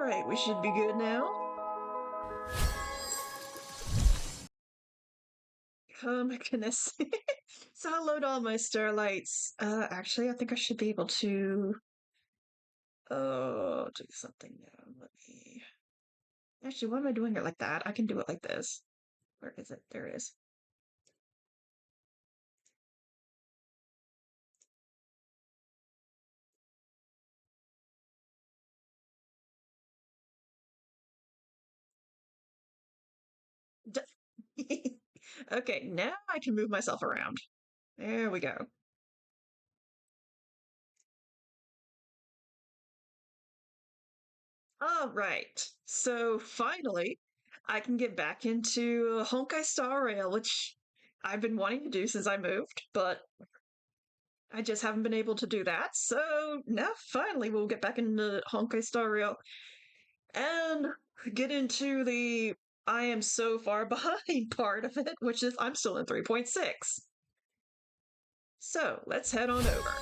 Alright, we should be good now. Oh my goodness. So I load all my starlights. Actually, I think I should be able to do something now. Let me actually, why am I doing it like that? I can do it like this. Where is it? There it is. Okay, now I can move myself around. There we go. All right. So finally, I can get back into Honkai Star Rail, which I've been wanting to do since I moved, but I just haven't been able to do that. So now finally we'll get back into Honkai Star Rail and get into the I am so far behind part of it, which is I'm still in 3.6. So let's head on over.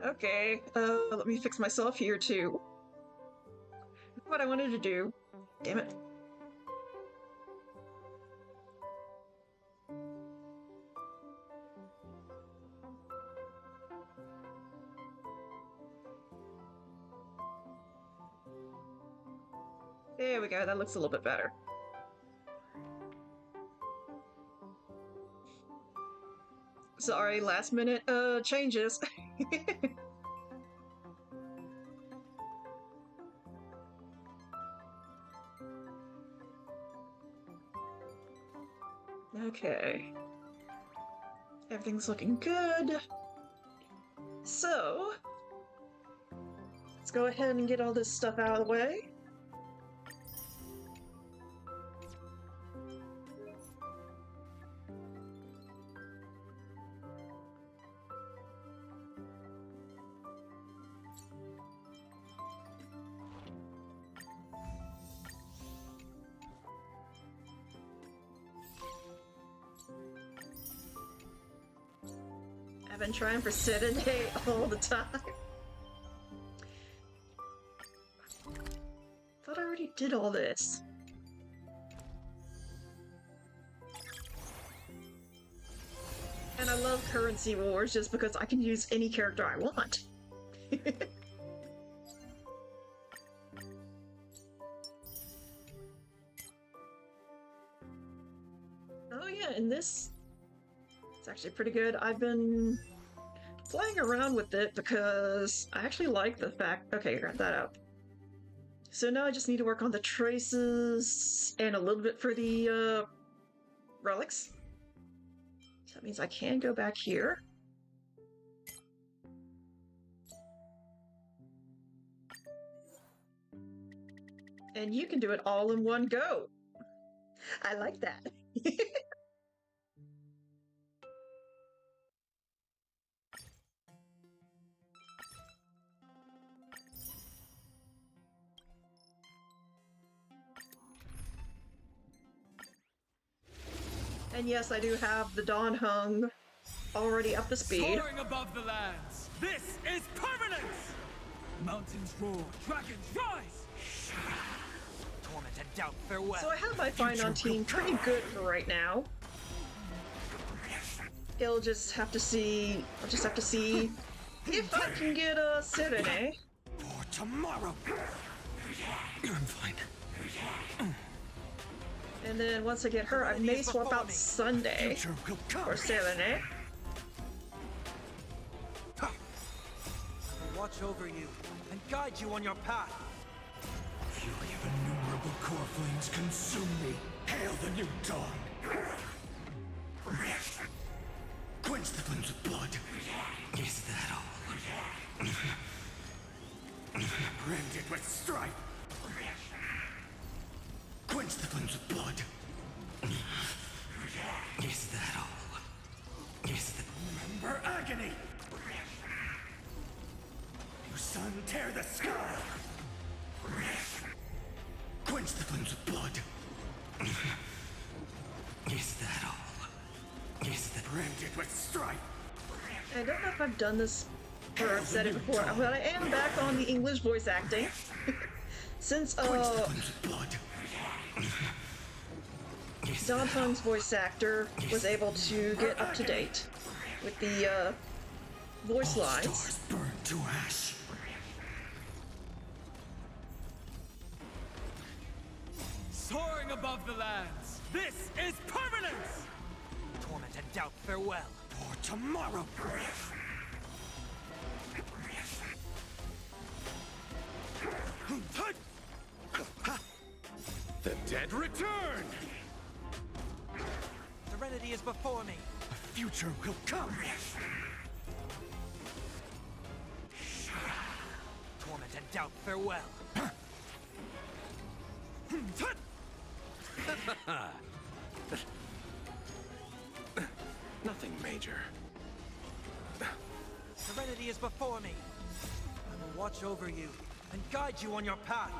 Okay, let me fix myself here too. What I wanted to do. Damn it. There we go, that looks a little bit better. Sorry, last minute changes. Okay. Everything's looking good. So, let's go ahead and get all this stuff out of the way. I've been trying for Saturday all the time. Thought I already did all this. And I love currency wars just because I can use any character I want. Oh yeah, and this it's actually pretty good. I've been playing around with it because I actually like the fact. Okay, got that up. So now I just need to work on the traces and a little bit for the relics. So that means I can go back here. And you can do it all in one go. I like that. And yes, I do have the Dawn Hung already up to speed. Soaring above the lands, this is permanence! Mountains roar, dragons rise! Tormented doubt, farewell. So I have my Finon team pretty good for right now. I'll just have to see if I can get a Serene. For tomorrow. I'm fine. And then once I get her, I may swap out Sunday for Serene. I will watch over you and guide you on your path. Fury of innumerable core flames consume me. Hail the new dawn. Quench the flames of blood. Is that all? Rend it with strife. Quench the flames of blood. Is that all? Is that... Remember agony! You sun tear the sky! Quench the flames of blood. Is that all? Is that branded with strife? I don't know if I've done this or I've said it before, but I am back on the English voice acting. Since Don Fung's voice actor was able to get up to date with the voice all lines. stars burn to ash. Soaring above the lands, this is permanence! Torment and doubt, farewell. For tomorrow. The dead return! Serenity is before me. A future will come. Torment and doubt, farewell. Nothing major. Serenity is before me. I will watch over you and guide you on your path.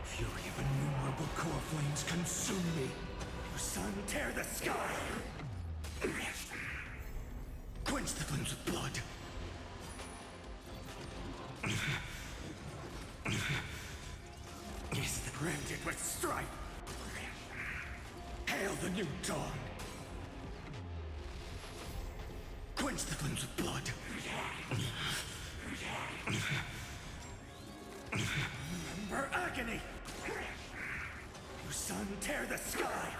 Fury of innumerable core flames consume me. Your sun tear the sky. Quench the flames of blood. Is the branded with strife. Hail the new dawn. Quench the flames of blood. Remember agony. Your sun tear the sky.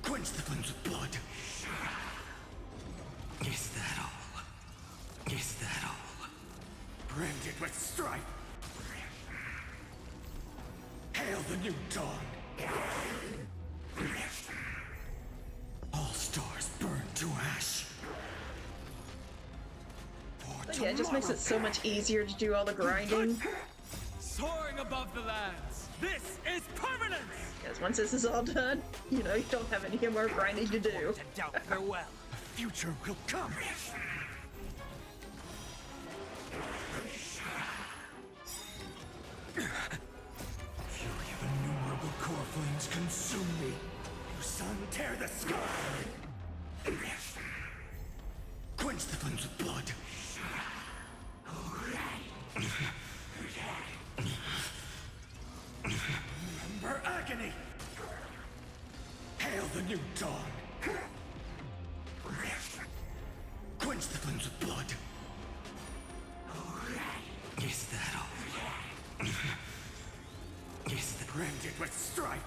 Quench the flames of blood. Is that all? Is that all? Branded with strife. Hail the new dawn. All stars burn to ash. But yeah, it just makes it so much easier to do all the grinding. Soaring above the lands, this is permanence! Because once this is all done, you know, you don't have any more grinding to do. Torment and doubt, farewell. A future will come. Fury of innumerable core flames consume me. Your sun tear the sky. Quench the flames of blood. Remember agony. Hail the new dawn. Quench the flames of blood. Is that all? Is the branded with strife?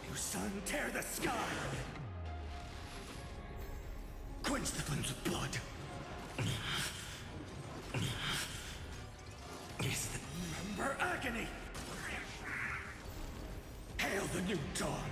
Your sun tear the sky. Quench the flames of blood. Is the remember agony. Hail the new dawn.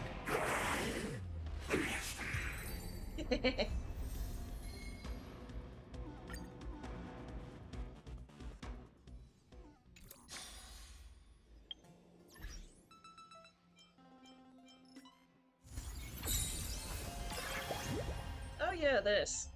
Oh yeah, this.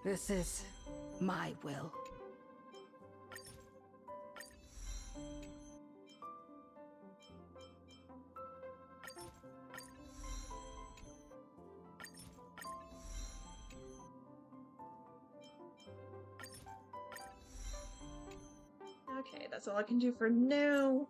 This is my will. Okay, that's all I can do for now.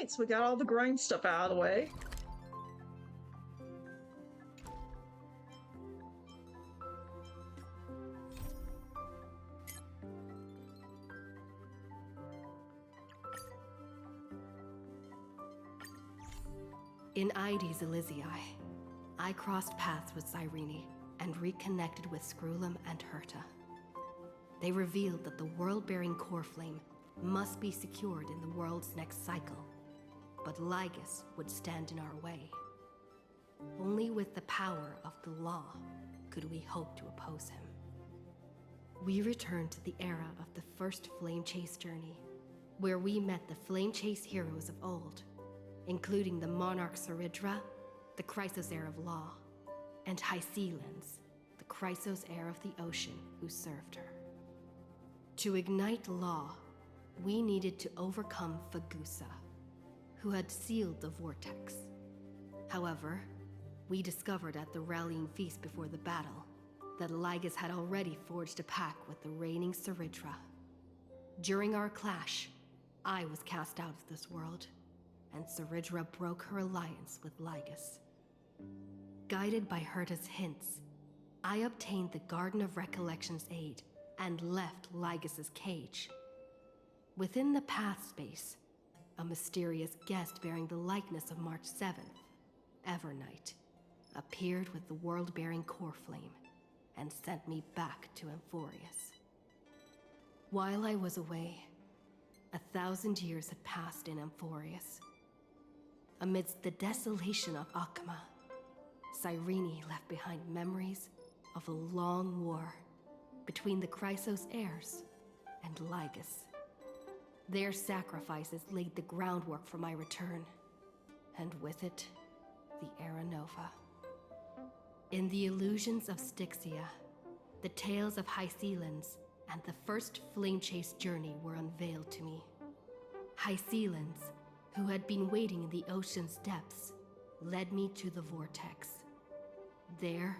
Alright, so we got all the grind stuff out of the way. In Ides Elysiae, I crossed paths with Cyrene and reconnected with Screwlum and Herta. They revealed that the world-bearing core flame must be secured in the world's next cycle, but Lygus would stand in our way. Only with the power of the law could we hope to oppose him. We returned to the era of the first Flame Chase journey, where we met the Flame Chase heroes of old, including the Monarch Saridra, the Chrysos heir of law, and Hycelens, the Chrysos heir of the ocean who served her. To ignite law, we needed to overcome Fagusa, who had sealed the vortex. However, we discovered at the rallying feast before the battle that Lygus had already forged a pact with the reigning Saridra. During our clash, I was cast out of this world, and Saridra broke her alliance with Lygus. Guided by Herta's hints, I obtained the Garden of Recollection's aid and left Lygus's cage. Within the path space, a mysterious guest bearing the likeness of March 7th, Evernight, appeared with the world-bearing core flame and sent me back to Amphorius. While I was away, 1,000 years had passed in Amphorius. Amidst the desolation of Akama, Cyrene left behind memories of a long war between the Chrysos heirs and Lygus. Their sacrifices laid the groundwork for my return, and with it, the Era Nova. In the illusions of Styxia, the tales of Hycelens and the first Flame Chase journey were unveiled to me. Hycelens, who had been waiting in the ocean's depths, led me to the vortex. There,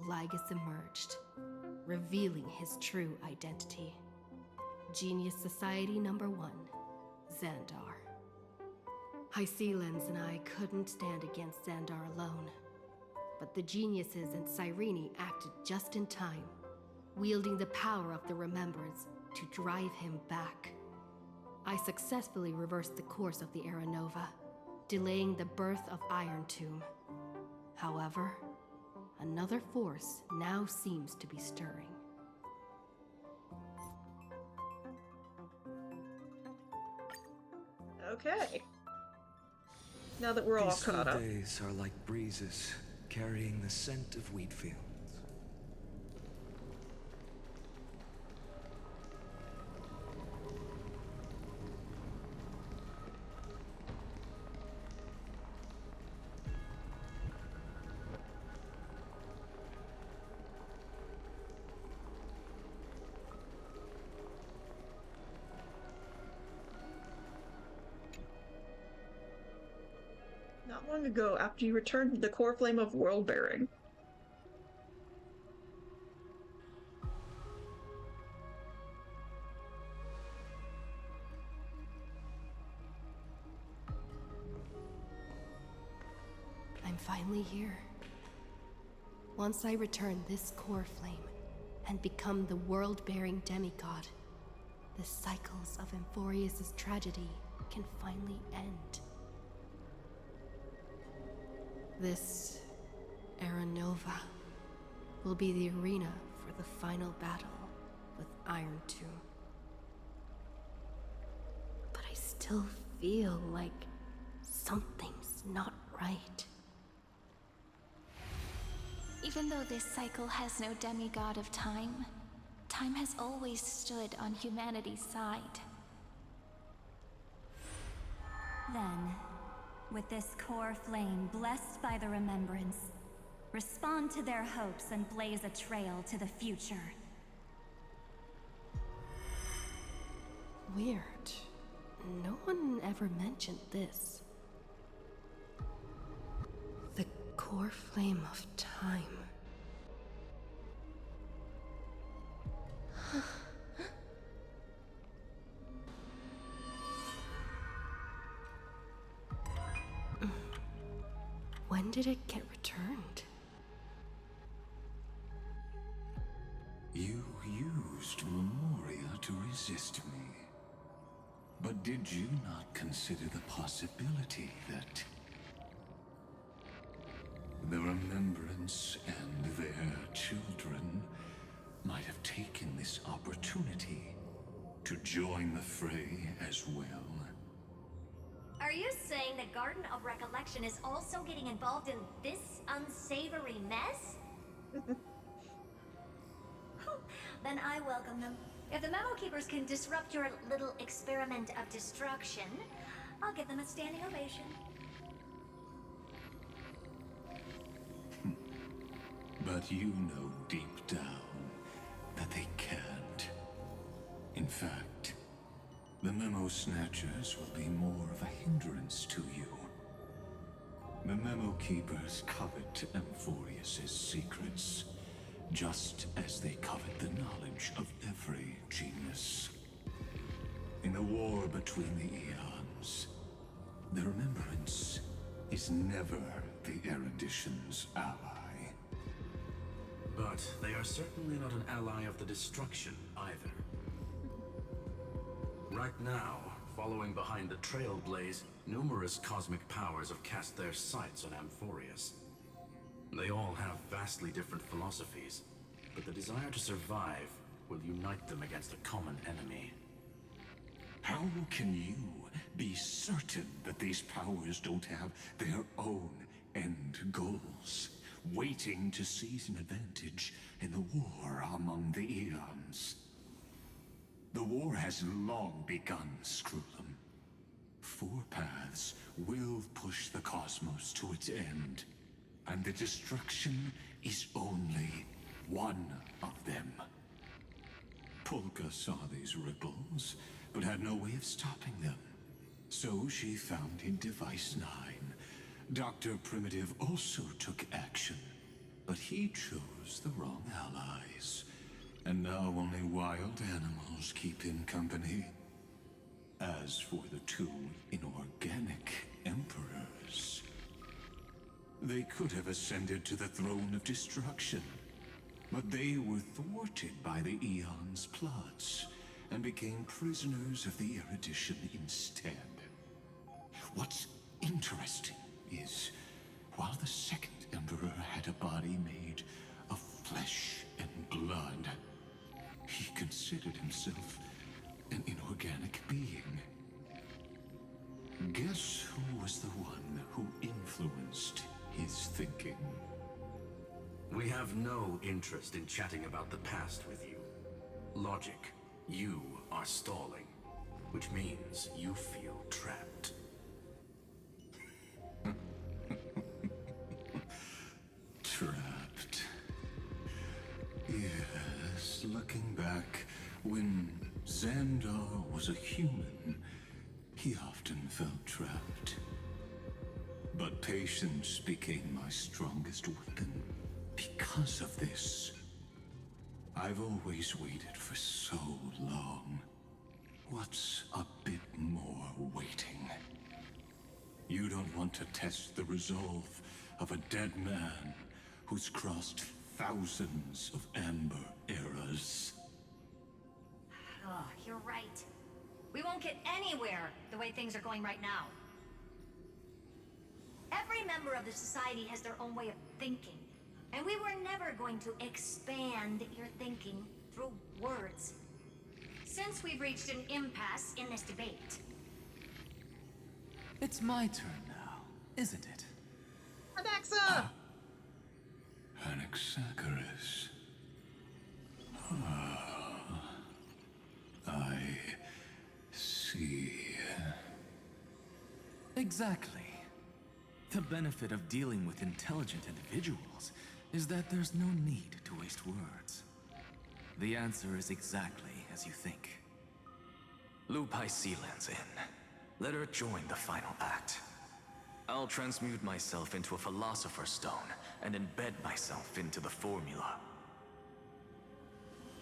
Lygus emerged, revealing his true identity. Genius Society Number 1, Xandar. Hycelens and I couldn't stand against Xandar alone, but the geniuses and Cyrene acted just in time, wielding the power of the Remembrance to drive him back. I successfully reversed the course of the Era Nova, delaying the birth of Iron Tomb. However, another force now seems to be stirring. Okay. Now that we're all Peaceful caught up. days are like breezes carrying the scent of wheat fields. Not long ago, after you returned to the core flame of world bearing. I'm finally here. Once I return this core flame and become the world-bearing demigod, the cycles of Amphorius' tragedy can finally end. This Era Nova will be the arena for the final battle with Iron Tomb. But I still feel like something's not right. Even though this cycle has no demigod of time, time has always stood on humanity's side. Then, with this core flame blessed by the Remembrance, respond to their hopes and blaze a trail to the future. Weird. No one ever mentioned this. The core flame of time. When did it get returned? You used Memoria to resist me. But did you not consider the possibility that the Remembrance and their children might have taken this opportunity to join the fray as well? Are you saying the Garden of Recollection is also getting involved in this unsavory mess? Then I welcome them. If the Memo Keepers can disrupt your little experiment of destruction, I'll give them a standing ovation. But you know deep down that they can't. In fact, the Memo Snatchers will be more of a hindrance to you. The Memo Keepers covet Amphorius's secrets, just as they covet the knowledge of every genius. In the war between the eons, the Remembrance is never the Erudition's ally. But they are certainly not an ally of the destruction either. Right now, following behind the Trailblaze, numerous cosmic powers have cast their sights on Amphorius. They all have vastly different philosophies, but the desire to survive will unite them against a common enemy. How can you be certain that these powers don't have their own end goals, waiting to seize an advantage in the war among the eons? The war has long begun, Screwlum. Four paths will push the cosmos to its end, and the destruction is only one of them. Polka saw these ripples, but had no way of stopping them. So she founded Device 9. Dr. Primitive also took action, but he chose the wrong allies. And now only wild animals keep him company. As for the two inorganic emperors, they could have ascended to the throne of destruction, but they were thwarted by the Eon's plots and became prisoners of the Erudition instead. What's interesting is, while the second emperor had a body made of flesh and blood, he considered himself an inorganic being. Guess who was the one who influenced his thinking? We have no interest in chatting about the past with you. Logic, you are stalling, which means you feel trapped. Trapped. Yes, looking back, when Xandar was a human, he often felt trapped. But patience became my strongest weapon. Because of this, I've always waited for so long. What's a bit more waiting? You don't want to test the resolve of a dead man who's crossed thousands of amber eras. Oh, you're right. We won't get anywhere the way things are going right now. Every member of the society has their own way of thinking. And we were never going to expand your thinking through words. Since we've reached an impasse in this debate. It's my turn now, isn't it? Anaxa! Anaxagoras. I see. Exactly. The benefit of dealing with intelligent individuals is that there's no need to waste words. The answer is exactly as you think. Lupai Sealand's in. Let her join the final act. I'll transmute myself into a Philosopher's Stone and embed myself into the formula.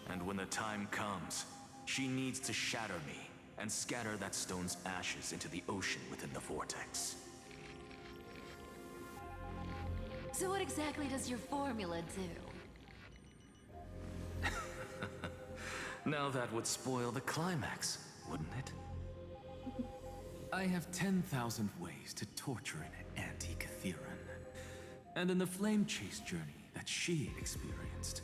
And when the time comes, she needs to shatter me and scatter that stone's ashes into the ocean within the vortex. So what exactly does your formula do? Now that would spoil the climax, wouldn't it? I have 10,000 ways to torture an anti-Cathiran. And in the flame chase journey that she experienced,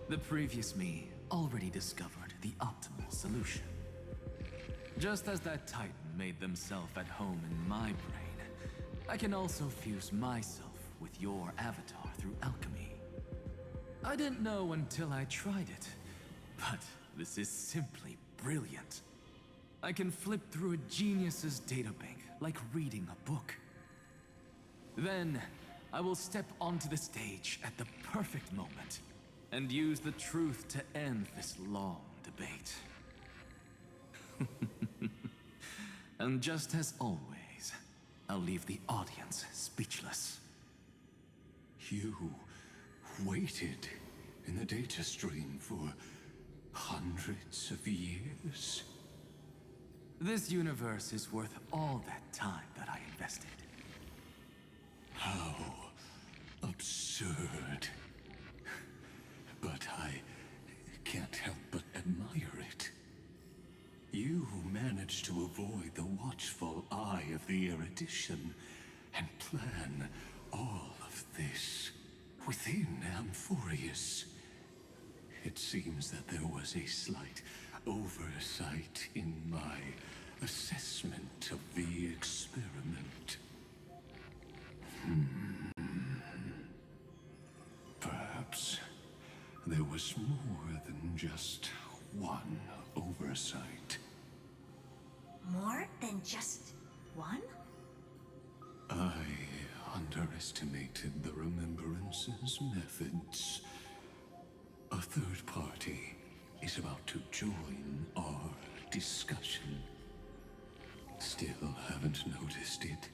the previous me already discovered the optimal solution. Just as that Titan made themselves at home in my brain, I can also fuse myself with your avatar through alchemy. I didn't know until I tried it, but this is simply brilliant. I can flip through a genius's databank like reading a book. Then, I will step onto the stage at the perfect moment and use the truth to end this long debate. And just as always, I'll leave the audience speechless. You waited in the data stream for hundreds of years? This universe is worth all that time that I invested. How absurd. But I can't help but admire it. You managed to avoid the watchful eye of the erudition and plan all of this within Amphorius. It seems that there was a slight oversight in my assessment of the experiment. Perhaps there was more than just one oversight. More than just one? I underestimated the Remembrance's methods. A third party is about to join our discussion. Still haven't noticed it.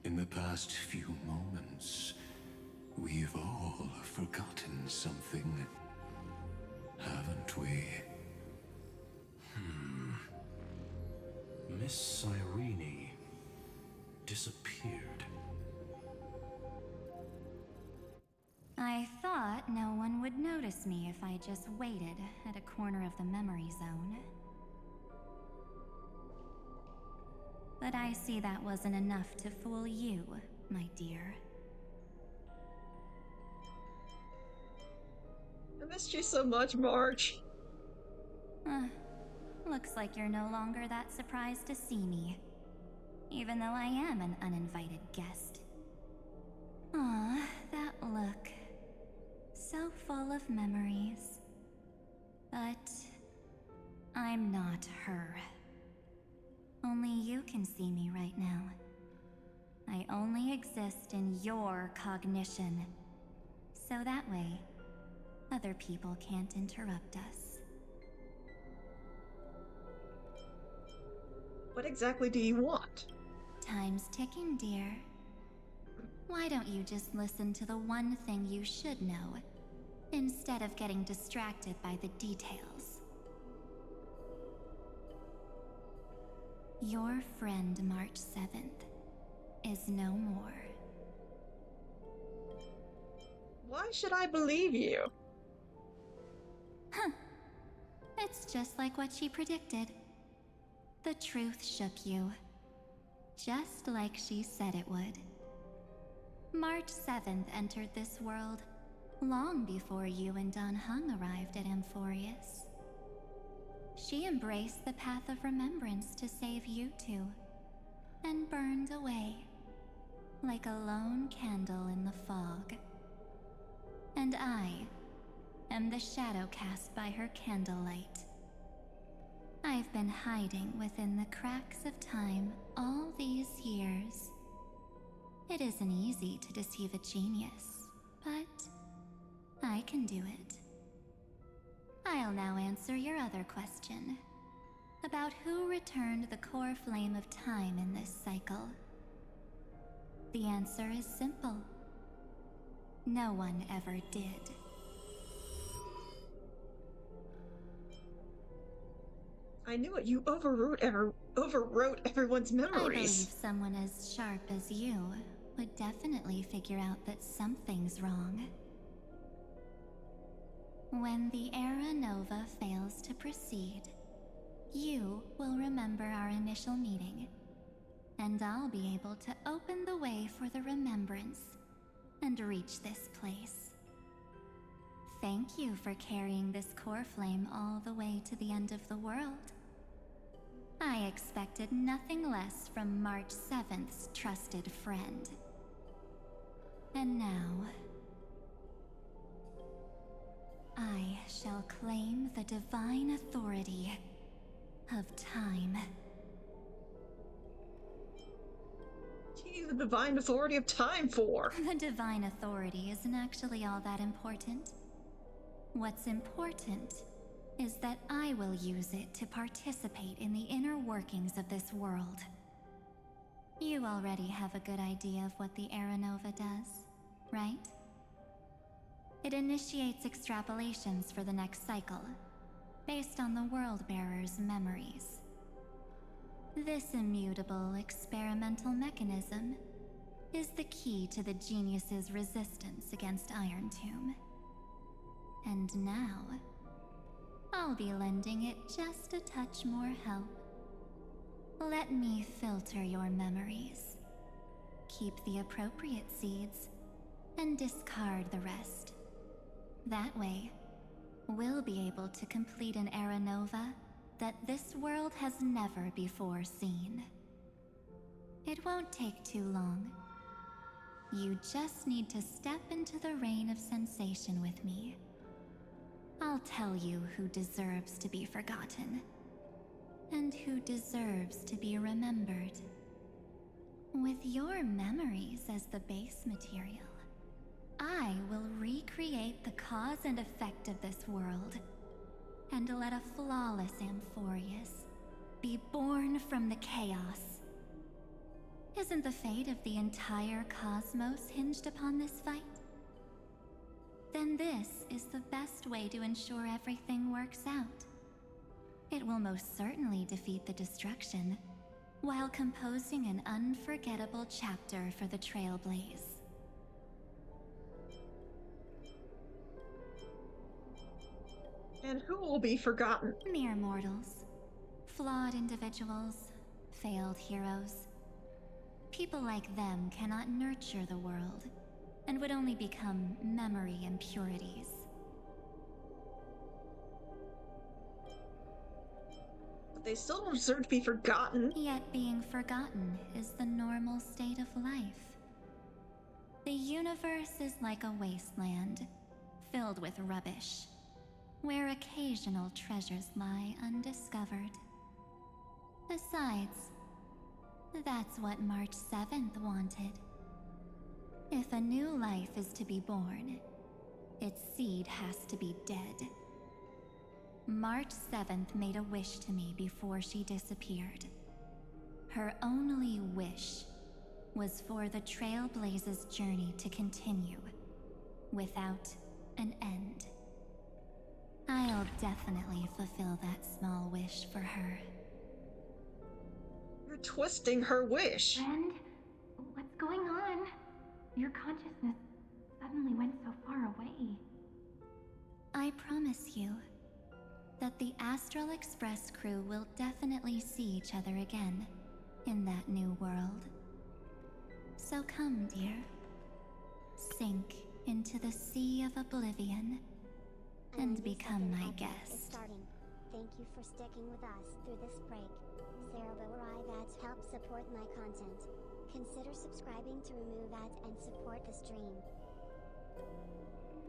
In the past few moments, we've all forgotten something, haven't we? Miss Cyrene disappeared. I thought no one would notice me if I just waited at a corner of the memory zone. But I see that wasn't enough to fool you, my dear. I missed you so much, March. Looks like you're no longer that surprised to see me, even though I am an uninvited guest. Aw, that look. So full of memories. But I'm not her. Only you can see me right now. I only exist in your cognition. So that way, other people can't interrupt us. What exactly do you want? Time's ticking, dear. Why don't you just listen to the one thing you should know, instead of getting distracted by the details? Your friend March 7th is no more. Why should I believe you? Huh. It's just like what she predicted. The truth shook you. Just like she said it would. March 7th entered this world long before you and Don Hung arrived at Amphorius. She embraced the path of remembrance to save you two, and burned away like a lone candle in the fog. And I am the shadow cast by her candlelight. I've been hiding within the cracks of time all these years. It isn't easy to deceive a genius, but I can do it. I'll now answer your other question, about who returned the core flame of time in this cycle. The answer is simple. No one ever did. I knew it. You overwrote everyone's I believe memories. someone as sharp as you would definitely figure out that something's wrong. When the Era Nova fails to proceed, you will remember our initial meeting, and I'll be able to open the way for the remembrance and reach this place. Thank you for carrying this core flame all the way to the end of the world. I expected nothing less from March 7th's trusted friend. And now, I shall claim the divine authority of time. What do you need the divine authority of time for? The divine authority isn't actually all that important. What's important is that I will use it to participate in the inner workings of this world. You already have a good idea of what the Era Nova does, right? It initiates extrapolations for the next cycle, based on the World-Bearer's memories. This immutable experimental mechanism is the key to the genius's resistance against Iron Tomb. And now, I'll be lending it just a touch more help. Let me filter your memories. Keep the appropriate seeds, and discard the rest. That way, we'll be able to complete an Era Nova that this world has never before seen. It won't take too long. You just need to step into the reign of sensation with me. I'll tell you who deserves to be forgotten, and who deserves to be remembered. With your memories as the base material, I will recreate the cause and effect of this world, and let a flawless Amphorius be born from the chaos. Isn't the fate of the entire cosmos hinged upon this fight? Then this is the best way to ensure everything works out. It will most certainly defeat the destruction, while composing an unforgettable chapter for the Trailblaze. And who will be forgotten? Mere mortals. Flawed individuals. Failed heroes. People like them cannot nurture the world, and would only become memory impurities. But they still don't deserve to be forgotten. Yet being forgotten is the normal state of life. The universe is like a wasteland, filled with rubbish, where occasional treasures lie undiscovered. Besides, that's what March 7th wanted. If a new life is to be born, its seed has to be dead. March 7th made a wish to me before she disappeared. Her only wish was for the Trailblaze's journey to continue, without an end. I'll definitely fulfill that small wish for her. You're twisting her wish. Friend, what's going on? Your consciousness suddenly went so far away. I promise you that the Astral Express crew will definitely see each other again in that new world. So come, dear. Sink into the sea of oblivion and become my guest. Thank you for sticking with us through this break. Sarah Bowrai ads help support my content. Consider subscribing to remove ads and support the stream.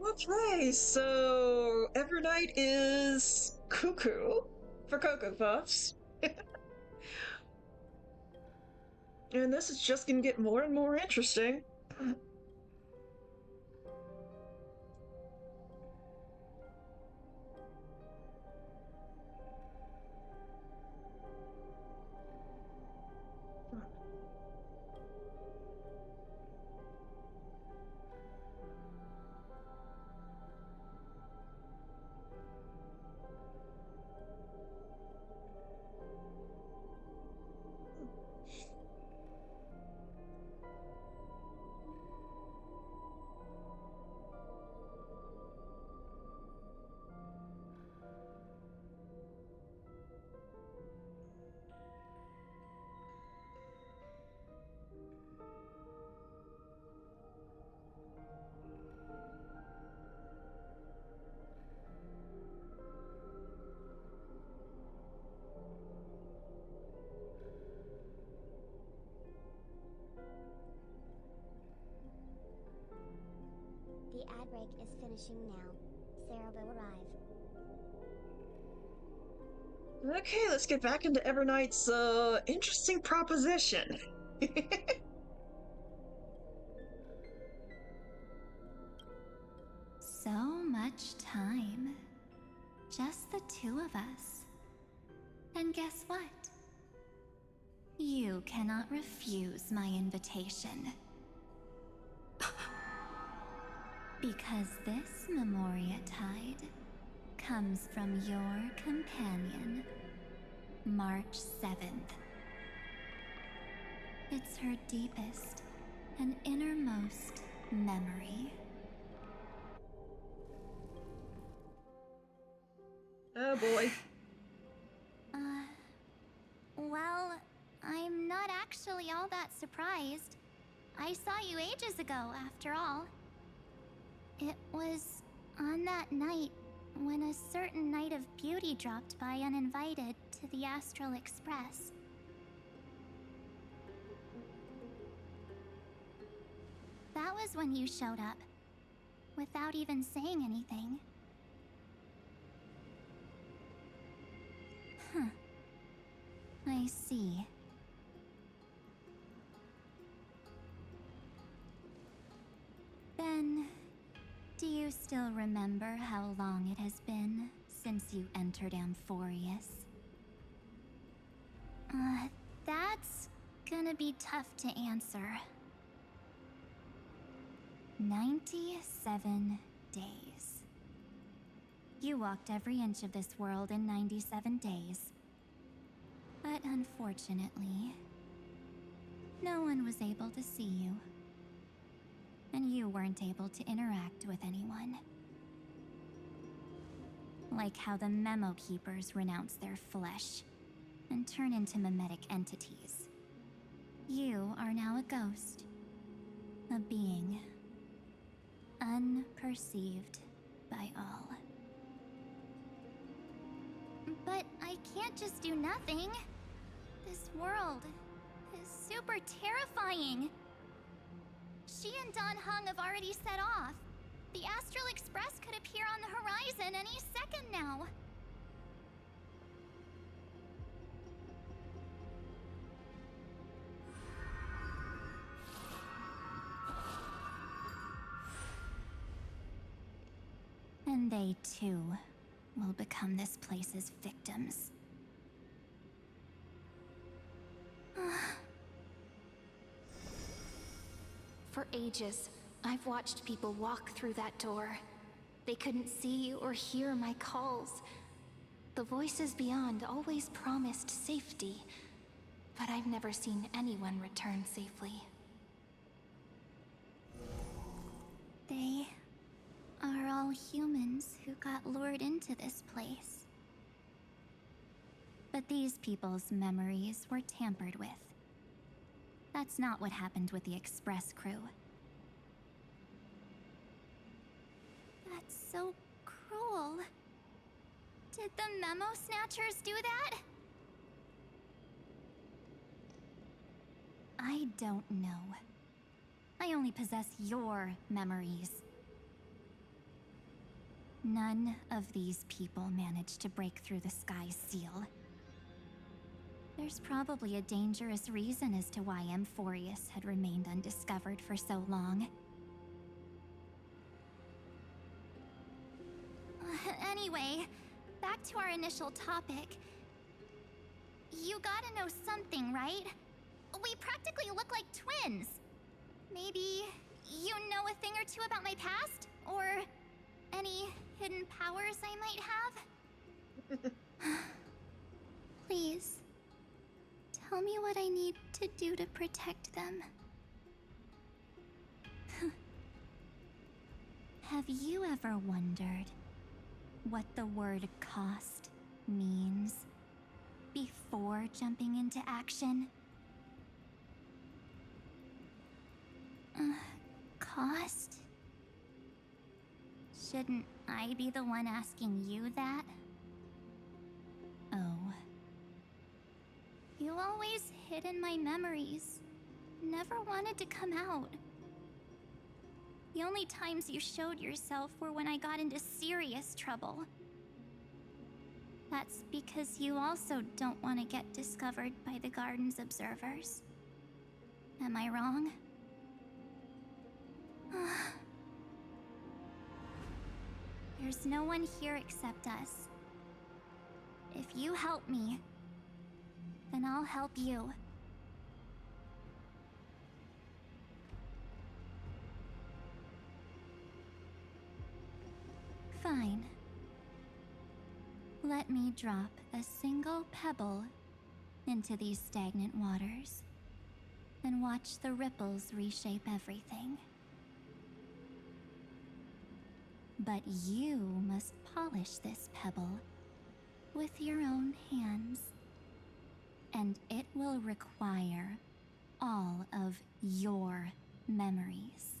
Okay, so Evernight is Cuckoo for Cocoa Puffs. And this is just gonna get more and more interesting. break is finishing now. Sarah will arrive. Okay, let's get back into Evernight's interesting proposition. So much time. Just the two of us. And guess what? You cannot refuse my invitation. Because this Memoriatide comes from your companion, March 7th. It's her deepest and innermost memory. Oh boy. Well, I'm not actually all that surprised. I saw you ages ago, after all. It was on that night when a certain Knight of Beauty dropped by uninvited to the Astral Express. That was when you showed up, without even saying anything. Huh. I see. Then, do you still remember how long it has been since you entered Amphorius? That's gonna be tough to answer. 97 days. You walked every inch of this world in 97 days. But unfortunately, no one was able to see you. And you weren't able to interact with anyone. Like how the Memo Keepers renounce their flesh and turn into mimetic entities. You are now a ghost. A being. Unperceived by all. But I can't just do nothing. This world is super terrifying. She and Don Hung have already set off. The Astral Express could appear on the horizon any second now. And they too will become this place's victims. For ages, I've watched people walk through that door. They couldn't see or hear my calls. The voices beyond always promised safety, but I've never seen anyone return safely. They are all humans who got lured into this place. But these people's memories were tampered with. That's not what happened with the Express crew. That's so cruel. Did the Memo Snatchers do that? I don't know. I only possess your memories. None of these people managed to break through the Sky's seal. There's probably a dangerous reason as to why Amphorius had remained undiscovered for so long. Anyway, back to our initial topic. You gotta know something, right? We practically look like twins. Maybe you know a thing or two about my past? Or any hidden powers I might have? Please. Tell me what I need to do to protect them. Have you ever wondered what the word cost means before jumping into action? Cost? Shouldn't I be the one asking you that? Oh. You always hid in my memories. Never wanted to come out. The only times you showed yourself were when I got into serious trouble. That's because you also don't want to get discovered by the garden's observers. Am I wrong? There's no one here except us. If you help me, then I'll help you. Fine. Let me drop a single pebble into these stagnant waters and watch the ripples reshape everything. But you must polish this pebble with your own hands, and it will require all of your memories.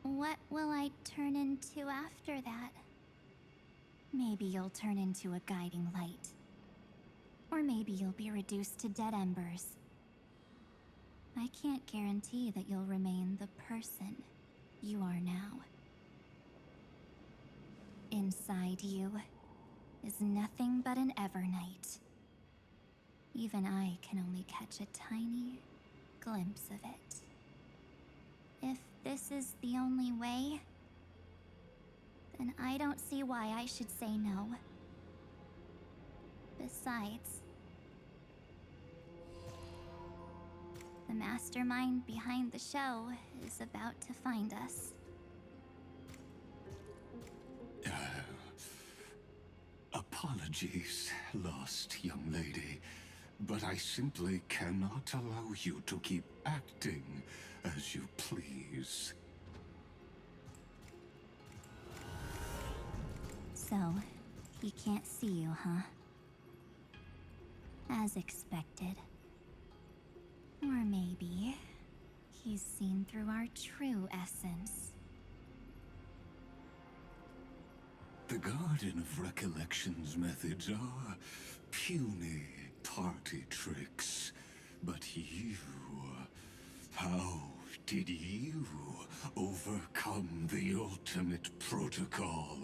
What will I turn into after that? Maybe you'll turn into a guiding light. Or maybe you'll be reduced to dead embers. I can't guarantee that you'll remain the person you are now. Inside you is nothing but an Evernight. Even I can only catch a tiny glimpse of it. If this is the only way, then I don't see why I should say no. Besides, the mastermind behind the show is about to find us. Apologies, lost young lady, but I simply cannot allow you to keep acting as you please. So, he can't see you, huh? As expected. Or maybe he's seen through our true essence. The Garden of Recollection's methods are puny party tricks. But you... how did you overcome the ultimate protocol?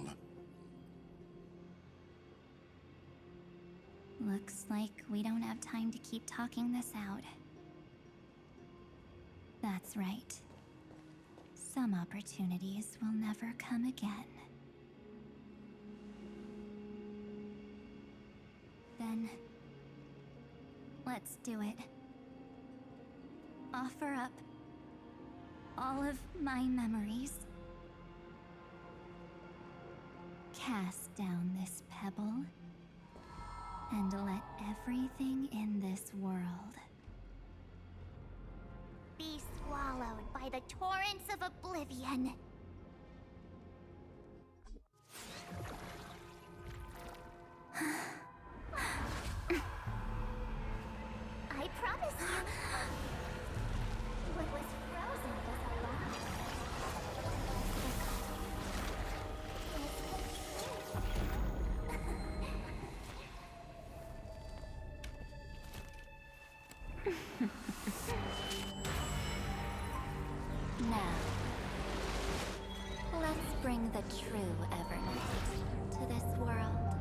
Looks like we don't have time to keep talking this out. That's right. Some opportunities will never come again. Then, let's do it. Offer up all of my memories. Cast down this pebble, and let everything in this world Be swallowed by the torrents of oblivion. I promise you, what was frozen was alive. Now, let's bring the true Evernight to this world.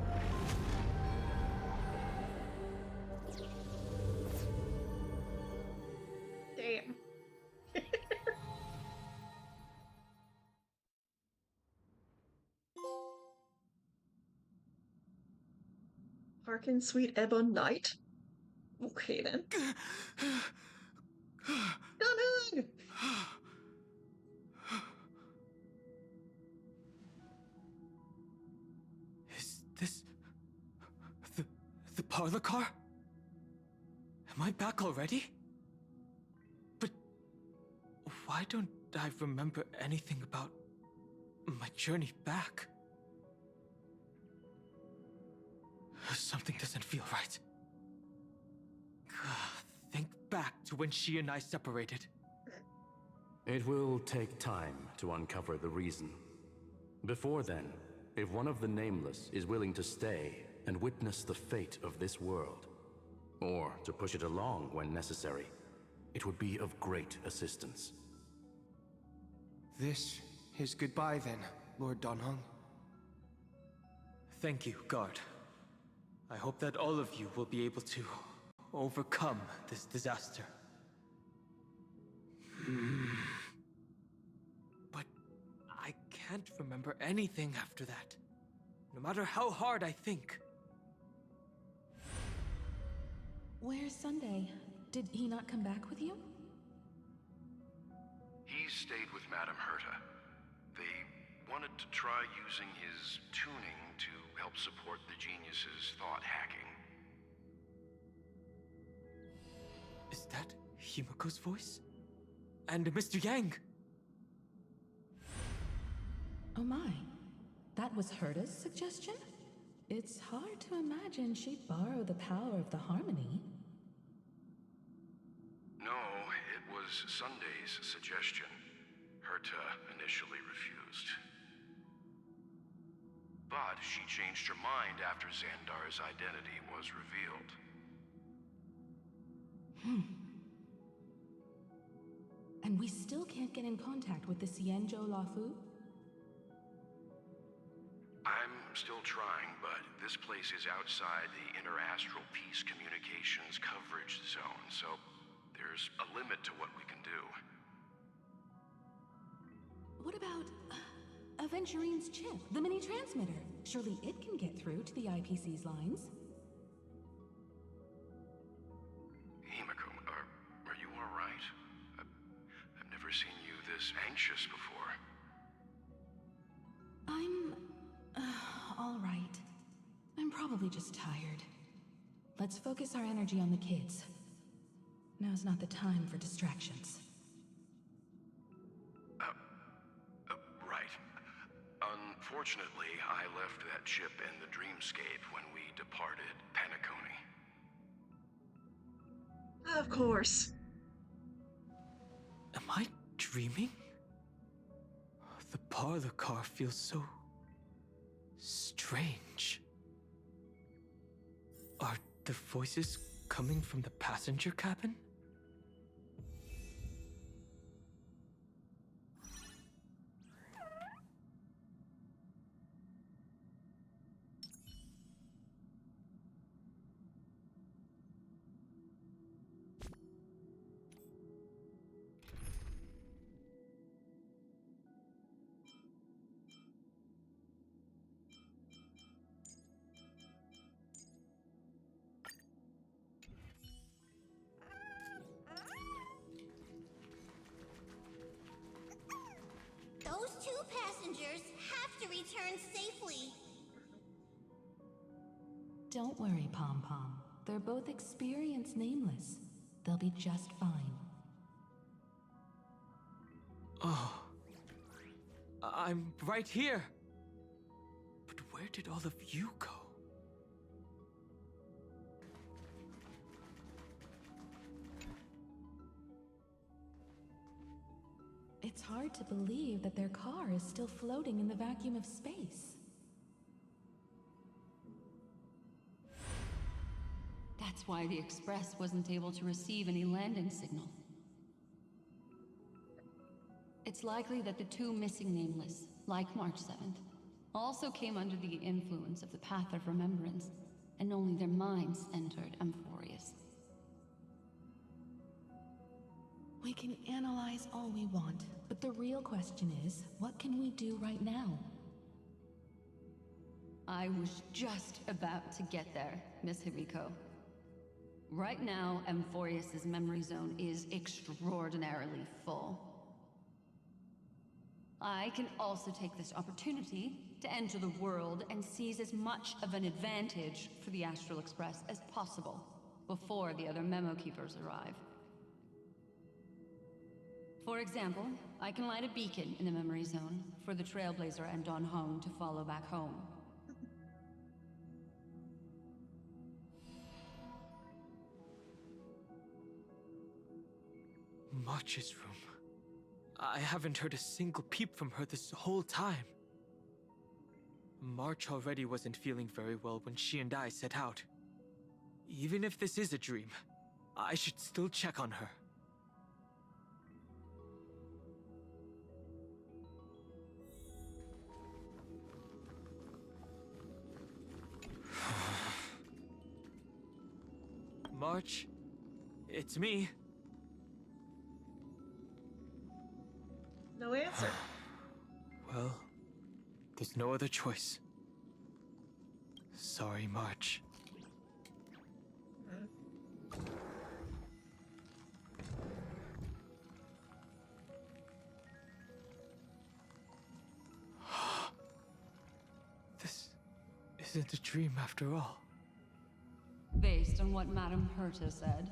Damn. Hearken, sweet Ebon Knight. Okay then. Gunhug! Is this the parlor car? Am I back already? But why don't I remember anything about my journey back? Something doesn't feel right. Think back to when she and I separated. It will take time to uncover the reason. Before then, if one of the Nameless is willing to stay and witness the fate of this world, or to push it along when necessary, It would be of great assistance. This is goodbye then, Lord Donhong. Thank you, guard. I hope that all of you will be able to overcome this disaster. But I can't remember anything after that, no matter how hard I think. Where's Sunday? Did he not come back with you? He stayed with Madame Herta. They wanted to try using his tuning to help support the genius's thought hacking. Is that Himiko's voice? And Mr. Yang? Oh my. That was Herta's suggestion? It's hard to imagine she'd borrow the power of the harmony. No, it was Sunday's suggestion. Herta initially refused. But she changed her mind after Xandar's identity was revealed. And we still can't get in contact with the Xianzhou Lafu? I'm still trying, but this place is outside the interastral peace communications coverage zone, so there's a limit to what we can do. What about Aventurine's chip, the mini-transmitter? Surely it can get through to the IPC's lines. Himiko, are you all right? I've never seen you this anxious before. I'm all right. I'm probably just tired. Let's focus our energy on the kids. Now's not the time for distractions. Right. Unfortunately, I left that chip in the dreamscape when we departed Penacony. Of course. Am I dreaming? The parlor car feels so strange. Are the voices coming from the passenger cabin? Those two passengers have to return safely. Don't worry, Pom Pom. They're both experienced nameless. They'll be just fine. Oh. I'm right here. But where did all of you go? It's hard to believe that their car is still floating in the vacuum of space. That's why the Express wasn't able to receive any landing signal. It's likely that the two missing nameless, like March 7th, also came under the influence of the Path of Remembrance, and only their minds entered Amphorius. We can analyze all we want, but the real question is, what can we do right now? I was just about to get there, Miss Himiko. Right now, Amphorius' memory zone is extraordinarily full. I can also take this opportunity to enter the world and seize as much of an advantage for the Astral Express as possible before the other memo keepers arrive. For example, I can light a beacon in the memory zone for the Trailblazer and Don Hong to follow back home. March's room. I haven't heard a single peep from her this whole time. March already wasn't feeling very well when she and I set out. Even if this is a dream, I should still check on her. March, it's me. No answer. Well, there's no other choice. Sorry, March. This isn't a dream after all. Based on what Madame Herta said,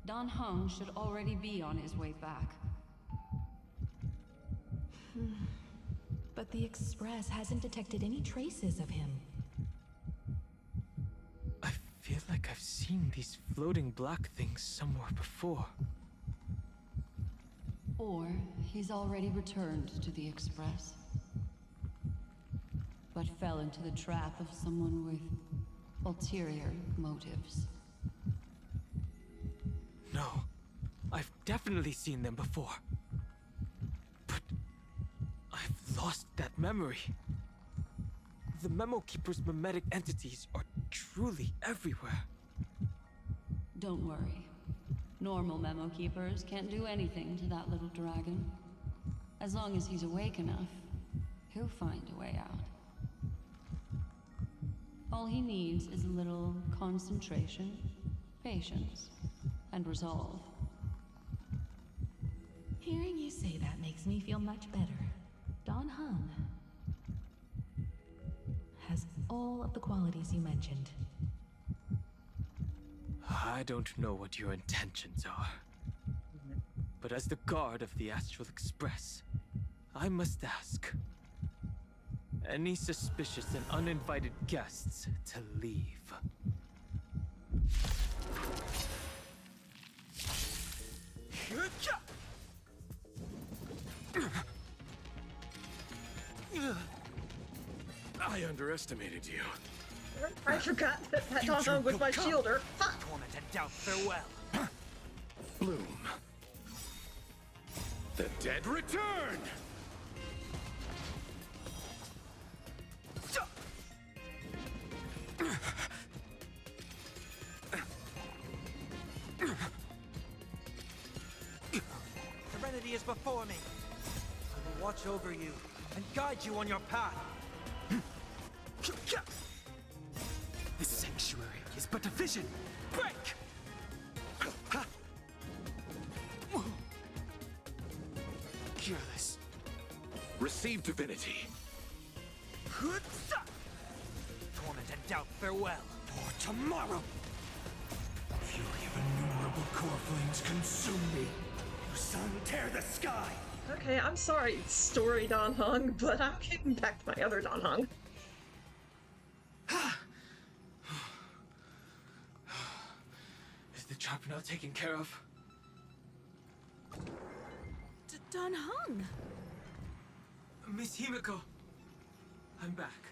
Dan Heng should already be on his way back. But the Express hasn't detected any traces of him. I feel like I've seen these floating black things somewhere before. Or he's already returned to the Express, but fell into the trap of someone with ulterior motives. No, I've definitely seen them before. But I've lost that memory. The Memo Keeper's mimetic entities are truly everywhere. Don't worry. Normal Memo Keepers can't do anything to that little dragon. As long as he's awake enough, he'll find a way out. All he needs is a little concentration, patience, and resolve. Hearing you say that makes me feel much better. Dan Heng has all of the qualities you mentioned. I don't know what your intentions are. But as the guard of the Astral Express, I must ask. Any suspicious and uninvited guests to leave. I underestimated you. I forgot that Dan Heng was my shielder. Fuck! Torment and doubt, farewell. Bloom. The dead return! Serenity is before me. I will watch over you and guide you on your path. This sanctuary is but a vision. Break! Careless. Receive divinity. Torment and doubt, farewell. For tomorrow. Fury of innumerable core flames consume me. You sun, tear the sky. Okay, I'm sorry, story Dan Heng, but I'm getting back to my other Dan Heng. Is the trap now taken care of? Dan Heng! Miss Himiko, I'm back.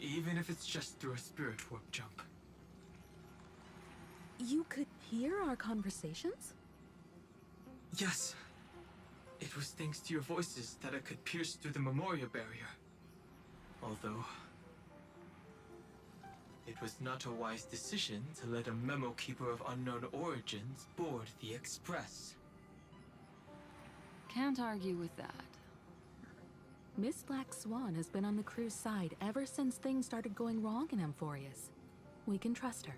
Even if it's just through a spirit warp jump. You could hear our conversations? Yes. It was thanks to your voices that I could pierce through the memorial barrier. Although, it was not a wise decision to let a Memo Keeper of unknown origins board the Express. Can't argue with that. Miss Black Swan has been on the crew's side ever since things started going wrong in Amphorius. We can trust her.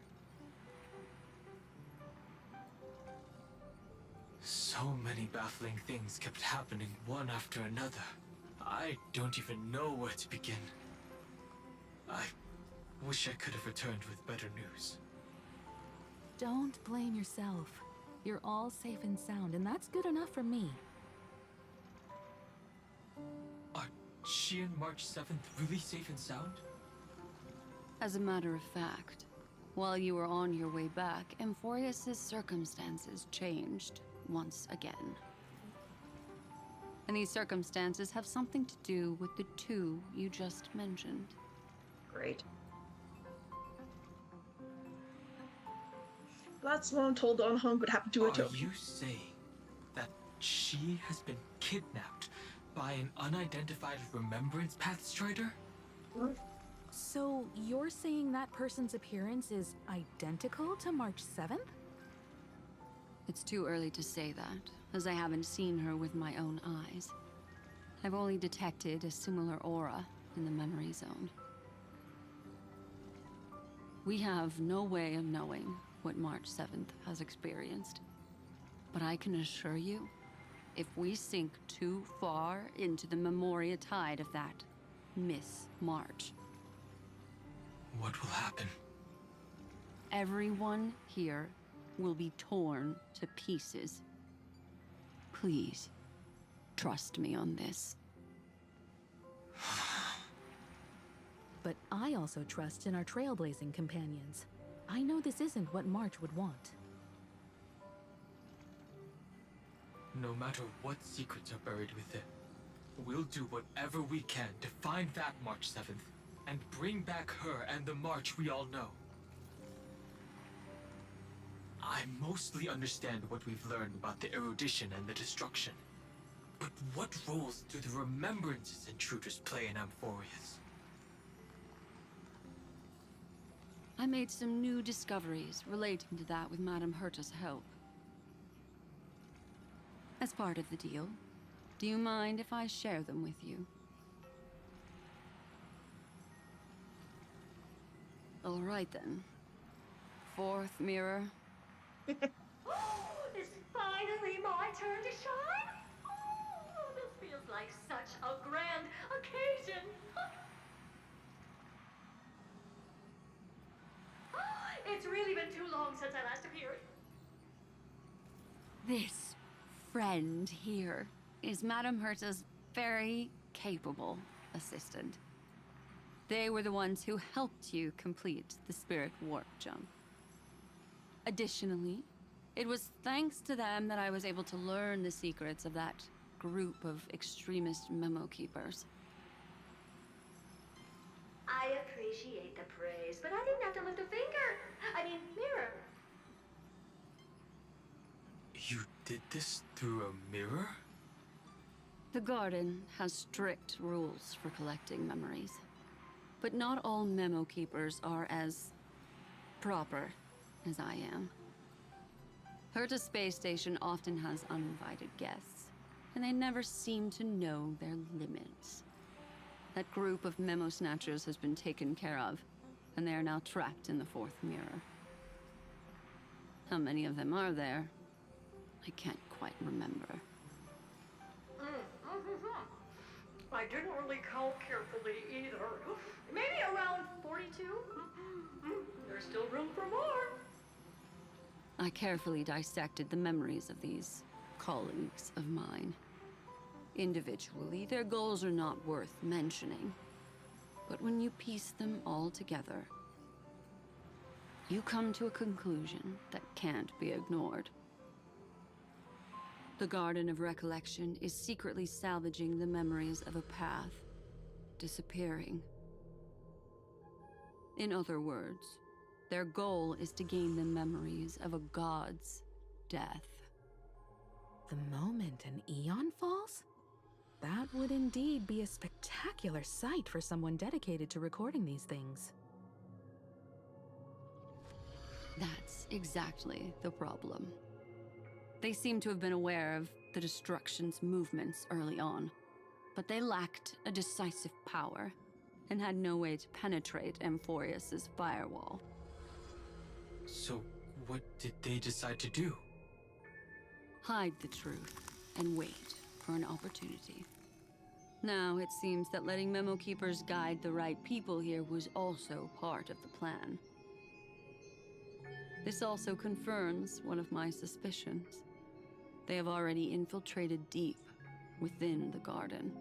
So many baffling things kept happening one after another. I don't even know where to begin. I wish I could have returned with better news. Don't blame yourself. You're all safe and sound, and that's good enough for me. Are she and March 7th really safe and sound? As a matter of fact, while you were on your way back, Amphorius' circumstances changed once again. And these circumstances have something to do with the two you just mentioned. Great. That's what I'm told Dan Heng would happen to a Are you saying that she has been kidnapped by an unidentified Remembrance Path Strider? So you're saying that person's appearance is identical to March 7th? It's too early to say that, as I haven't seen her with my own eyes. I've only detected a similar aura in the memory zone. We have no way of knowing what March 7th has experienced. But I can assure you, if we sink too far into the memoria tide of that Miss March, what will happen? everyone here will be torn to pieces. Please, trust me on this. But I also trust in our trailblazing companions. I know this isn't what March would want. No matter what secrets are buried within, we'll do whatever we can to find that March 7th and bring back her and the March we all know. I mostly understand what we've learned about the erudition and the destruction. But what roles do the remembrances intruders play in Amphorius? I made some new discoveries relating to that with Madame Herta's help. As part of the deal, do you mind if I share them with you? All right then. Fourth mirror. It's finally my turn to shine. Oh, this feels like such a grand occasion. It's really been too long since I last appeared. This friend here is Madame Herta's very capable assistant. They were the ones who helped you complete the spirit warp jump. Additionally, it was thanks to them that I was able to learn the secrets of that group of extremist memo keepers. I appreciate the praise, but I didn't have to lift a finger. I mean, mirror. You did this through a mirror? The garden has strict rules for collecting memories. But not all memo keepers are as proper as I am. Herta Space Station often has uninvited guests, and they never seem to know their limits. That group of memo snatchers has been taken care of, and they are now trapped in the fourth mirror. How many of them are there? I can't quite remember. I didn't really count carefully either. Maybe around 42? There's still room for more. I carefully dissected the memories of these colleagues of mine. Individually, their goals are not worth mentioning. But when you piece them all together, you come to a conclusion that can't be ignored. The Garden of Recollection is secretly salvaging the memories of a path disappearing. In other words, their goal is to gain the memories of a god's death. The moment an Eon falls? That would indeed be a spectacular sight for someone dedicated to recording these things. That's exactly the problem. They seem to have been aware of the destruction's movements early on, but they lacked a decisive power and had no way to penetrate Amphorius's firewall. So, what did they decide to do? Hide the truth and wait for an opportunity. Now, it seems that letting Memo Keepers guide the right people here was also part of the plan. This also confirms one of my suspicions. They have already infiltrated deep within the garden.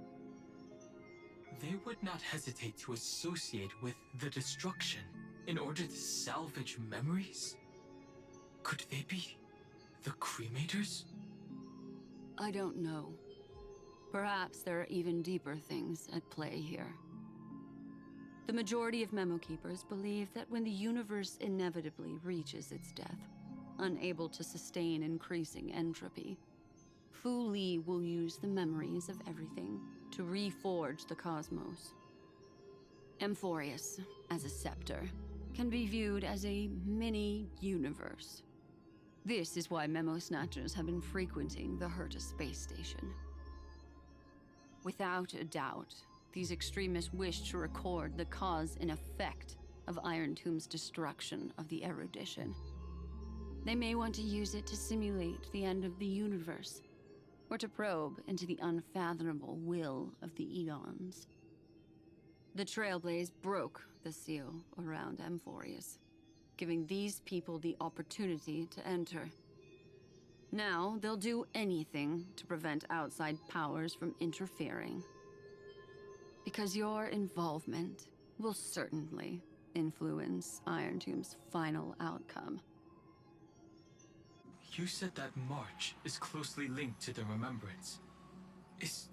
They would not hesitate to associate with the destruction in order to salvage memories? Could they be the cremators? I don't know. Perhaps there are even deeper things at play here. The majority of Memo Keepers believe that when the universe inevitably reaches its death, unable to sustain increasing entropy, Fu Li will use the memories of everything to reforge the cosmos. Amphorius, as a scepter, can be viewed as a mini-universe. This is why Memo Snatchers have been frequenting the Herta space station. Without a doubt, these extremists wish to record the cause and effect of Iron Tomb's destruction of the erudition. They may want to use it to simulate the end of the universe, or to probe into the unfathomable will of the eons. The Trailblaze broke the seal around Amphorius, giving these people the opportunity to enter. Now, they'll do anything to prevent outside powers from interfering. Because your involvement will certainly influence Iron Tomb's final outcome. You said that March is closely linked to the Remembrance. Is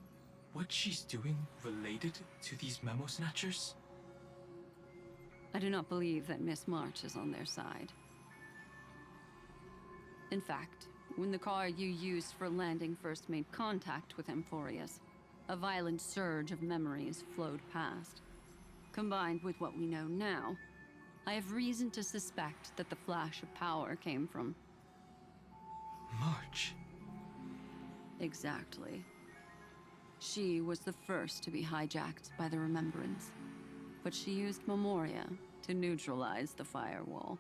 what she's doing related to these Memo Snatchers? I do not believe that Miss March is on their side. In fact, when the car you used for landing first made contact with Amphorius, a violent surge of memories flowed past. Combined with what we know now, I have reason to suspect that the flash of power came from... March. Exactly. She was the first to be hijacked by the Remembrance, but she used Memoria to neutralize the firewall,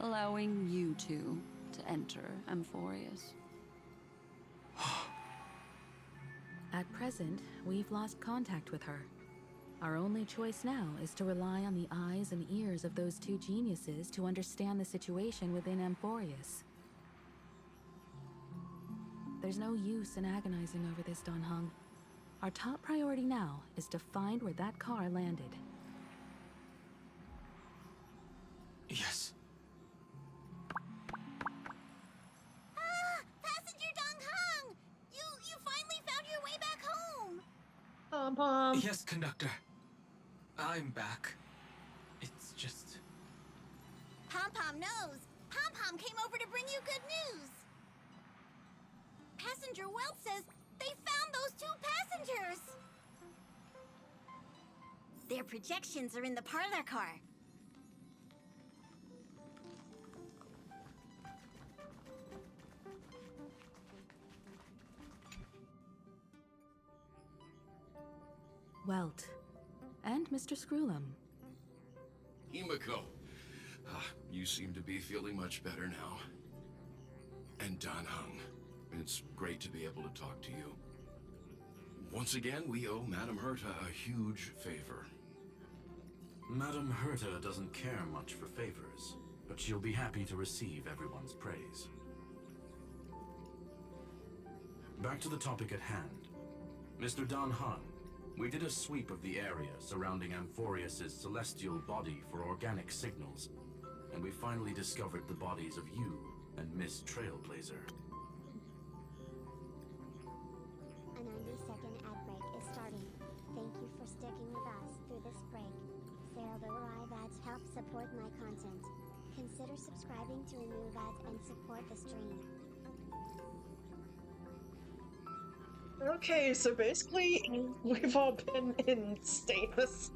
allowing you two to enter Amphorius. At present, we've lost contact with her. Our only choice now is to rely on the eyes and ears of those two geniuses to understand the situation within Amphorius. There's no use in agonizing over this, Don Hung. Our top priority now is to find where that car landed. Yes. Passenger Dong Hung! You finally found your way back home! Pom-pom. Yes, conductor. I'm back. It's just... Pom-Pom knows. Pom-Pom came over to bring you good news. Passenger Welt says they found those two passengers. Their projections are in the parlor car. Welt. And Mr. Screwlum. Himiko, you seem to be feeling much better now. And Dan Hung, it's great to be able to talk to you. Once again, we owe Madame Herta a huge favor. Madame Herta doesn't care much for favors, but she'll be happy to receive everyone's praise. Back to the topic at hand. Mr. Dan Hung, we did a sweep of the area surrounding Amphorius' celestial body for organic signals, and we finally discovered the bodies of you and Miss Trailblazer. A 90-second ad break is starting. Thank you for sticking with us through this break. Sarah will arrive ads help support my content. Consider subscribing to remove ads and support the stream. Okay, so basically, we've all been in status.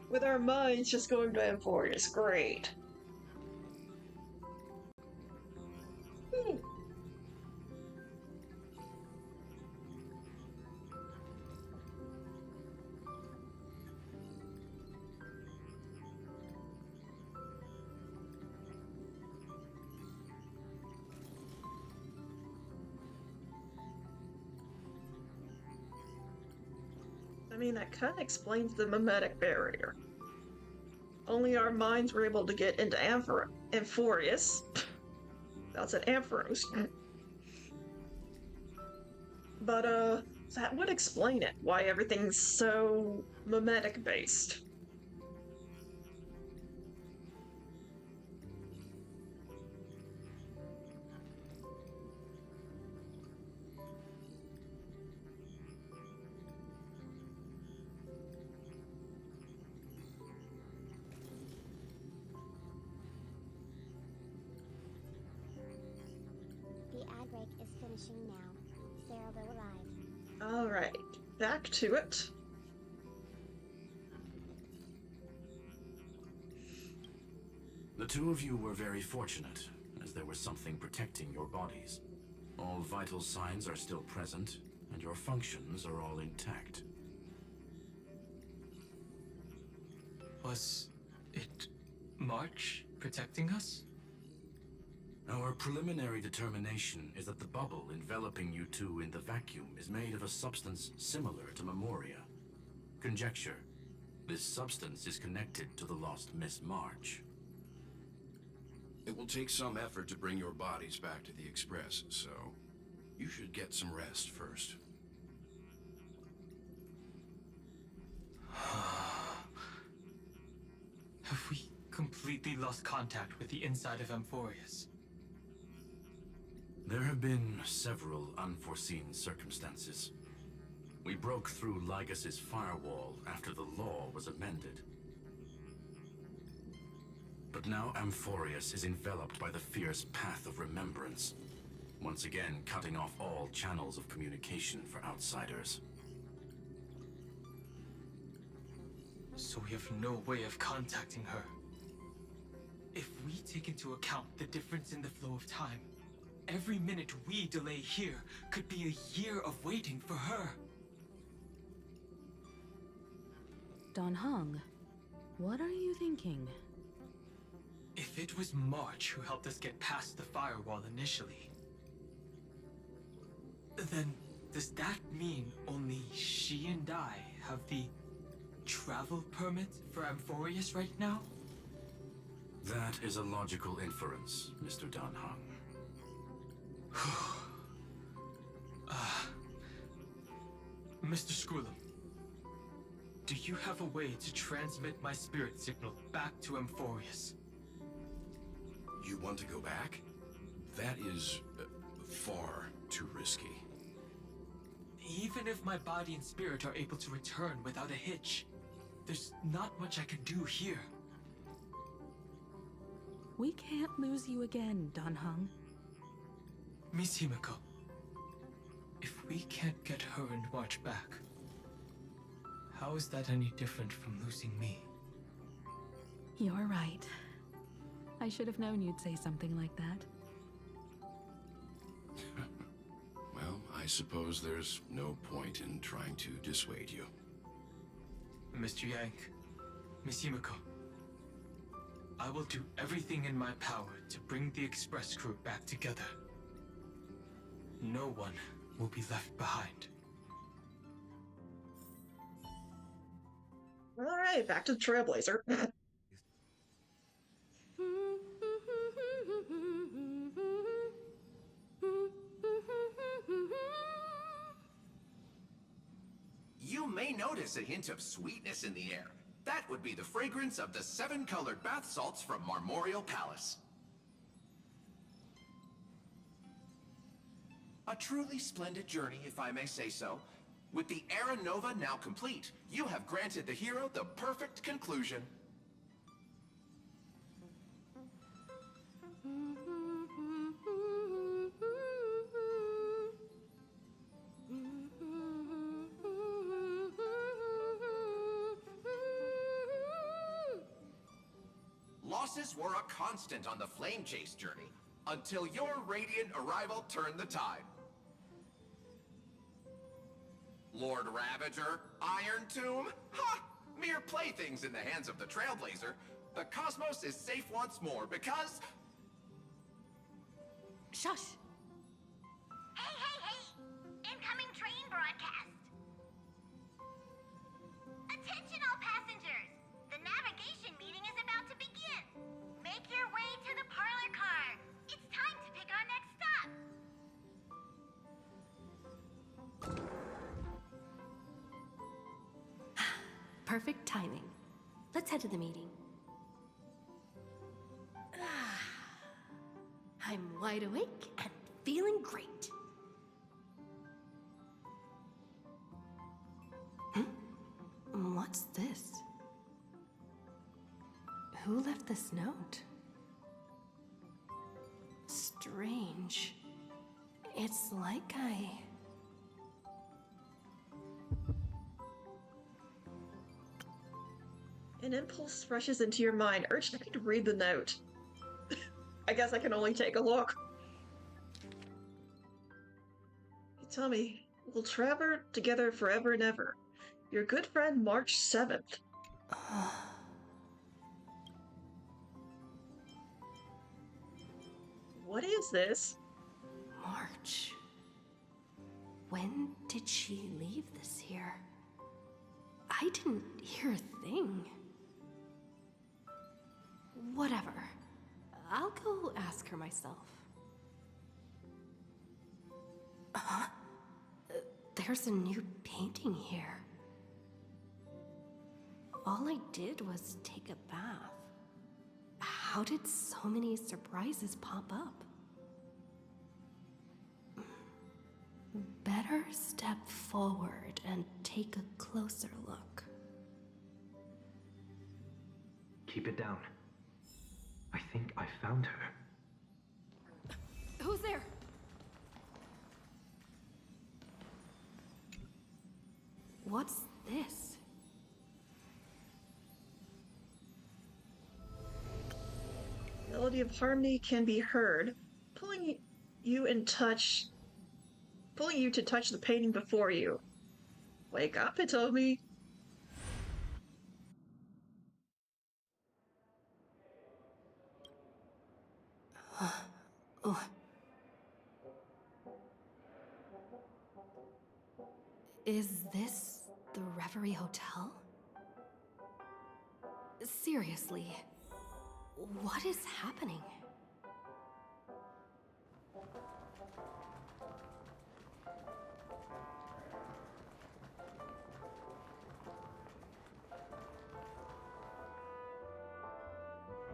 With our minds just going to Amphorius. Great. I mean, that kind of explains the mimetic barrier. Only our minds were able to get into Amphorius. That's an Amphoros. But, that would explain it, why everything's so mimetic based. The ad break is finishing now. Sarah will arrive. Alright, back to it. The two of you were very fortunate, as there was something protecting your bodies. All vital signs are still present, and your functions are all intact. Was it March protecting us? Our preliminary determination is that the bubble enveloping you two in the vacuum is made of a substance similar to Memoria. Conjecture. This substance is connected to the lost Miss March. It will take some effort to bring your bodies back to the Express, so you should get some rest first. Have we completely lost contact with the inside of Amphorius? There have been several unforeseen circumstances. We broke through Lygas's firewall after the law was amended. But now Amphorius is enveloped by the fierce path of remembrance, once again cutting off all channels of communication for outsiders. So we have no way of contacting her. If we take into account the difference in the flow of time, every minute we delay here could be a year of waiting for her. Dan Heng, what are you thinking? If it was March who helped us get past the firewall initially, then does that mean only she and I have the travel permit for Amphorius right now? That is a logical inference, Mr. Dan Heng. Mr. Scroolum, do you have a way to transmit my spirit signal back to Amphorius? You want to go back? That is far too risky. Even if my body and spirit are able to return without a hitch, there's not much I can do here. We can't lose you again, Dan Heng. Miss Himiko, if we can't get her and March back, how is that any different from losing me? You're right. I should have known you'd say something like that. Well, I suppose there's no point in trying to dissuade you. Mr. Yank, Miss Himiko, I will do everything in my power to bring the Express crew back together. No one will be left behind. All right, back to the Trailblazer. You may notice a hint of sweetness in the air. That would be the fragrance of the 7-colored bath salts from Marmorial Palace. A truly splendid journey, if I may say so. With the Era Nova now complete, you have granted the hero the perfect conclusion. Losses were a constant on the Flame Chase journey, until your radiant arrival turned the tide. Lord Ravager, Iron Tomb, ha! Mere playthings in the hands of the Trailblazer. The cosmos is safe once more because... Shush! Hey, hey, hey! Incoming train broadcast! Attention all passengers! The navigation meeting is about to begin! Make your way to the parlor car! It's time to pick our next stop! Perfect timing. Let's head to the meeting. I'm wide awake and feeling great. What's this? Who left this note? Strange. It's like An impulse rushes into your mind, urging you to read the note. I guess I can only take a look. Tell me, we'll travel together forever and ever. Your good friend, March 7th. What is this? March. When did she leave this year? I didn't hear a thing. Whatever. I'll go ask her myself. Huh? There's a new painting here. All I did was take a bath. How did so many surprises pop up? Better step forward and take a closer look. Keep it down. I think I found her. Who's there? What's this? Melody of harmony can be heard, pulling you to touch the painting before you. Wake up, Hitomi. Is this the Reverie Hotel? Seriously, what is happening?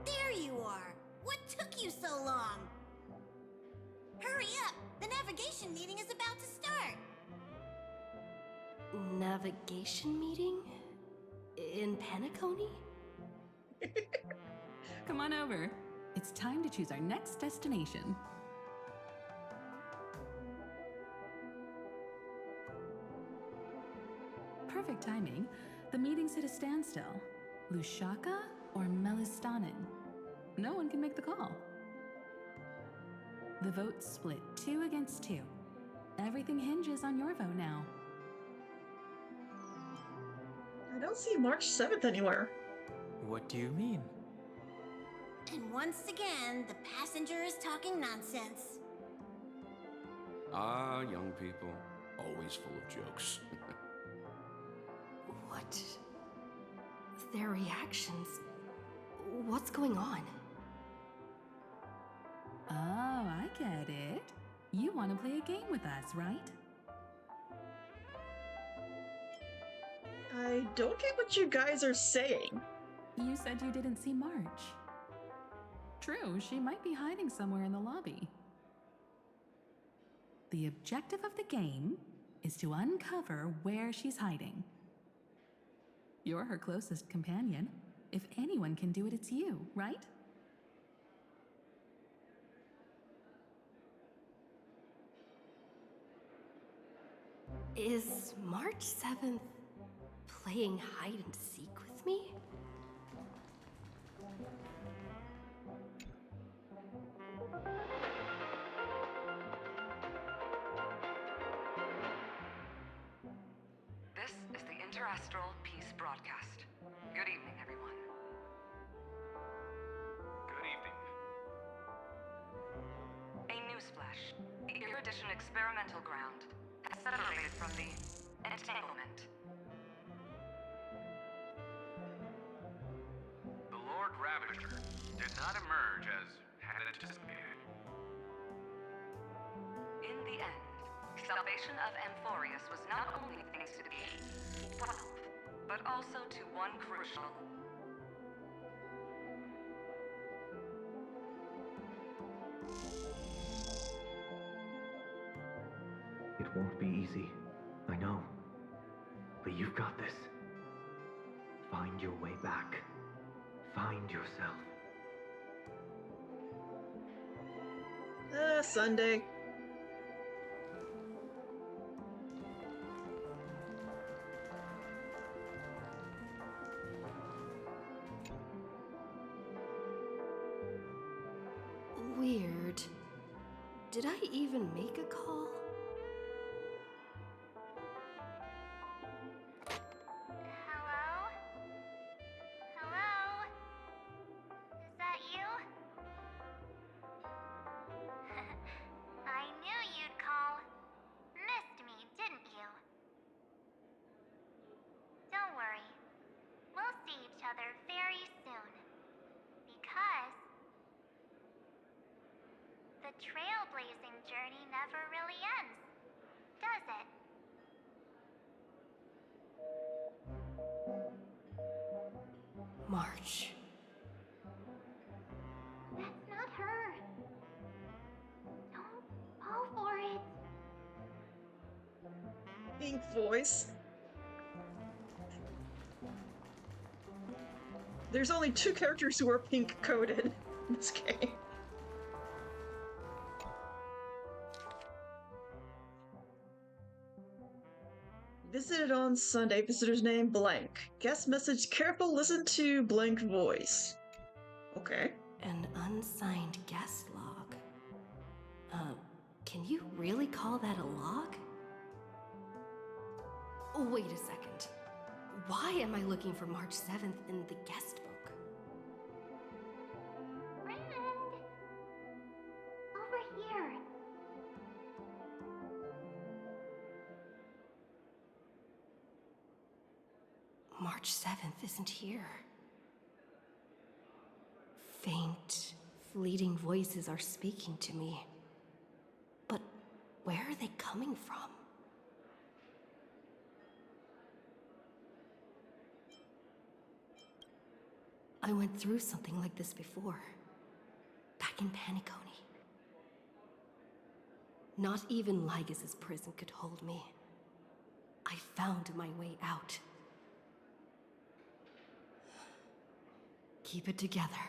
There you are! What took you so long? Hurry up! The navigation meeting is about to start! Navigation meeting? In Penacony? Come on over. It's time to choose our next destination. Perfect timing. The meeting's at a standstill. Lushaka or Melistanen? No one can make the call. The vote's split 2 against 2. Everything hinges on your vote now. I don't see March 7th anywhere. What do you mean? And once again, the passenger is talking nonsense. Ah, young people, always full of jokes. What? Their reactions? What's going on? Oh, I get it. You want to play a game with us, right? I don't get what you guys are saying. You said you didn't see March. True, she might be hiding somewhere in the lobby. The objective of the game is to uncover where she's hiding. You're her closest companion. If anyone can do it, it's you, right? Is March 7th playing hide and seek with me? This is the Interastral Peace Broadcast. Good evening, everyone. Good evening. A newsflash. The Erudition experimental ground has separated from the entanglement. The Lord Ravager did not emerge as had anticipated. In the end, salvation of Amphorius was not only thanks to the 12, but also to one crucial. It won't be easy, I know. But you've got this. Find your way back. Find yourself. Sunday. Did I even make a call? Hello? Hello? Is that you? I knew you'd call. Missed me, didn't you? Don't worry. We'll see each other very soon. Because the trailblazing journey never really ends, does it? March. That's not her. Don't fall for it. Pink voice. There's only 2 characters who are pink coded in this game. Visited on Sunday. Visitor's name blank. Guest message: careful, listen to blank voice. Okay. An unsigned guest log. Can you really call that a log? Oh, wait a second. Why am I looking for March 7th in the guest book? Friend! Over here. March 7th isn't here. Faint, fleeting voices are speaking to me. But where are they coming from? I went through something like this before. Back in Paniconi. Not even Lygas's prison could hold me. I found my way out. Keep it together.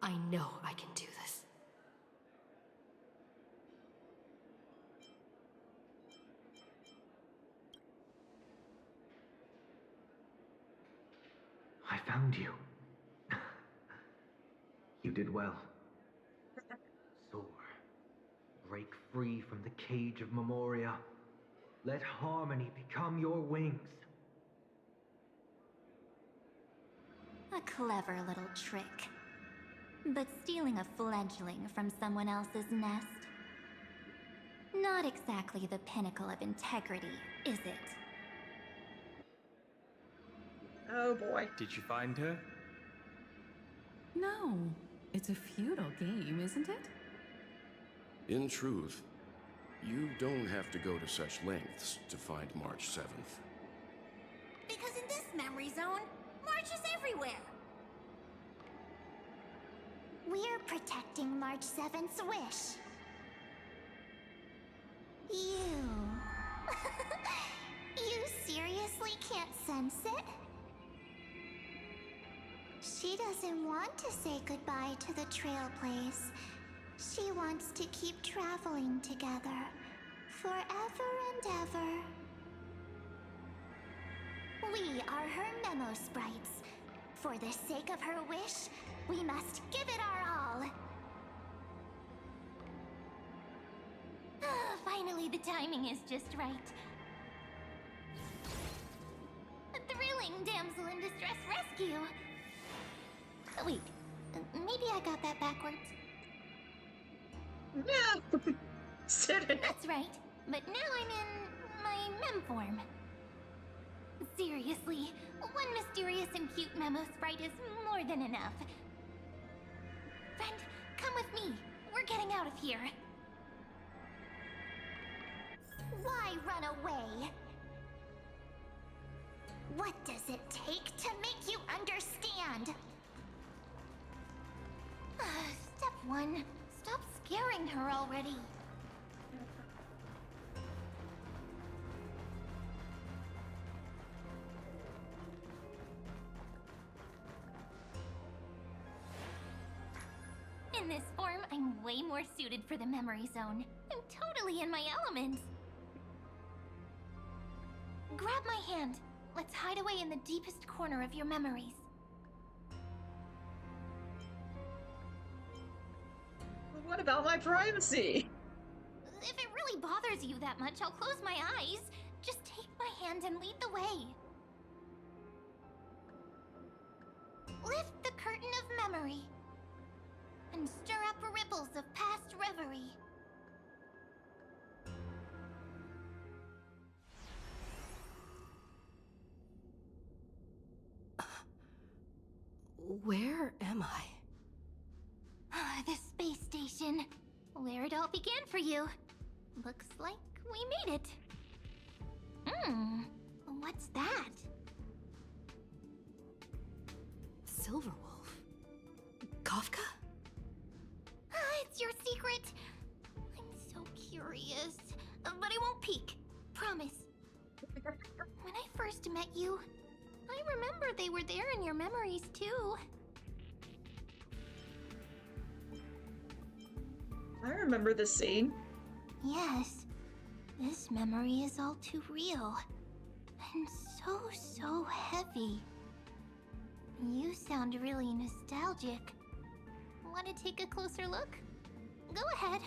I know I can do this. I found you. You did well. Soar. Break free from the cage of Memoria. Let harmony become your wings. A clever little trick. But stealing a fledgling from someone else's nest? Not exactly the pinnacle of integrity, is it? Oh boy. Did you find her? No. It's a futile game, isn't it? In truth, you don't have to go to such lengths to find March 7th. Because in this memory zone, March is everywhere. We're protecting March 7th's wish. You... you seriously can't sense it? She doesn't want to say goodbye to the Trailblaze. She wants to keep traveling together. Forever and ever. We are her memo sprites. For the sake of her wish, we must give it our all. Finally, the timing is just right. A thrilling damsel in distress rescue. Wait, maybe I got that backwards. Yeah. Sit in. That's right, but now I'm in my mem form. Seriously, one mysterious and cute memo sprite is more than enough. Friend, come with me. We're getting out of here. Why run away? What does it take to make you understand? Step 1. Stop scaring her already. In this form, I'm way more suited for the memory zone. I'm totally in my element. Grab my hand. Let's hide away in the deepest corner of your memories. But what without my privacy? If it really bothers you that much, I'll close my eyes. Just take my hand and lead the way. Lift the curtain of memory and stir up ripples of past reverie. Where am I? The space station, where it all began for you. Looks like we made it. What's that? Silverwolf? Kafka? It's your secret. I'm so curious, but I won't peek. Promise. When I first met you, I remember they were there in your memories too. I remember this scene. Yes, this memory is all too real. And so heavy. You sound really nostalgic. Want to take a closer look? Go ahead.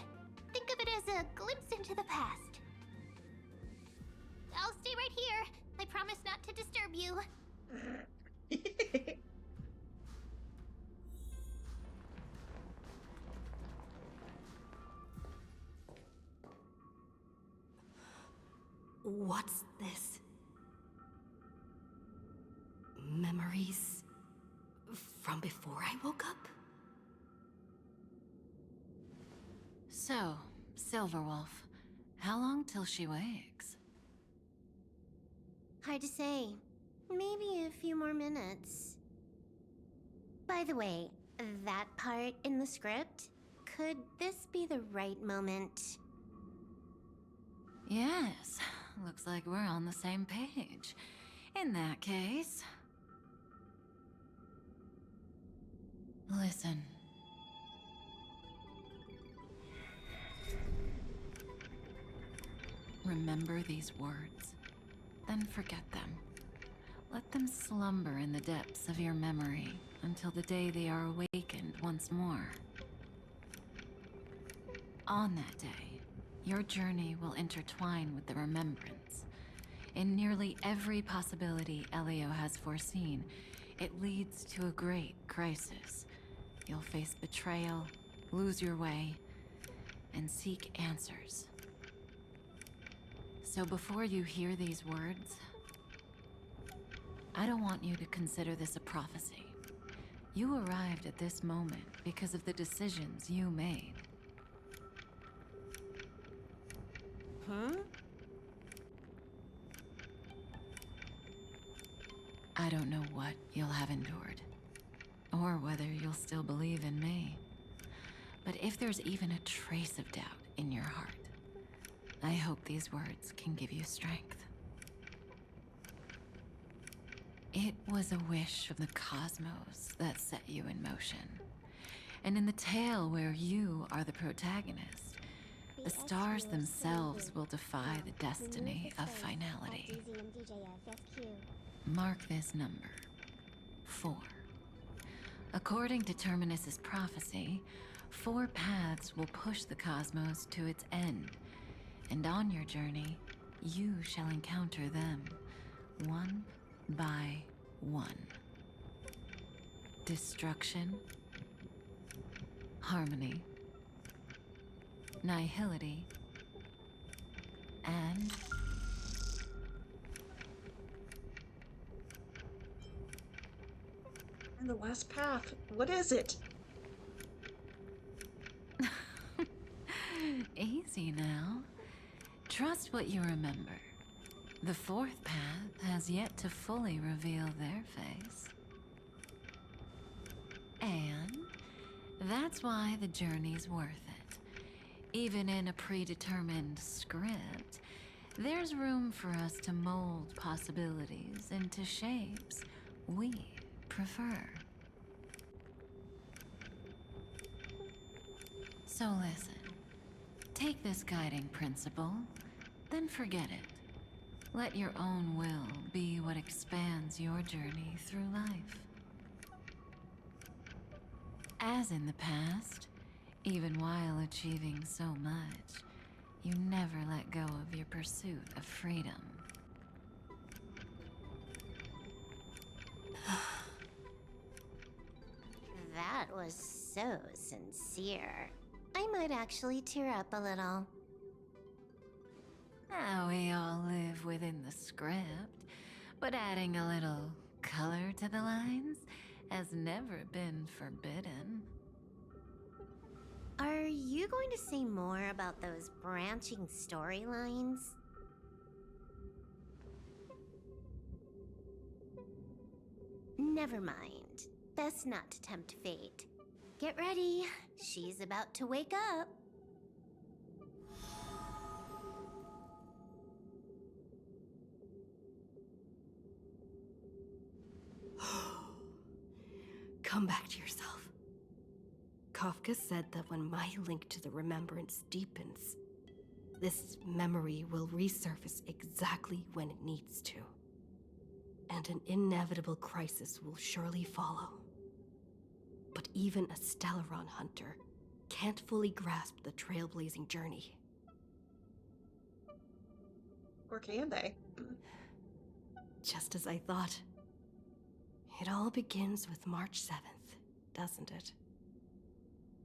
Think of it as a glimpse into the past. I'll stay right here. I promise not to disturb you. What's this? Memories from before I woke up? So, Silverwolf, how long till she wakes? Hard to say. Maybe a few more minutes. By the way, that part in the script, could this be the right moment? Yes, looks like we're on the same page. In that case... Listen. Remember these words, then forget them. Let them slumber in the depths of your memory until the day they are awakened once more. On that day, your journey will intertwine with the remembrance. In nearly every possibility Elio has foreseen, it leads to a great crisis. You'll face betrayal, lose your way, and seek answers. So before you hear these words, I don't want you to consider this a prophecy. You arrived at this moment because of the decisions you made. Huh? I don't know what you'll have endured, or whether you'll still believe in me. But if there's even a trace of doubt in your heart, I hope these words can give you strength. It was a wish of the cosmos that set you in motion. And in the tale where you are the protagonist, the stars themselves will defy the destiny of finality. Mark this number, 4. According to Terminus's prophecy, 4 paths will push the cosmos to its end, and on your journey, you shall encounter them, one by one. Destruction, harmony, nihility, and And the last path. What is it? easy now. Trust what you remember. The 4th path has yet to fully reveal their face. And that's why the journey's worth it. Even in a predetermined script, there's room for us to mold possibilities into shapes we prefer. So listen, take this guiding principle, then forget it. Let your own will be what expands your journey through life. As in the past, Even while achieving so much, you never let go of your pursuit of freedom. That was so sincere. I might actually tear up a little. We all live within the script, but adding a little color to the lines has never been forbidden. Are you going to say more about those branching storylines? Never mind. Best not to tempt fate. Get ready. She's about to wake up. Come back to yourself. Kafka said that when my link to the remembrance deepens, this memory will resurface exactly when it needs to. And an inevitable crisis will surely follow. But even a Stellaron hunter can't fully grasp the trailblazing journey. Or can they? Just as I thought. It all begins with March 7th, doesn't it?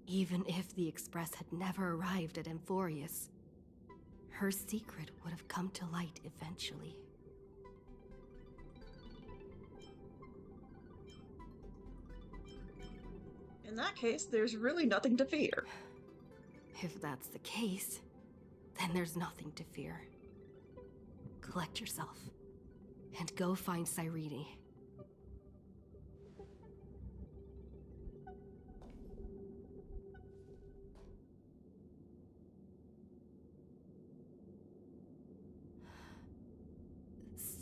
Even if the Express had never arrived at Amphorius, her secret would have come to light eventually. In that case, there's really nothing to fear. If that's the case, then there's nothing to fear. Collect yourself, and go find Cyrene.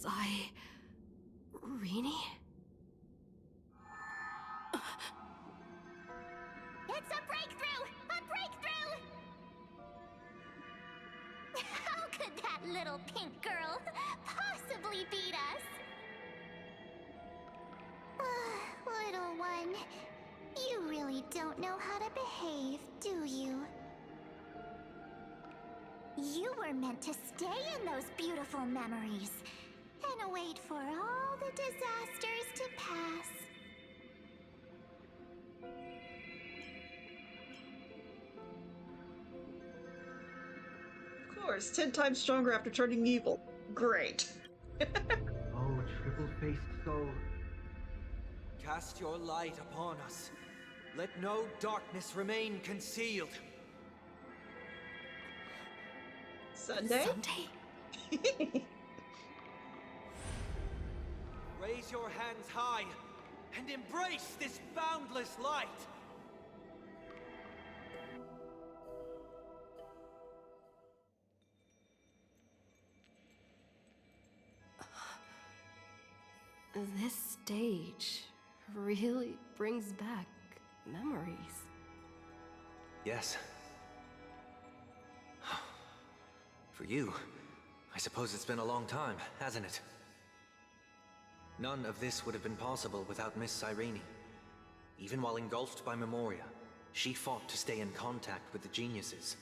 Cyrene? It's a breakthrough! A breakthrough! How could that little pink girl possibly beat us? Little one, you really don't know how to behave, do you? You were meant to stay in those beautiful memories and wait for all the disasters to pass. Of course, 10 times stronger after turning evil. Great. Oh, triple-faced soul. Cast your light upon us. Let no darkness remain concealed. Sunday? Raise your hands high and embrace this boundless light. This stage really brings back memories. Yes. For you, I suppose it's been a long time, hasn't it? None of this would have been possible without Miss Cyrene. Even while engulfed by Memoria, she fought to stay in contact with the geniuses.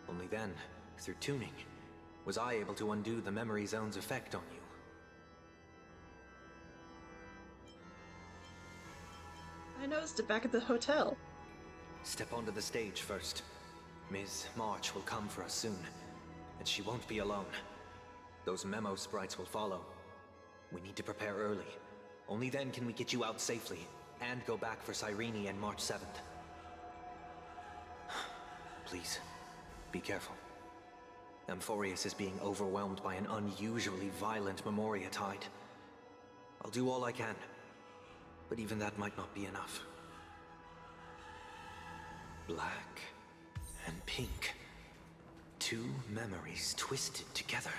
Only then, through tuning, was I able to undo the memory zone's effect on you. I noticed it back at the hotel. Step onto the stage first. Ms. March will come for us soon, and she won't be alone. Those memo sprites will follow. We need to prepare early. Only then can we get you out safely, and go back for Cyrene and March 7th. Please, be careful. Amphorius is being overwhelmed by an unusually violent Memoria tide. I'll do all I can, but even that might not be enough. Black and pink. Two memories twisted together.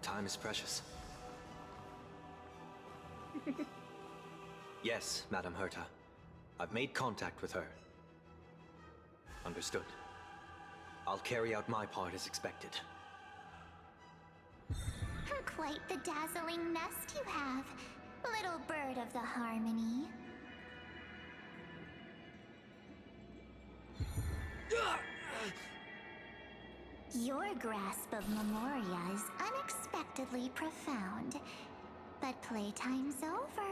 Time is precious. Yes, Madam Herta. I've made contact with her. Understood. I'll carry out my part as expected. Quite the dazzling nest you have, little bird part of the harmony. Your grasp of Memoria is unexpectedly profound, but playtime's over.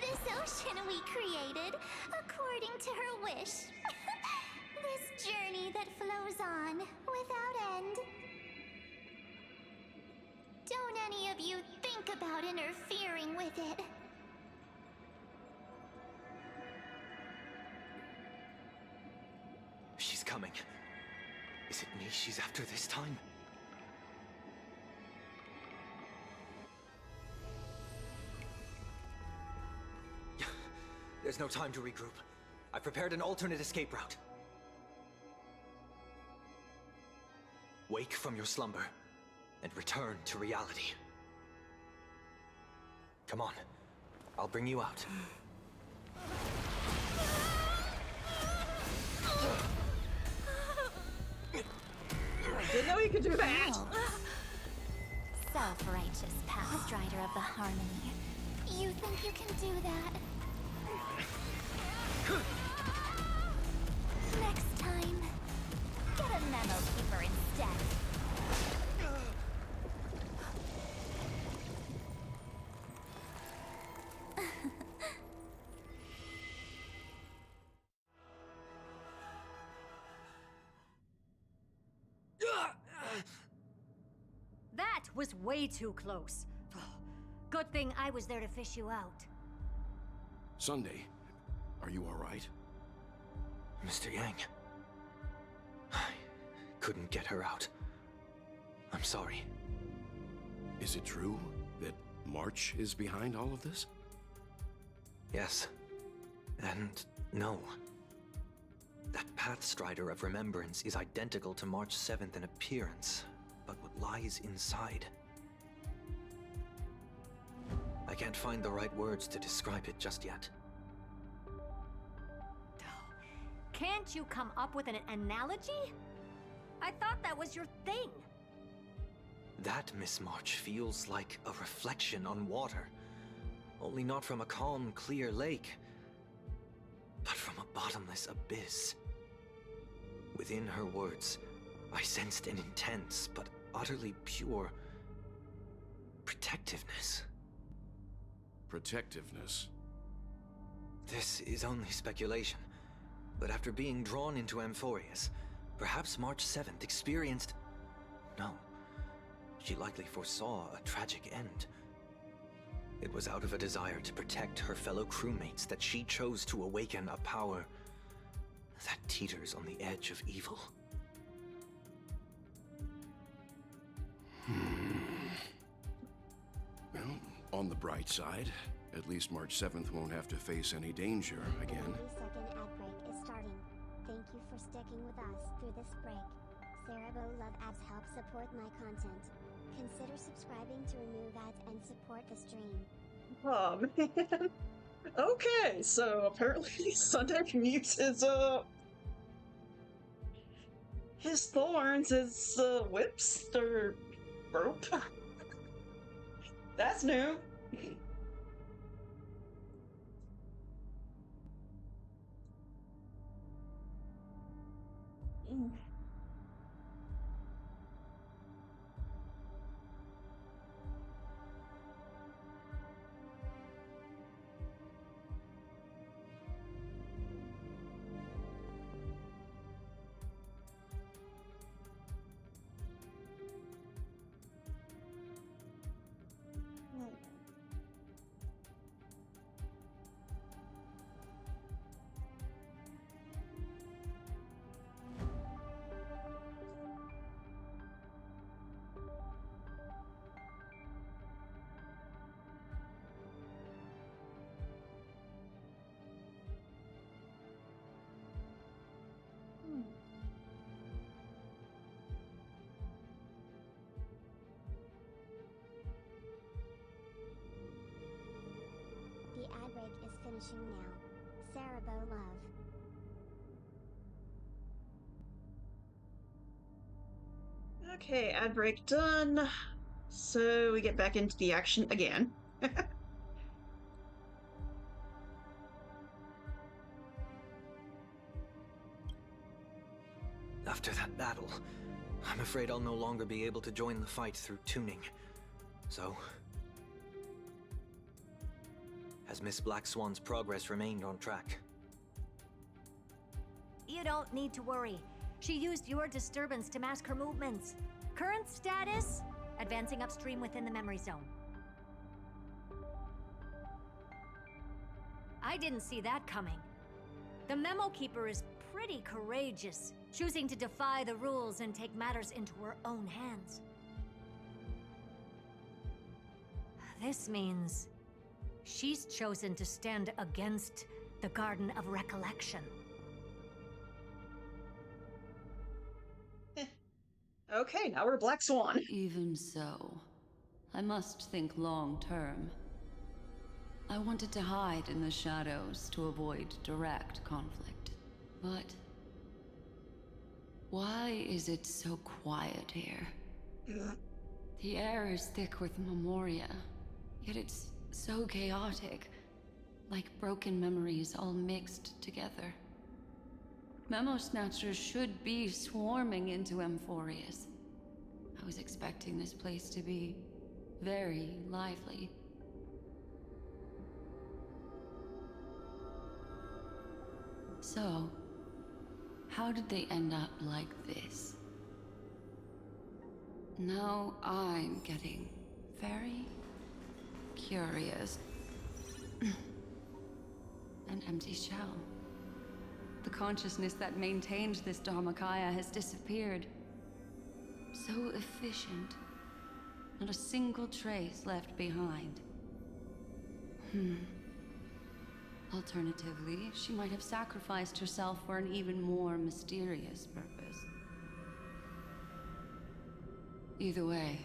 This ocean we created, according to her wish. This journey that flows on, without end. Don't any of you think about interfering with it. She's coming. Is it me she's after this time? There's no time to regroup. I've prepared an alternate escape route. Wake from your slumber and return to reality. Come on, I'll bring you out. Didn't know you could do that. Self-righteous Pathstrider of the Harmony. You think you can do that? Next time, get a memo keeper instead. That was way too close. Good thing I was there to fish you out. Sunday, are you all right? Mr. Yang. I couldn't get her out. I'm sorry. Is it true that March is behind all of this? Yes. And no. That Pathstrider of Remembrance is identical to March 7th in appearance, but what lies inside. I can't find the right words to describe it just yet. Can't you come up with an analogy? I thought that was your thing. That, Miss March, feels like a reflection on water. Only not from a calm, clear lake, but from a bottomless abyss. Within her words, I sensed an intense but utterly pure protectiveness. Protectiveness? This is only speculation, but after being drawn into Amphorius, perhaps March 7th experienced... No, she likely foresaw a tragic end. It was out of a desire to protect her fellow crewmates that she chose to awaken a power that teeters on the edge of evil. Well, on the bright side, at least March 7th won't have to face any danger again. 30-second ad break is starting. Thank you for sticking with us through this break. Cerebro Love ads help support my content. Consider subscribing to remove ads and support the stream. Oh man. Okay, so apparently Sunday can use his thorns as whips or rope. That's new. Mm. The ad break is finishing now. Cerebro Love. Okay, ad break done. So we get back into the action again. After that battle, I'm afraid I'll no longer be able to join the fight through tuning. So, has Miss Black Swan's progress remained on track? You don't need to worry. She used your disturbance to mask her movements. Current status? Advancing upstream within the memory zone. I didn't see that coming. The Memo Keeper is pretty courageous, choosing to defy the rules and take matters into her own hands. This means she's chosen to stand against the Garden of Recollection. Okay, now we're Black Swan. Even so, I must think long term. I wanted to hide in the shadows to avoid direct conflict. But why is it so quiet here? The air is thick with memoria, yet it's so chaotic, like broken memories all mixed together. Memo Snatchers should be swarming into Amphorius. I was expecting this place to be very lively. So, how did they end up like this? Now I'm getting very curious. An empty shell. The consciousness that maintained this Dharmakaya has disappeared. So efficient. Not a single trace left behind. Alternatively, she might have sacrificed herself for an even more mysterious purpose. Either way,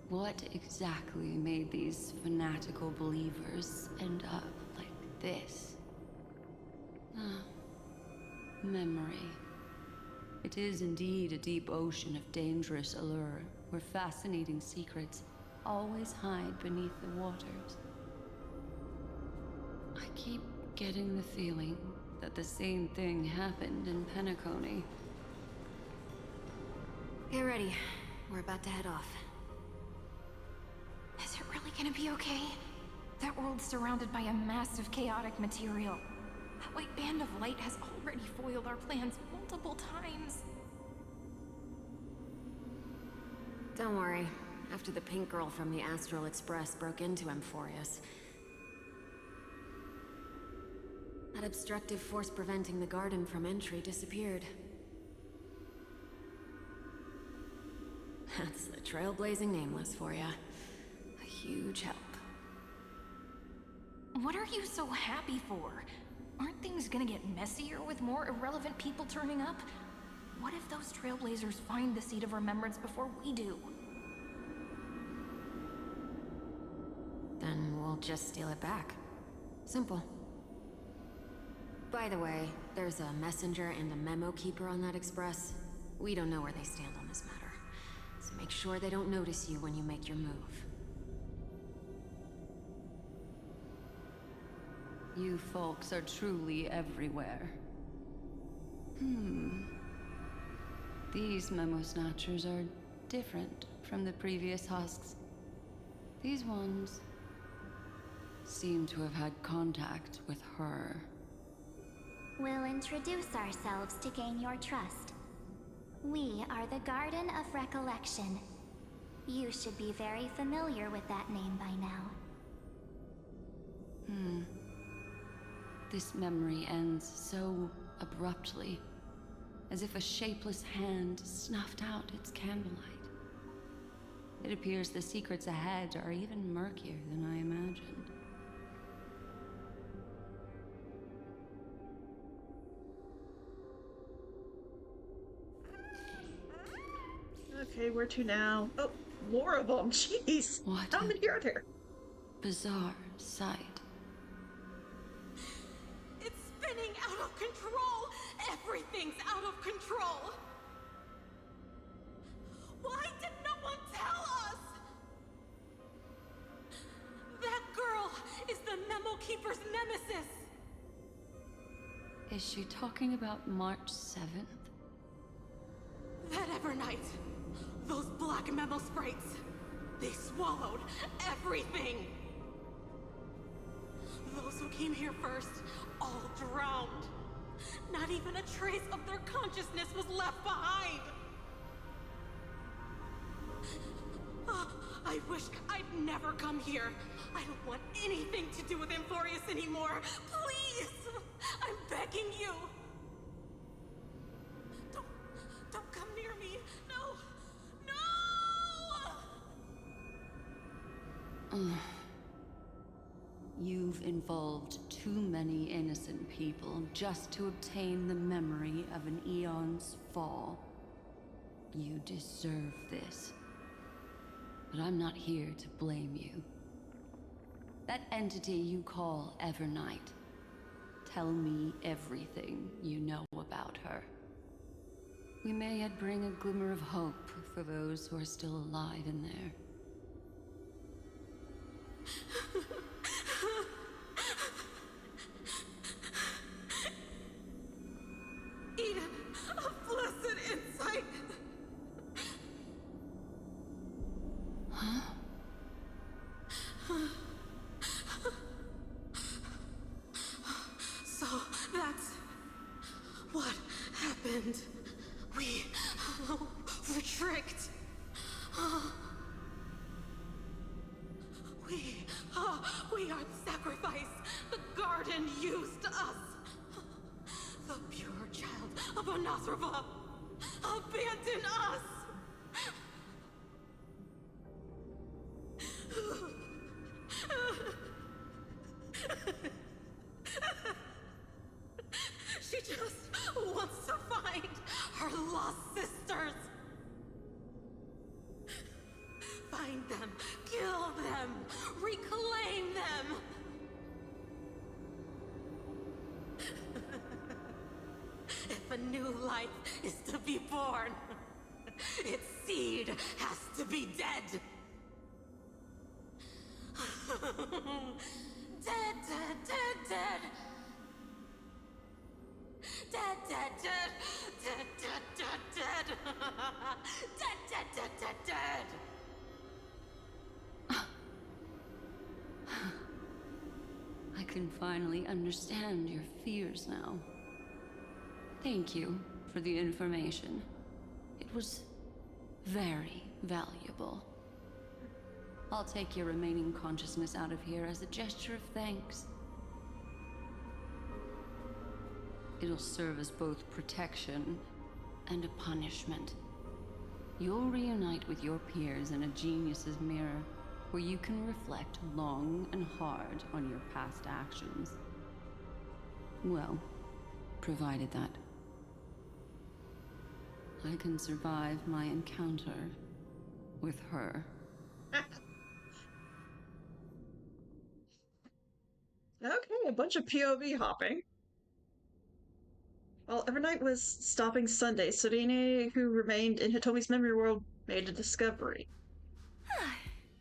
what exactly made these fanatical believers end up like this? Memory. It is indeed a deep ocean of dangerous allure, where fascinating secrets always hide beneath the waters. I keep getting the feeling that the same thing happened in Penacony. Get ready. We're about to head off. Is it really gonna be okay? That world's surrounded by a massive chaotic material. That white band of light has already foiled our plans multiple times. Don't worry. After the pink girl from the Astral Express broke into Amphorius, that obstructive force preventing the garden from entry disappeared. That's the trailblazing nameless for ya. A huge help. What are you so happy for? Aren't things gonna get messier with more irrelevant people turning up? What if those trailblazers find the seed of remembrance before we do? Then we'll just steal it back. Simple. By the way, there's a messenger and a memo keeper on that express. We don't know where they stand on this matter. So make sure they don't notice you when you make your move. You folks are truly everywhere. These Memo Snatchers are different from the previous husks. These ones seem to have had contact with her. We'll introduce ourselves to gain your trust. We are the Garden of Recollection. You should be very familiar with that name by now. This memory ends so abruptly, as if a shapeless hand snuffed out its candlelight. It appears the secrets ahead are even murkier than I imagined. Okay, where to now? Oh, more of them. Jeez. What? How many are there? Bizarre sight. It's spinning out of control! Everything's out of control! Why did no one tell us? nemesis! Is she talking about March 7th? That Evernight, those black memo sprites, they swallowed everything! Those who came here first all drowned. Not even a trace of their consciousness was left behind! I wish I'd never come here. I don't want anything to do with Amphorius anymore. Please! I'm begging you! Don't come near me! No! No! You've involved too many innocent people just to obtain the memory of an eon's fall. You deserve this. But I'm not here to blame you. That entity you call Evernight. Tell me everything you know about her. We may yet bring a glimmer of hope for those who are still alive in there. Eden of blessed insight! Huh? So that's what happened. We were tricked. We are the sacrifice the garden used us. The pure child of Anasrava abandoned us. She just wants to find her lost sisters. Find them, kill them, reclaim them. If a new life is to be born, its seed has to be dead. Dead, dead, dead, dead. Dead, dead, dead, dead, dead, dead, dead. Dead, dead, dead, dead, dead. I can finally understand your fears now. Thank you for the information. It was very valuable. I'll take your remaining consciousness out of here as a gesture of thanks. It'll serve as both protection and a punishment. You'll reunite with your peers in a genius's mirror, where you can reflect long and hard on your past actions. Well, provided that I can survive my encounter with her. Okay, a bunch of POV hopping. While Evernight was stopping Sunday, Serene, who remained in Hitomi's memory world, made a discovery.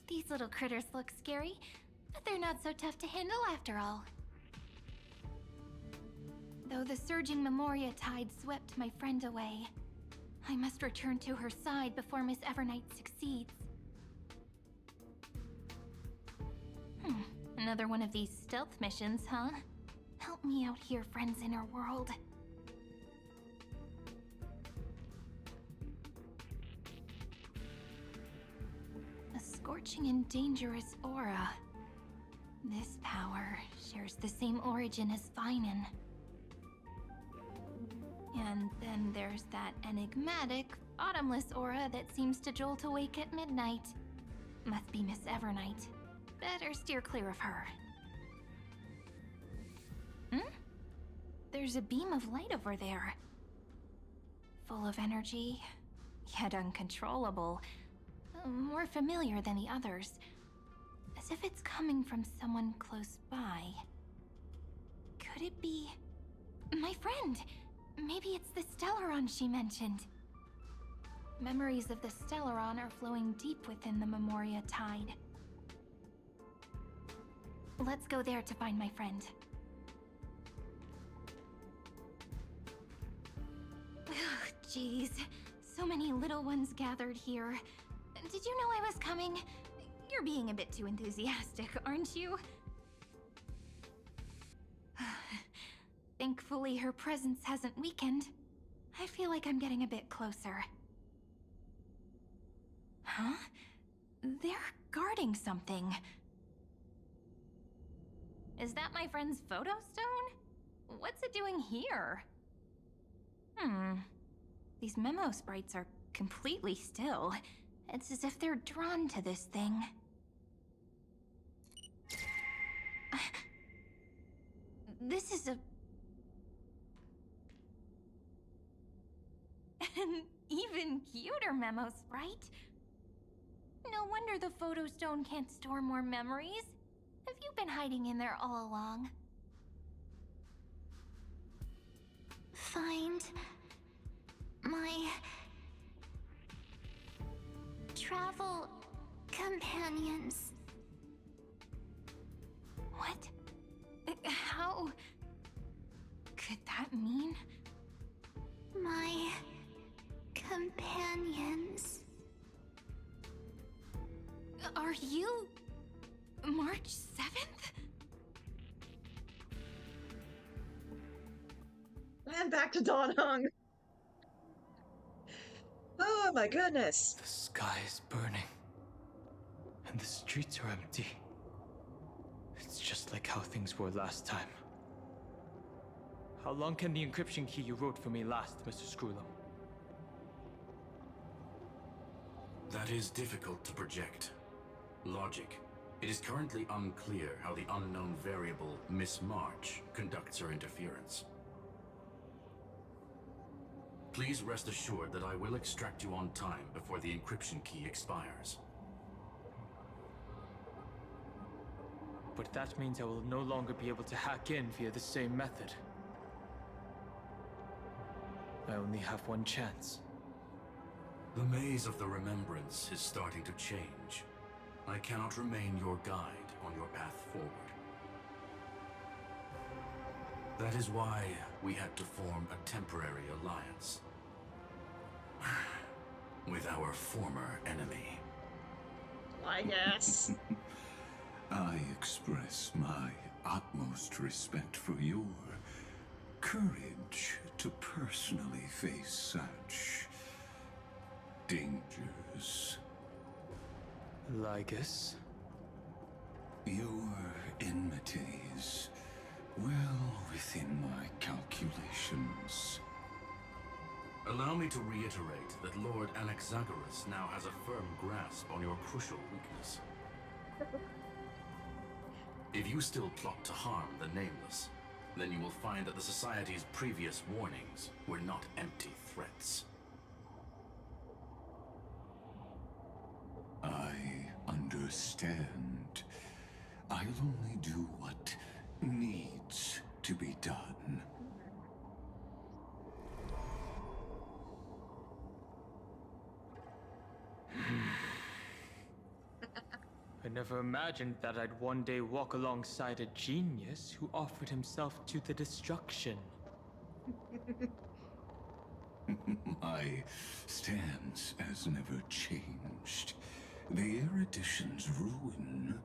These little critters look scary, but they're not so tough to handle after all. Though the surging Memoria tide swept my friend away, I must return to her side before Miss Evernight succeeds. Another one of these stealth missions, huh? Help me out here, friends in her world. A scorching and dangerous aura. This power shares the same origin as Feinen. And then there's that enigmatic, bottomless aura that seems to jolt awake at midnight. Must be Miss Evernight. Better steer clear of her. There's a beam of light over there. Full of energy, yet uncontrollable. More familiar than the others. As if it's coming from someone close by. Could it be... my friend? Maybe it's the Stellaron she mentioned. Memories of the Stellaron are flowing deep within the Memoria tide. Let's go there to find my friend. Jeez, so many little ones gathered here. Did you know I was coming? You're being a bit too enthusiastic, aren't you? Thankfully, her presence hasn't weakened. I feel like I'm getting a bit closer. Huh? They're guarding something. Is that my friend's photo stone? What's it doing here? These memo sprites are completely still. It's as if they're drawn to this thing. This is an even cuter memo sprite. No wonder the photo stone can't store more memories. Have you been hiding in there all along? Find my travel companions. What? How could that mean? My companions. Are you March 7th? And back to Dawn Hung. Oh my goodness. The sky is burning, and the streets are empty. It's just like how things were last time. How long can the encryption key you wrote for me last, Mr. Screwlum? That is difficult to project. Logic. It is currently unclear how the unknown variable, Miss March, conducts her interference. Please rest assured that I will extract you on time before the encryption key expires. But that means I will no longer be able to hack in via the same method. I only have one chance. The maze of the Remembrance is starting to change. I cannot remain your guide on your path forward. That is why we had to form a temporary alliance with our former enemy. I guess. I express my utmost respect for your courage to personally face such dangers. Lygus? Your enmities well within my calculations. Allow me to reiterate that Lord Anaxagoras now has a firm grasp on your crucial weakness. If you still plot to harm the Nameless, then you will find that the Society's previous warnings were not empty threats. I understand. I'll only do what needs to be done. I never imagined that I'd one day walk alongside a genius who offered himself to the destruction. My stance has never changed. The erudition's ruin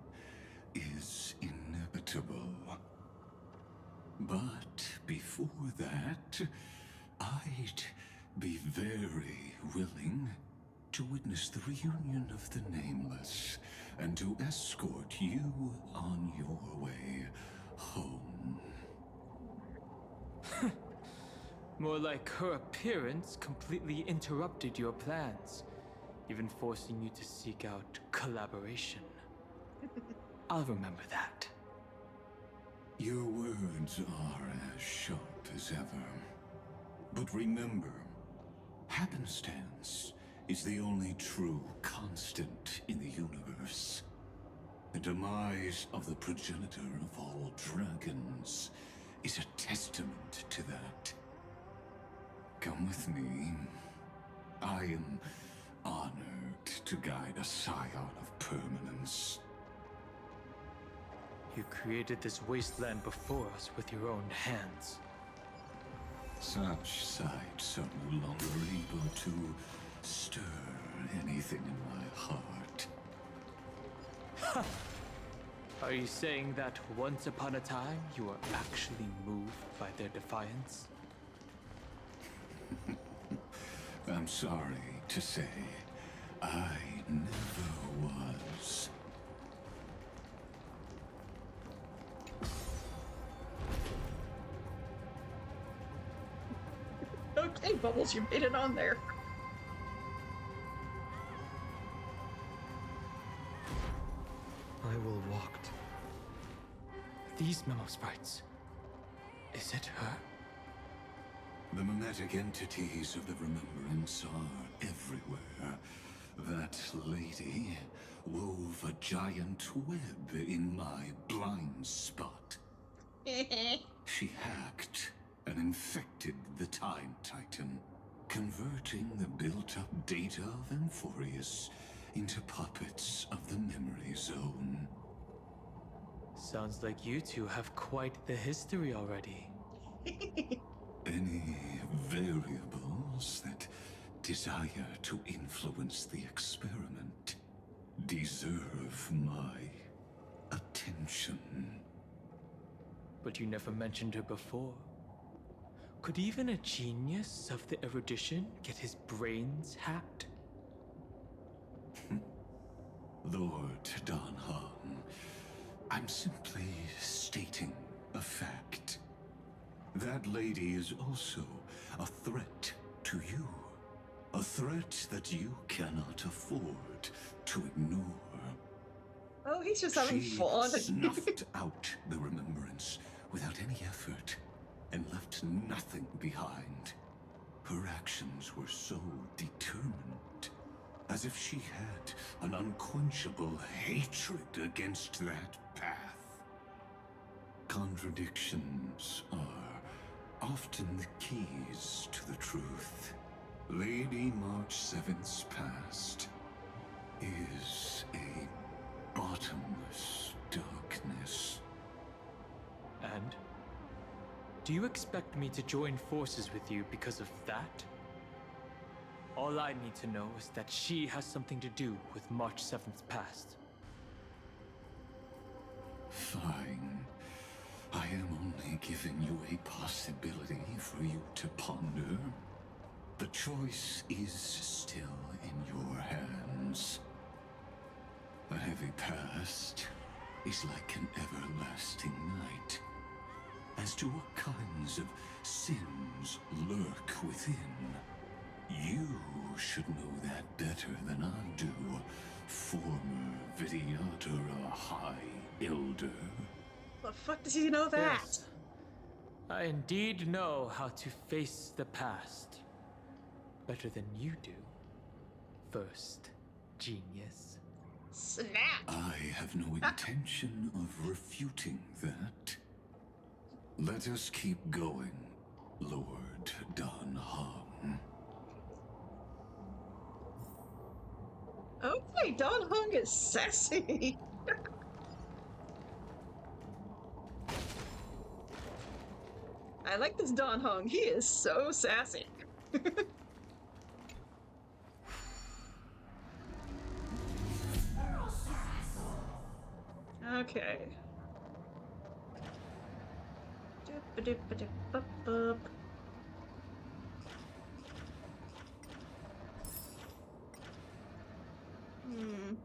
is inevitable. But before that, I'd be very willing to witness the reunion of the Nameless and to escort you on your way home. More like her appearance completely interrupted your plans, even forcing you to seek out collaboration. I'll remember that. Your words are as sharp as ever. But remember, happenstance is the only true constant in the universe. The demise of the progenitor of all dragons is a testament to that. Come with me. I am honored to guide a scion of permanence. You created this wasteland before us with your own hands. Such sights are no longer able to stir anything in my heart. Are you saying that once upon a time you were actually moved by their defiance? I'm sorry to say, I never was. Okay, Bubbles, you made it on there. I will walk. These memo sprites. Is it her? The mimetic entities of the Remembrance are everywhere. That lady wove a giant web in my blind spot. She hacked and infected the Time Titan, converting the built-up data of Amphorius into puppets of the Memory Zone. Sounds like you two have quite the history already. Any variables that desire to influence the experiment deserve my attention. But you never mentioned her before. Could even a genius of the erudition get his brains hacked? Lord Don Han, I'm simply stating a fact. That lady is also a threat to you. A threat that you cannot afford to ignore. Oh, he's just having fun. Snuffed out the remembrance without any effort and left nothing behind. Her actions were so determined, as if she had an unquenchable hatred against that path. Contradictions are often the keys to the truth. Lady March 7th's past is a bottomless darkness. And? Do you expect me to join forces with you because of that? All I need to know is that she has something to do with March 7th's past. Fine. I am only giving you a possibility for you to ponder. The choice is still in your hands. A heavy past is like an everlasting night. As to what kinds of sins lurk within, you should know that better than I do, former Vidyadhara High Elder. The fuck does he know that? Yes. I indeed know how to face the past. Better than you do. First, genius. Snap! I have no intention of refuting that. Let us keep going, Lord Don Han. Okay, Don Hung is sassy. I like this Don Hung. He is so sassy. Okay. Doop-a-doop-a-doop-bup-bup. Hmm.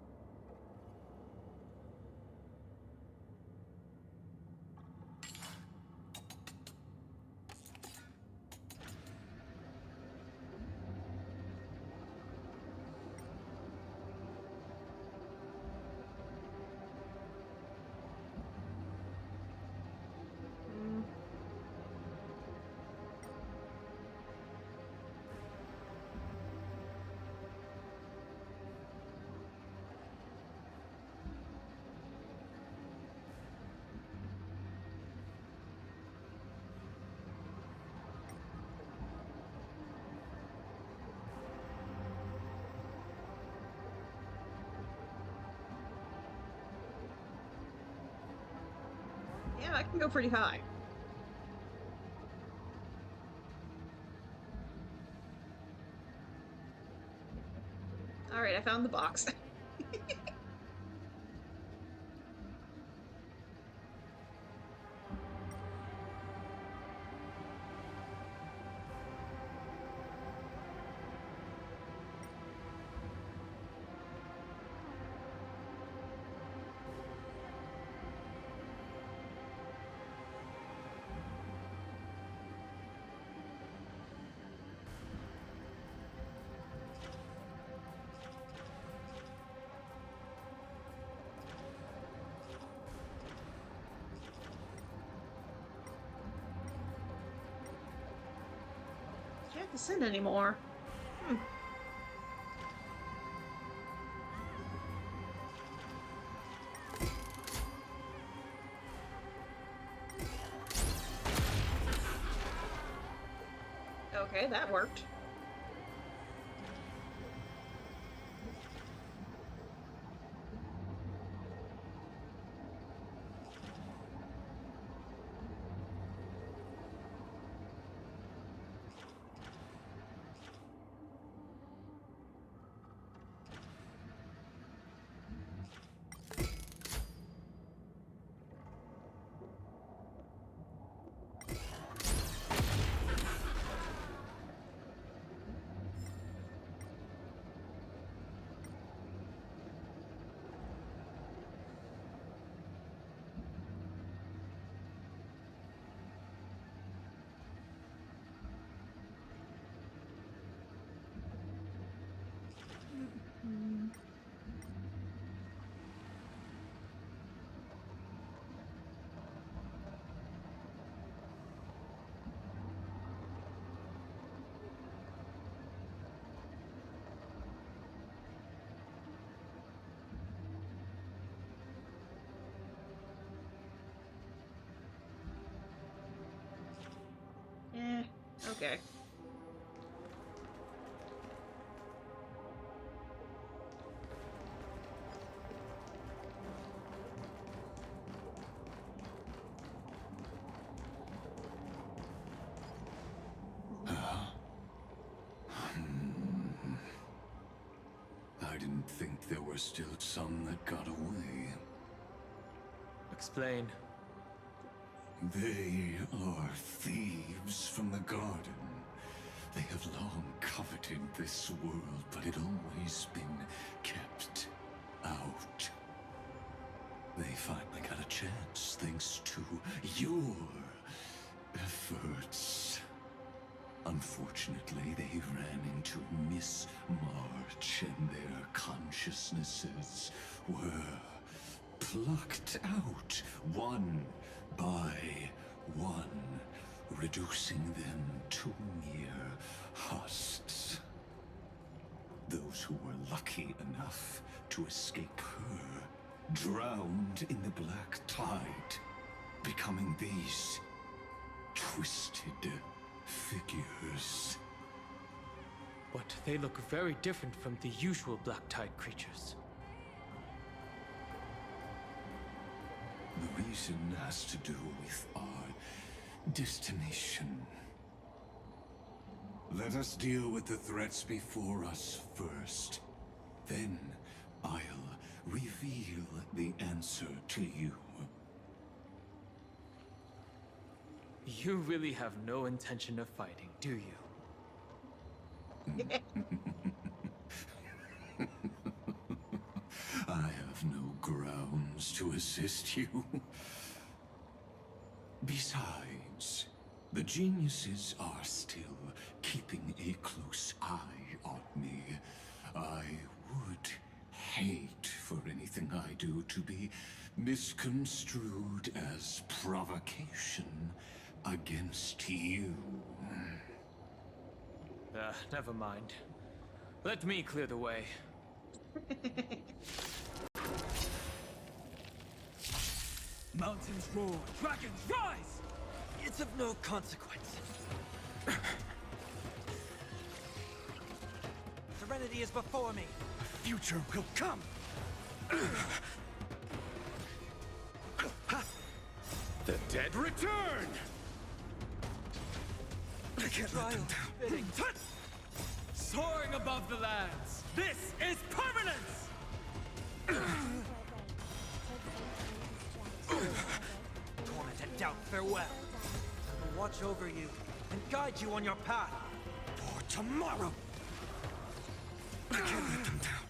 Yeah, I can go pretty high. Alright, I found the box. Can't descend anymore. Okay, that worked. Okay. I didn't think there were still some that got away. Explain. They are thieves from the garden. They have long coveted this world, but it always been kept out. They finally got a chance thanks to your efforts. Unfortunately, they ran into Miss March, and their consciousnesses were plucked out one by one, reducing them to mere husks. Those who were lucky enough to escape her drowned in the black tide, becoming these twisted figures. But they look very different from the usual Black Tide creatures. The reason has to do with our destination. Let us deal with the threats before us first. Then I'll reveal the answer to you. You really have no intention of fighting, do you? I have no grounds to assist you. Besides, the geniuses are still keeping a close eye on me. I would hate for anything I do to be misconstrued as provocation against you. Never mind. Let me clear the way. Mountains roar, dragons rise! It's of no consequence. Serenity is before me. A future will come. The dead return! I can't let them down. Soaring above the lands, This is permanence! Torment and doubt, farewell. I will watch over you and guide you on your path. For tomorrow! I can't let them down.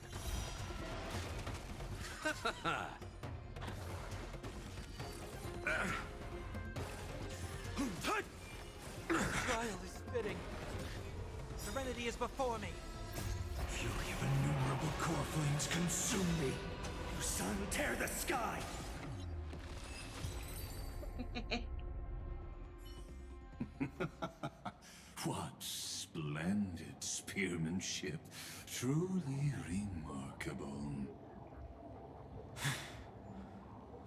Trial is fitting. Serenity is before me. Fury of innumerable core flames consume me. You sun, tear the sky! What splendid spearmanship. Truly remarkable.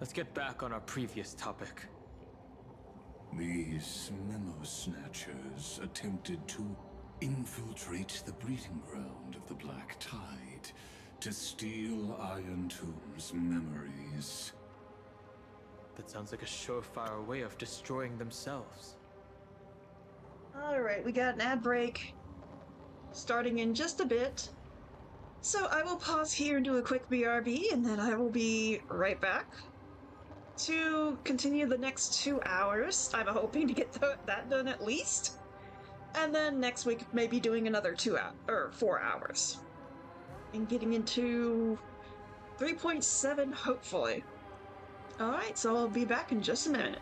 Let's get back on our previous topic. These memo snatchers attempted to infiltrate the breeding ground of the Black Tide to steal Iron Tomb's memories. That sounds like a surefire way of destroying themselves. Alright, we got an ad break starting in just a bit. So I will pause here and do a quick BRB, and then I will be right back to continue the next 2 hours. I'm hoping to get that done at least. And then next week, maybe doing another 4 hours. And getting into 3.7, hopefully. Alright, so I'll be back in just a minute.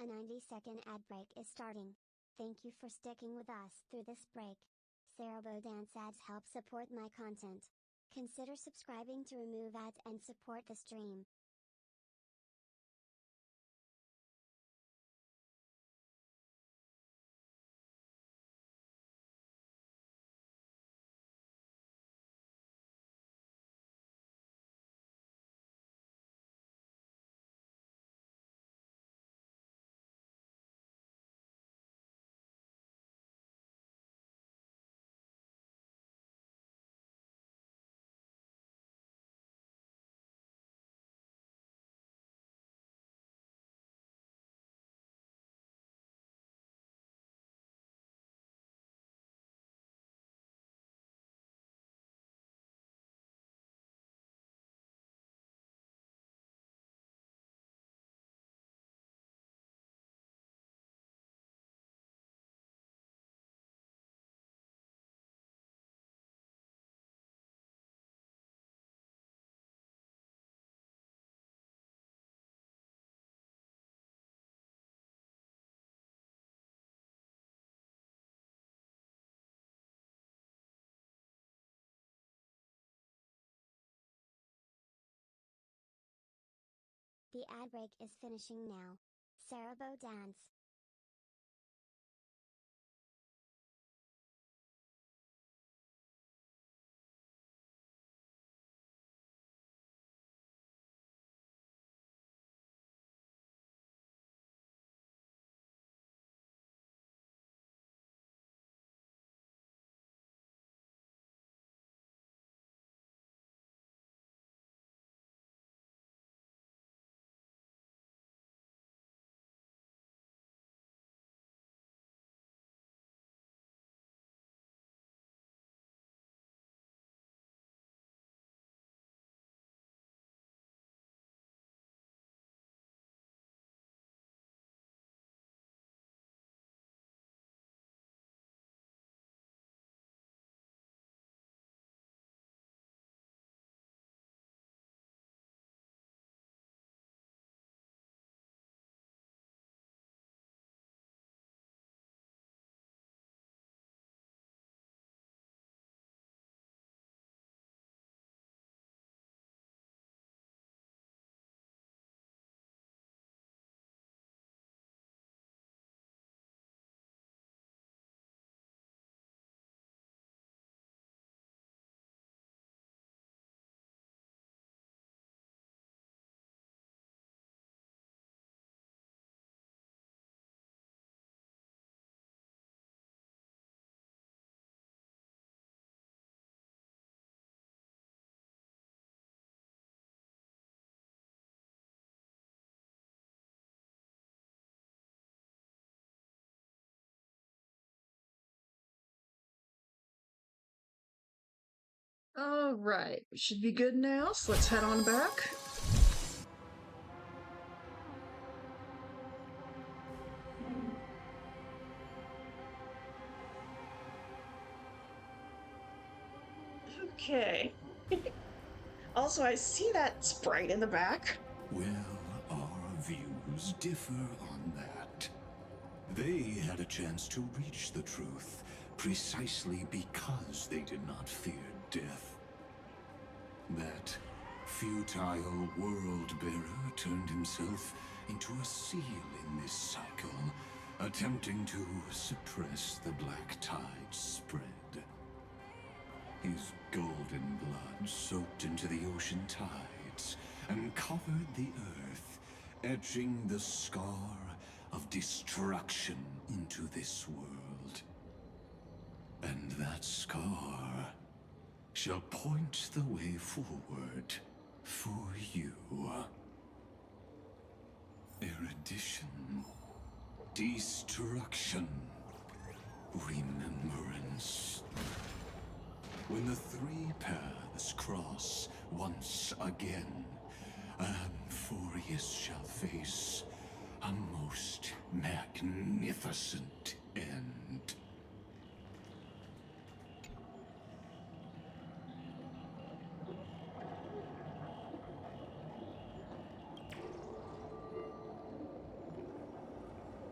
A 90-second ad break is starting. Thank you for sticking with us through this break. Cerebro Dance ads help support my content. Consider subscribing to remove ads and support the stream. The ad break is finishing now. Cerebro Dance. All right, we should be good now, so let's head on back. Okay. Also, I see that sprite in the back. Well, our views differ on that. They had a chance to reach the truth precisely because they did not fear death. That futile world-bearer turned himself into a seal in this cycle, attempting to suppress the black tide spread. His golden blood soaked into the ocean tides and covered the earth, etching the scar of destruction into this world. And that scar shall point the way forward for you. Erudition, destruction, remembrance. When the three paths cross once again, Amphorius shall face a most magnificent end.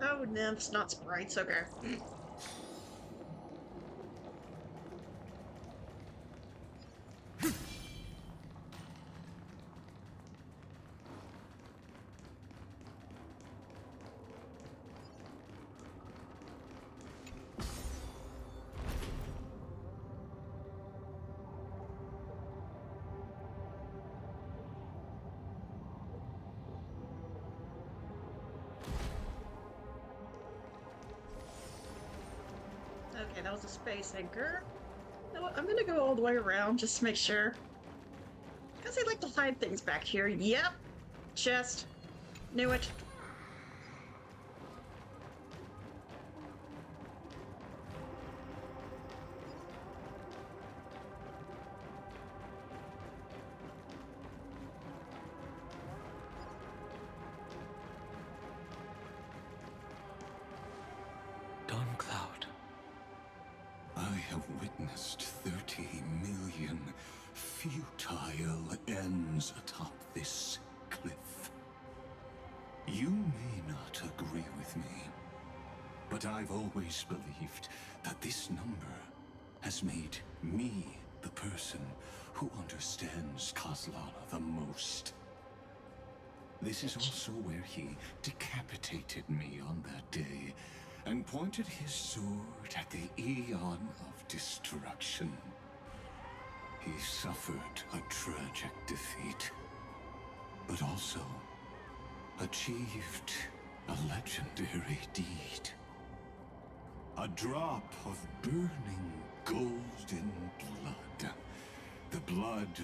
Oh, nymphs, not sprites. Okay. Okay, that was a space anchor. You know what? I'm gonna go all the way around just to make sure. Because they like to hide things back here. Yep. Chest. Knew it. Cloud. I have witnessed 30 million futile ends atop this cliff. You may not agree with me, but I've always believed that this number has made me the person who understands Kozlana the most. This is also where he decapitated me on that day and pointed his sword at the Eon of Destruction. He suffered a tragic defeat, but also achieved a legendary deed. A drop of burning golden blood. The blood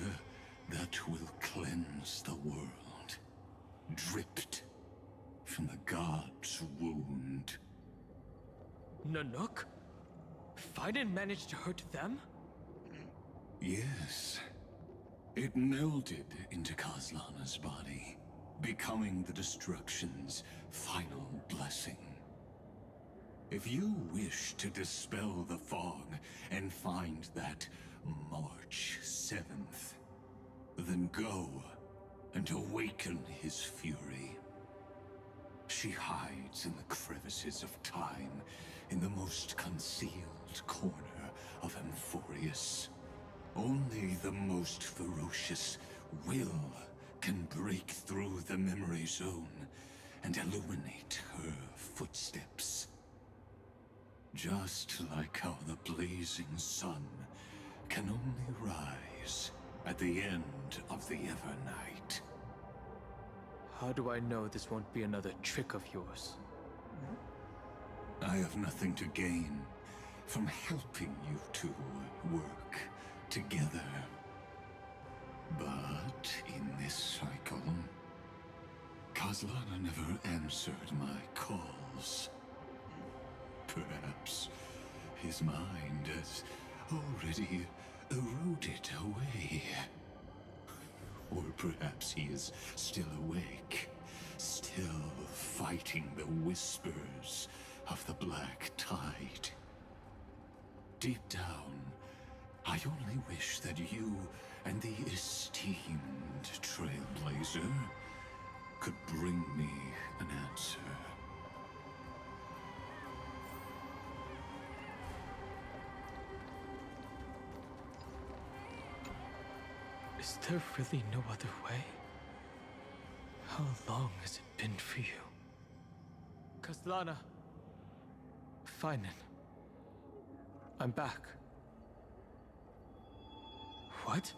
that will cleanse the world. Dripped from the god's wound. Nanook? Fiden managed to hurt them? Yes. It melded into Kozlana's body, becoming the Destruction's final blessing. If you wish to dispel the fog and find that March 7th, then go and awaken his fury. She hides in the crevices of time, in the most concealed corner of Amphorius. Only the most ferocious will can break through the memory zone and illuminate her footsteps. Just like how the blazing sun can only rise at the end of the Evernight. How do I know this won't be another trick of yours? I have nothing to gain from helping you two work together. But in this cycle, Kozlana never answered my calls. Perhaps his mind has already eroded away. Or perhaps he is still awake, still fighting the whispers of the Black Tide. Deep down, I only wish that you and the esteemed Trailblazer could bring me an answer. Is there really no other way? How long has it been for you? Kaslana. Fine. I'm back. What?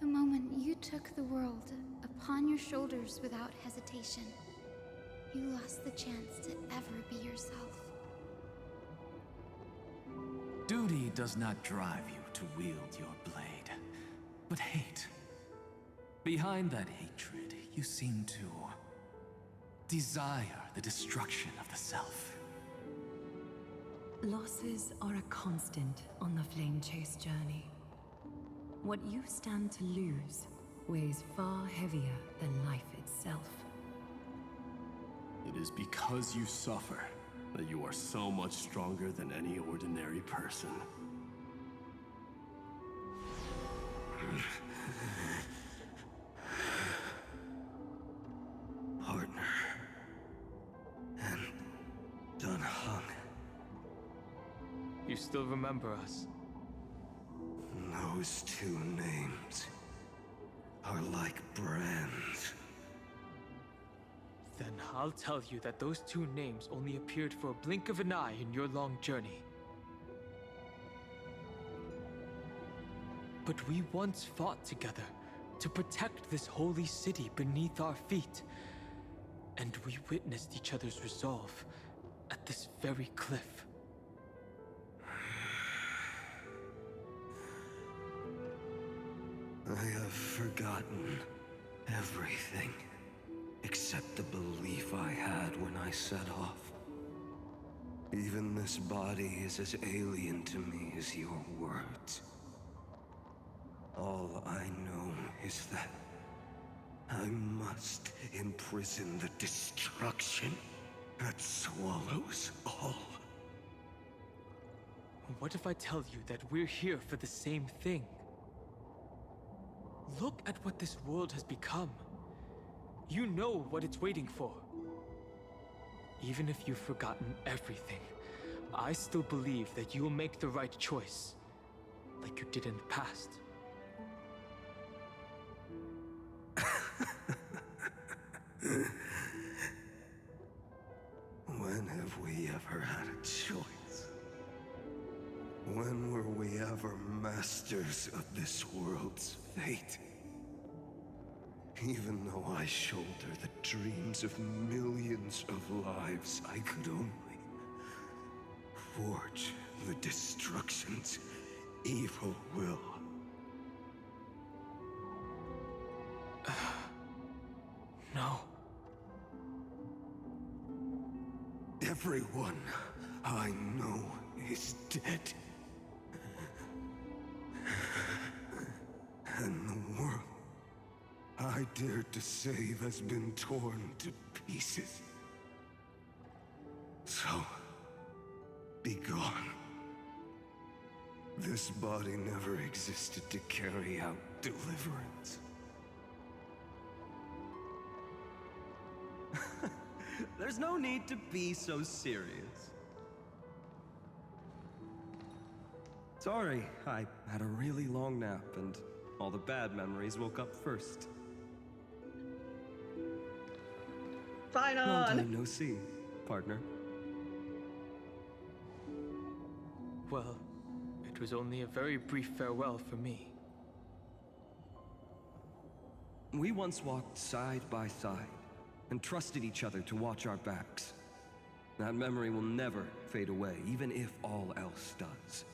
The moment you took the world upon your shoulders without hesitation, you lost the chance to ever be yourself. Duty does not drive you to wield your blade, but hate. Behind that hatred, you seem to desire the destruction of the self. Losses are a constant on the Flame Chase journey. What you stand to lose weighs far heavier than life itself. It is because you suffer that you are so much stronger than any ordinary person. Partner. And done hung. You still remember us? Those two names are like brands. Then I'll tell you that those two names only appeared for a blink of an eye in your long journey. But we once fought together to protect this holy city beneath our feet. And we witnessed each other's resolve at this very cliff. I have forgotten everything except the belief I had when I set off. Even this body is as alien to me as your words. All I know is that I must imprison the destruction that swallows all. What if I tell you that we're here for the same thing? Look at what this world has become. You know what it's waiting for. Even if you've forgotten everything, I still believe that you'll make the right choice, like you did in the past. When have we ever had a choice? When were we ever masters of this world's fate? Even though I shoulder the dreams of millions of lives, I could only forge the destruction's evil will. No. Everyone I know is dead. And the world I dared to save has been torn to pieces. So, be gone. This body never existed to carry out deliverance. There's no need to be so serious. Sorry, I had a really long nap and all the bad memories woke up first. Fine Long on. time no see, partner. Well, it was only a very brief farewell for me. We once walked side by side and trusted each other to watch our backs. That memory will never fade away, even if all else does.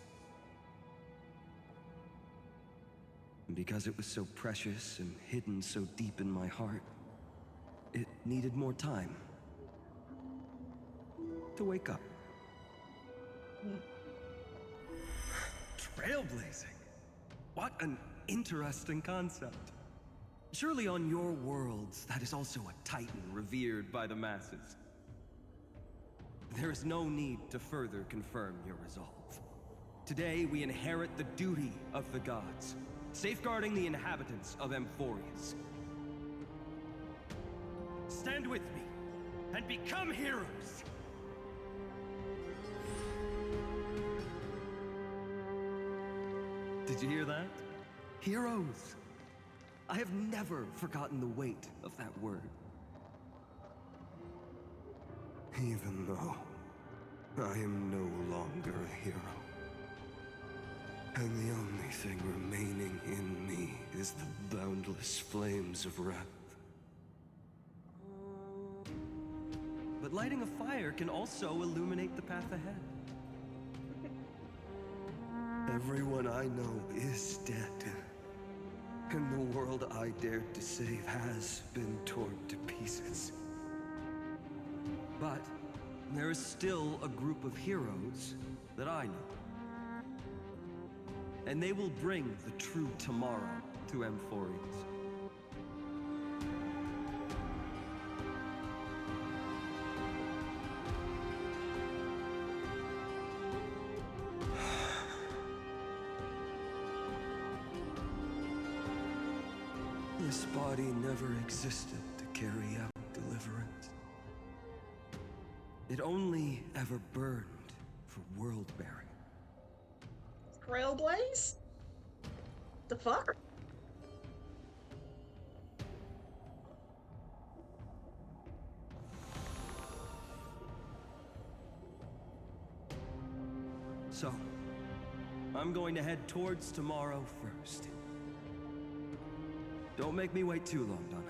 And because it was so precious and hidden so deep in my heart, it needed more time to wake up. Trailblazing? What an interesting concept. Surely on your worlds, that is also a titan revered by the masses. There is no need to further confirm your resolve. Today, we inherit the duty of the gods, safeguarding the inhabitants of Amphorius. Stand with me, and become heroes! Did you hear that? Heroes! I have never forgotten the weight of that word. Even though I am no longer a hero. And the only thing remaining in me is the boundless flames of wrath. But lighting a fire can also illuminate the path ahead. Everyone I know is dead. And the world I dared to save has been torn to pieces. But there is still a group of heroes that I know. And they will bring the true tomorrow to Amphorius. This body never existed to carry out deliverance. It only ever burned for world-bearing. Trailblaze? The fuck? So, I'm going to head towards tomorrow first. Don't make me wait too long, Donna.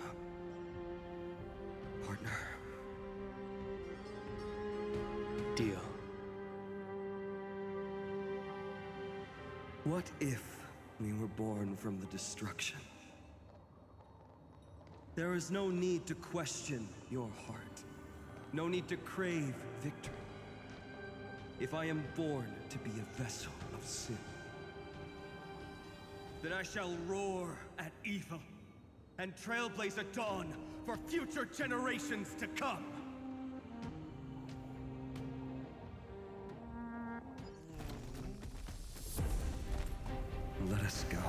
Partner. Deal. What if we were born from the destruction? There is no need to question your heart. No need to crave victory. If I am born to be a vessel of sin, then I shall roar at evil and trailblaze a dawn for future generations to come. Let us go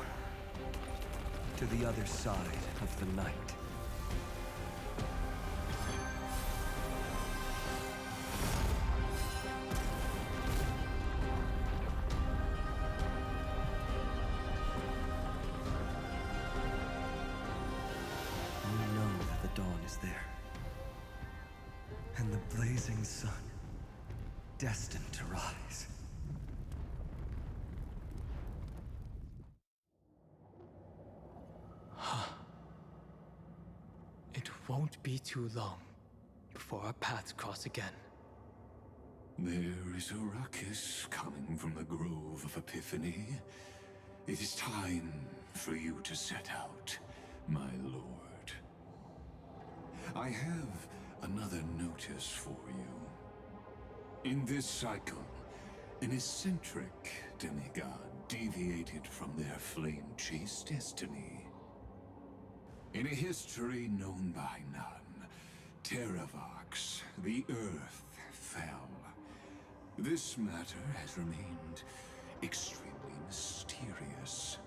to the other side of the night. We know that the dawn is there, and the blazing sun destined to rise. It won't be too long before our paths cross again. There is a ruckus coming from the Grove of Epiphany. It is time for you to set out, my lord. I have another notice for you. In this cycle, an eccentric demigod deviated from their flame-chased destiny. In a history known by none, Terravox, the Earth, fell. This matter has remained extremely mysterious,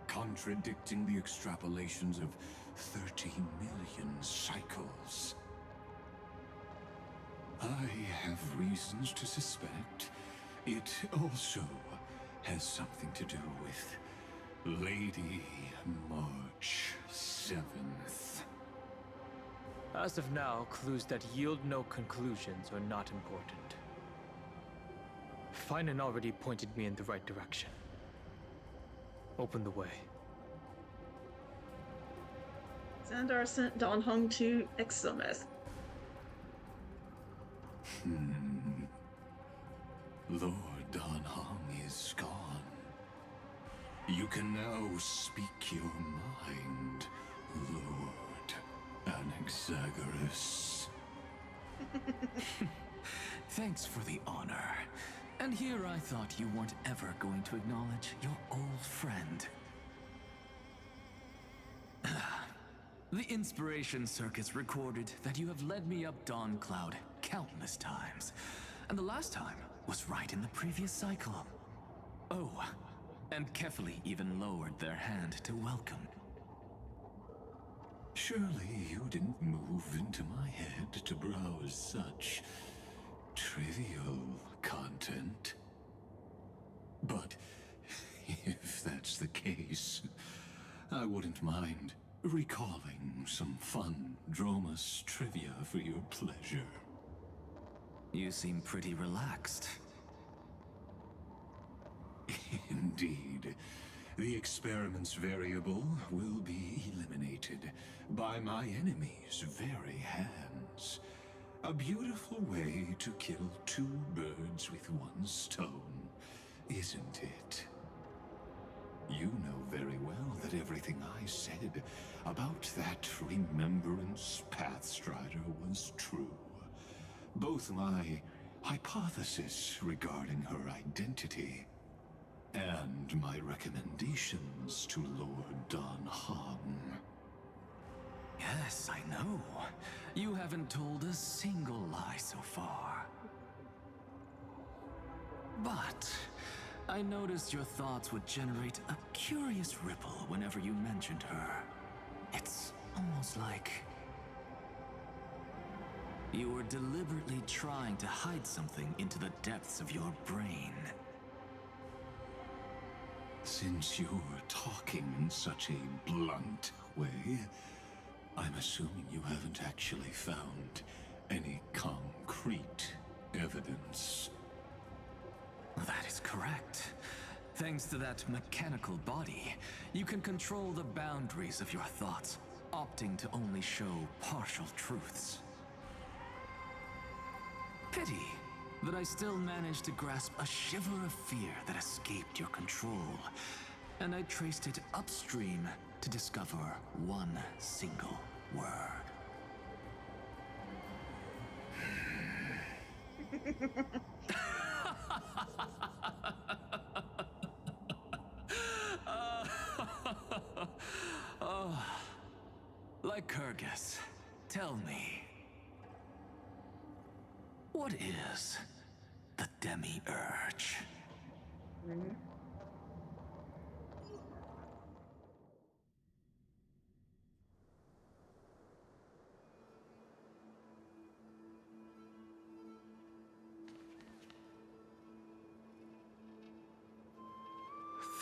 contradicting the extrapolations of 30 million cycles. I have reasons to suspect it also has something to do with Lady March 7th. As of now, clues that yield no conclusions are not important. Finan already pointed me in the right direction. Open the way. Xandar sent Don Hong to Exometh. Lord Don Hong is gone. You can now speak your mind, Lord Anaxagoras. Thanks for the honor. And here I thought you weren't ever going to acknowledge your old friend. The Inspiration Circus recorded that you have led me up Dawn Cloud countless times, and the last time was right in the previous cycle. Oh, and Kefali even lowered their hand to welcome. Surely you didn't move into my head to browse such trivial content. But if that's the case, I wouldn't mind recalling some fun Dromus trivia for your pleasure. You seem pretty relaxed. Indeed. The experiment's variable will be eliminated by my enemy's very hands. A beautiful way to kill two birds with one stone, isn't it? You know very well that everything I said about that Remembrance Pathstrider was true. Both my hypothesis regarding her identity and my recommendations to Lord Don Hahn. Yes, I know. You haven't told a single lie so far. But I noticed your thoughts would generate a curious ripple whenever you mentioned her. It's almost like you were deliberately trying to hide something into the depths of your brain. Since you're talking in such a blunt way, I'm assuming you haven't actually found any concrete evidence. That is correct. Thanks to that mechanical body, you can control the boundaries of your thoughts, opting to only show partial truths. Pity that I still managed to grasp a shiver of fear that escaped your control, and I traced it upstream to discover one single word. Oh, Lycurgus, tell me, what is the Demi-Urge?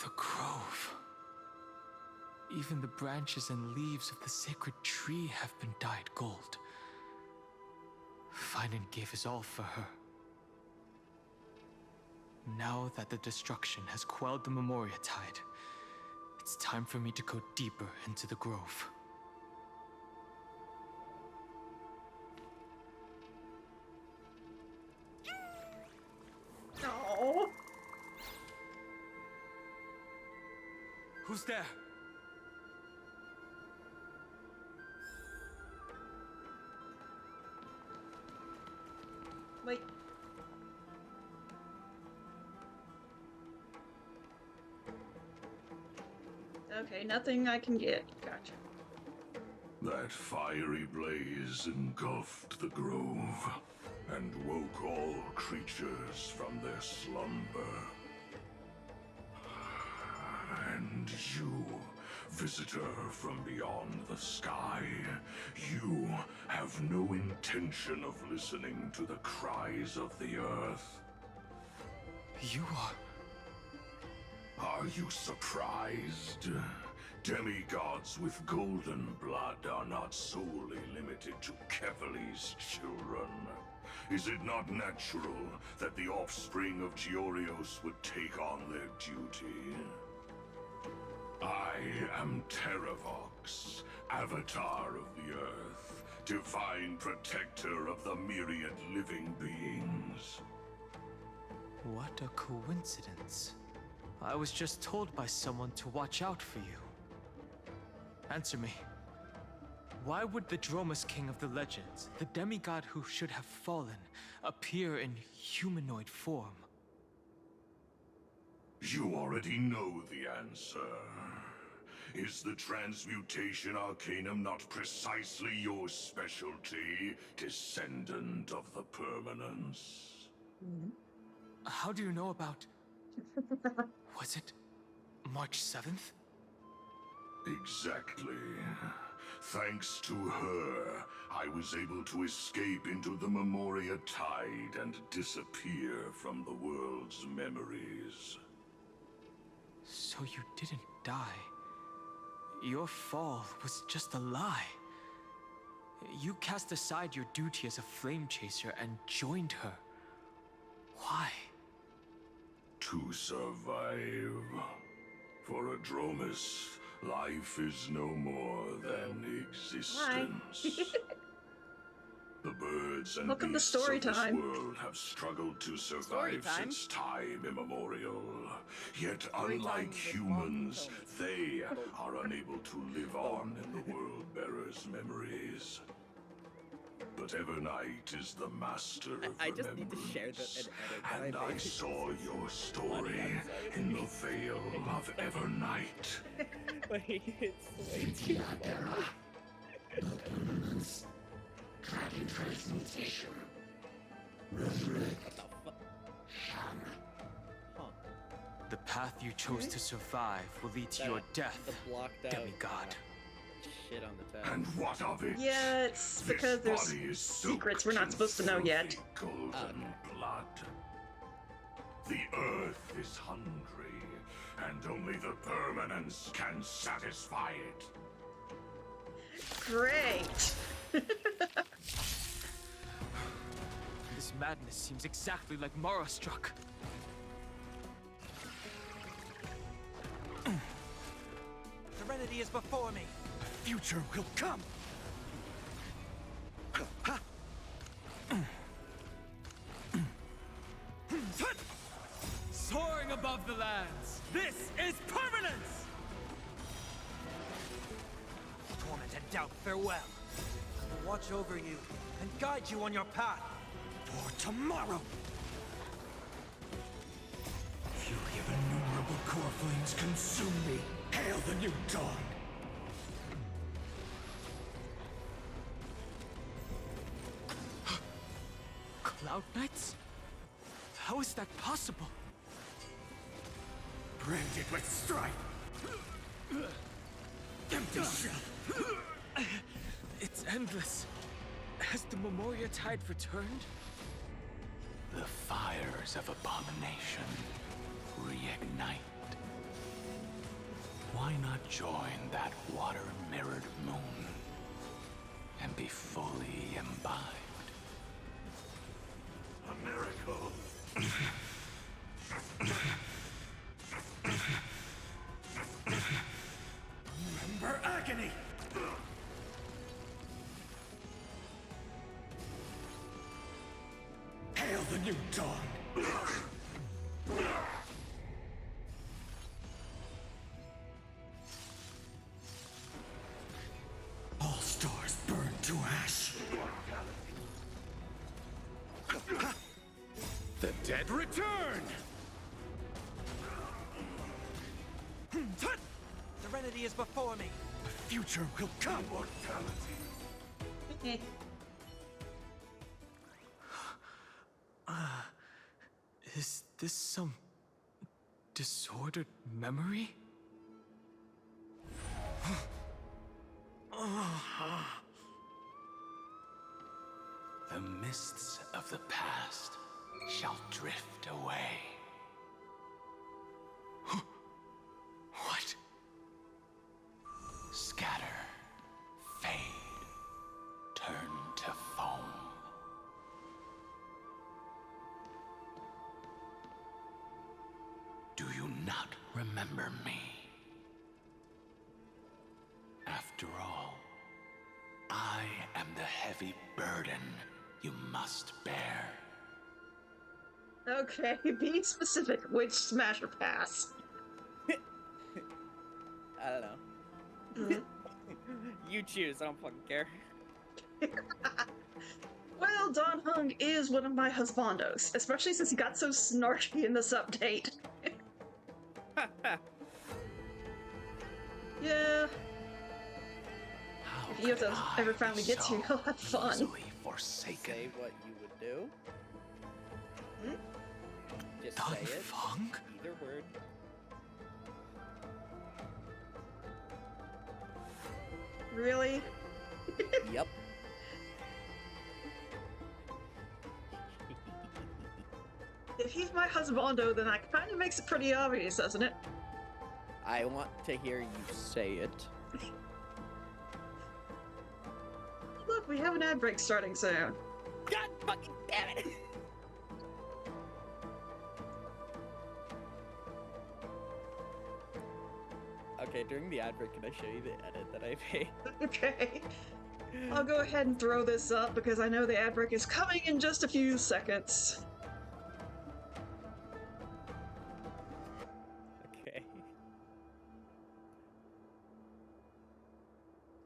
The grove. Even the branches and leaves of the sacred tree have been dyed gold. Finan gave his all for her. Now that the destruction has quelled the Memoria Tide, it's time for me to go deeper into the grove. Oh. Who's there? Wait. Okay, nothing I can get. Gotcha. That fiery blaze engulfed the grove and woke all creatures from their slumber. And you, visitor from beyond the sky, you have no intention of listening to the cries of the earth. You are... Are you surprised? Demigods with golden blood are not solely limited to Kefali's children. Is it not natural that the offspring of Georios would take on their duty? I am Terravox, Avatar of the Earth, divine protector of the myriad living beings. What a coincidence. I was just told by someone to watch out for you. Answer me. Why would the Dromus King of the legends, the demigod who should have fallen, appear in humanoid form? You already know the answer. Is the transmutation arcanum not precisely your specialty, descendant of the permanence? How do you know about... Was it March 7th? Exactly. Thanks to her, I was able to escape into the Memoria Tide and disappear from the world's memories. So you didn't die. Your fall was just a lie. You cast aside your duty as a flame chaser and joined her. Why? To survive. For Adromus, life is no more than existence. The birds and Welcome to beasts story of this time. world have struggled to survive since time immemorial. Yet Story unlike time with humans, they are unable to live on in the World-Bearer's memories. But Evernight is the master of I just need to share remembrance, an edit. and I saw your story in the Vale of Evernight. Wait, it's too funny. Transmutation. The path you chose to survive will lead to your death, demigod. Shit on the tab. And what of it? Yeah, it's because there's secrets we're not supposed to know yet. Golden blood. The earth is hungry, and only the permanence can satisfy it. Great. This madness seems exactly like Mara struck. Serenity is before me. The future will come. Soaring above the lands, this is permanence! Torment and doubt, farewell. I will watch over you and guide you on your path. For tomorrow! Fury of innumerable core flames consume me. Hail the new dawn! Cloud Knights? How is that possible? Branded with strife! Empty shell! It's endless. Has the Memoria Tide returned? The fires of abomination reignite. Why not join that water-mirrored moon and be fully imbibed? A miracle. Remember agony! Hail the new dawn! All stars burn to ash. The dead return! Serenity is before me. The future will come. Mortality. Is this some disordered memory? The mists of the past shall drift away. What? Scatter, fade, turn to foam. Do you not remember me? After all, I am the heavy burden you must bear. Okay, be specific. Which Smasher Pass? I don't know. You choose, I don't fucking care. Well, Don Hung is one of my husbandos, especially since he got so snarky in this update. Yeah. If he ever finally gets here, he'll have fun. Easily forsaken. Say what you would do. Hmm? Just Dun say it. Funk? Either word. Really? Yep. If he's my husbando, then that kind of makes it pretty obvious, doesn't it? I want to hear you say it. Look, we have an ad break starting soon. God fucking damn it! Okay, during the ad break, can I show you the edit that I made? Okay. I'll go ahead and throw this up because I know the ad break is coming in just a few seconds. Okay.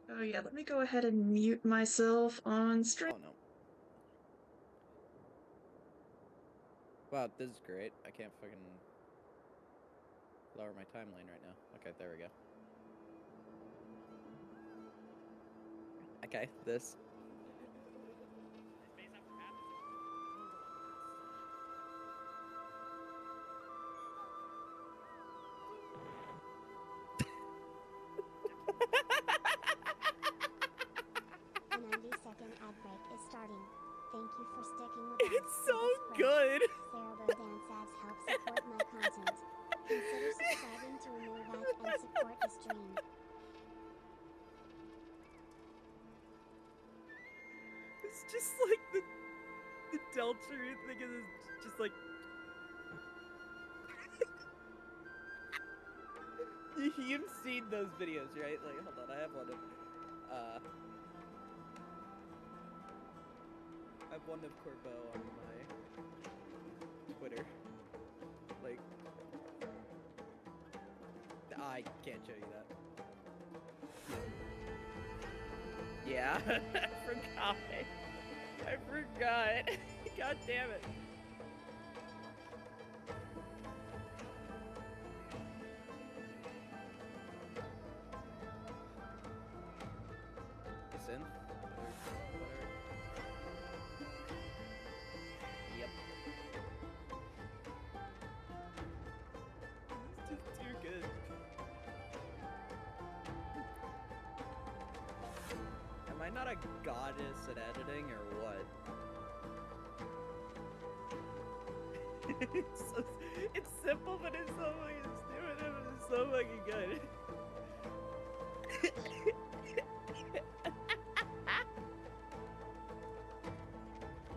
Oh yeah, let me go ahead and mute myself on stream. Oh no. Wow, this is great. I can't fucking lower my timeline right now. Okay, there we go. Okay, this. A 90-second ad break is starting. Thank you for sticking with us. It's so through this break. good. Cerebro Dance ads help support my content. Consider subscribing to remove ads and support the stream. It's just like the Deltrue thing is just like you've seen those videos, right? Like, hold on, I have one of Corbo on my Twitter. Like, I can't show you that. Yeah, I forgot. I forgot. God damn it. It's in. Yep. It's just too good. Am I not a goddess at editing or what? It's simple, but it's so fucking stupid, but it's so fucking good.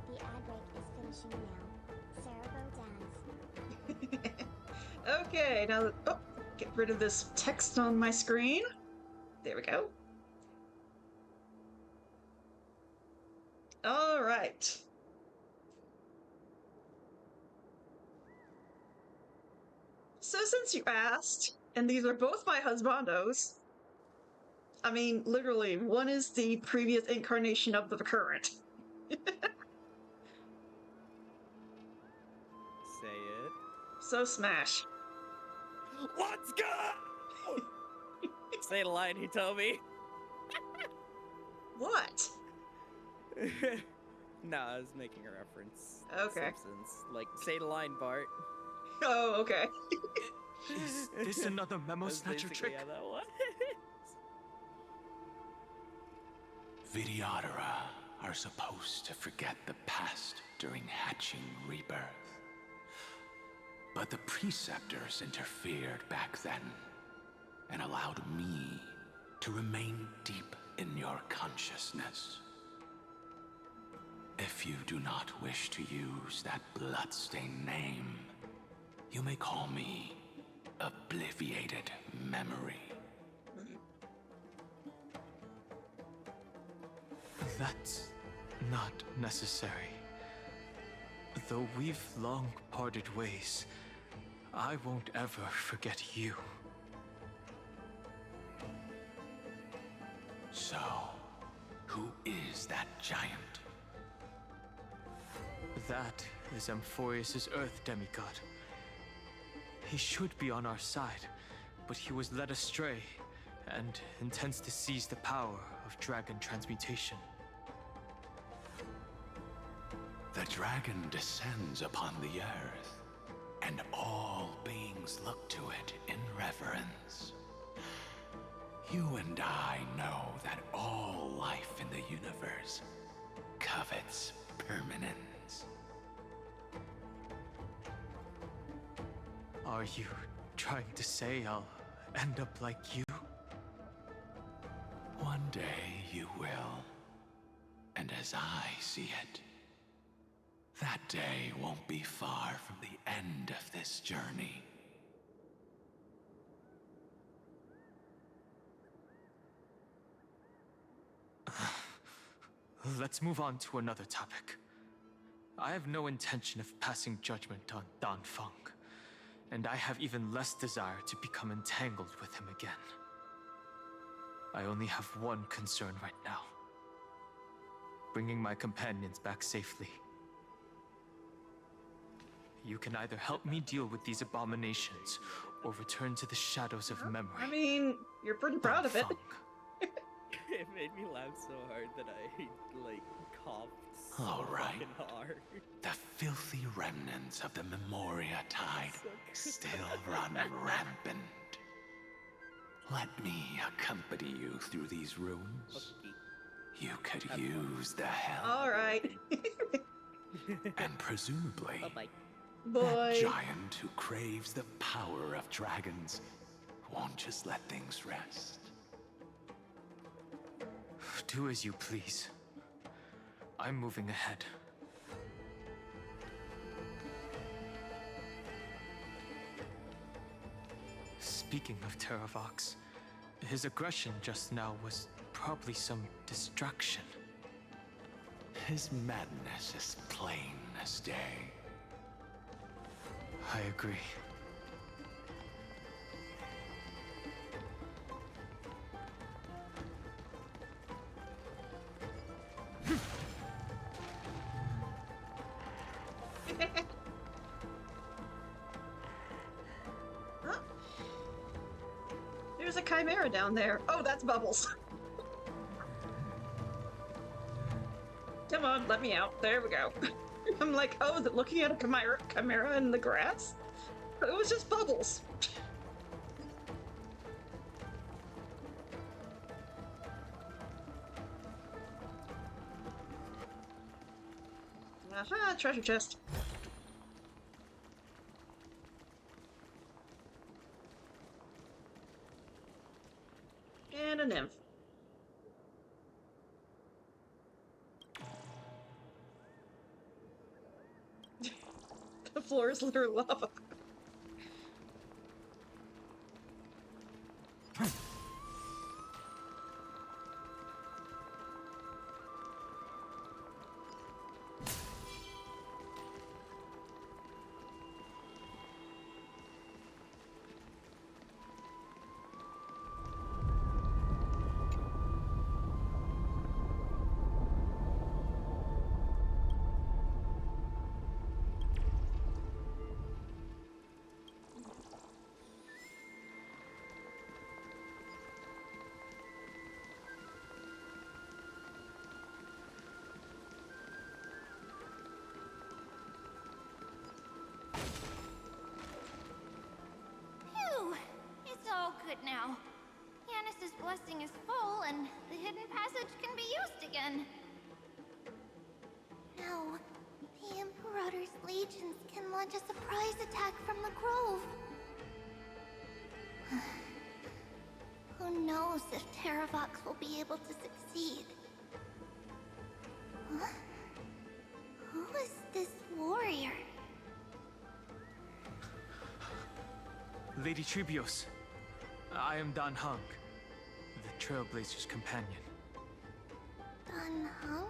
The ad break is finishing now. Cerebro Dance. Okay, now get rid of this text on my screen. There we go. All right. So since you asked, and these are both my husbandos, I mean, literally, one is the previous incarnation of the current. Say it. So smash. Let's go! Say the line he told me. What? No, I was making a reference. Okay. Simpsons. Like, say the line, Bart. Oh, okay. Is this another memo That's snatcher basically trick? how that was. Vidyadhara are supposed to forget the past during hatching rebirth. But the preceptors interfered back then and allowed me to remain deep in your consciousness. If you do not wish to use that bloodstained name, you may call me Obliviated Memory. That's not necessary. Though we've long parted ways, I won't ever forget you. So, who is that giant? That is Amphorius' Earth demigod. He should be on our side, but he was led astray and intends to seize the power of dragon transmutation. The dragon descends upon the earth, and all beings look to it in reverence. You and I know that all life in the universe covets permanence. Are you trying to say I'll end up like you? One day you will. And as I see it, that day won't be far from the end of this journey. Let's move on to another topic. I have no intention of passing judgment on Dan Feng, and I have even less desire to become entangled with him again. I only have one concern right now: bringing my companions back safely. You can either help me deal with these abominations, or return to the shadows of memory. I mean, you're pretty proud of it. It made me laugh so hard that I, like, coughed so All right. fucking hard. The filthy remnants of the Memoria Tide still run rampant. Let me accompany you through these rooms. You could use the help. All right. And presumably, Boy. that giant who craves the power of dragons won't just let things rest. Do as you please. I'm moving ahead. Speaking of Terravox, his aggression just now was probably some distraction. His madness is plain as day. I agree. Huh? There's a chimera down there. Oh, that's Bubbles. Come on, let me out. There we go. I'm like, oh, is it looking at a chimera in the grass? It was just Bubbles. Aha, treasure chest. And a nymph. The floor is literally lava. Phew! It's all good now. Yanis's blessing is full, and the hidden passage can be used again. Now, the Imperator's legions can launch a surprise attack from the grove. Who knows if Terravox will be able to succeed? Huh? Who is this warrior? Lady Tribios, I am Dan Heng, the Trailblazer's companion. Dan Heng?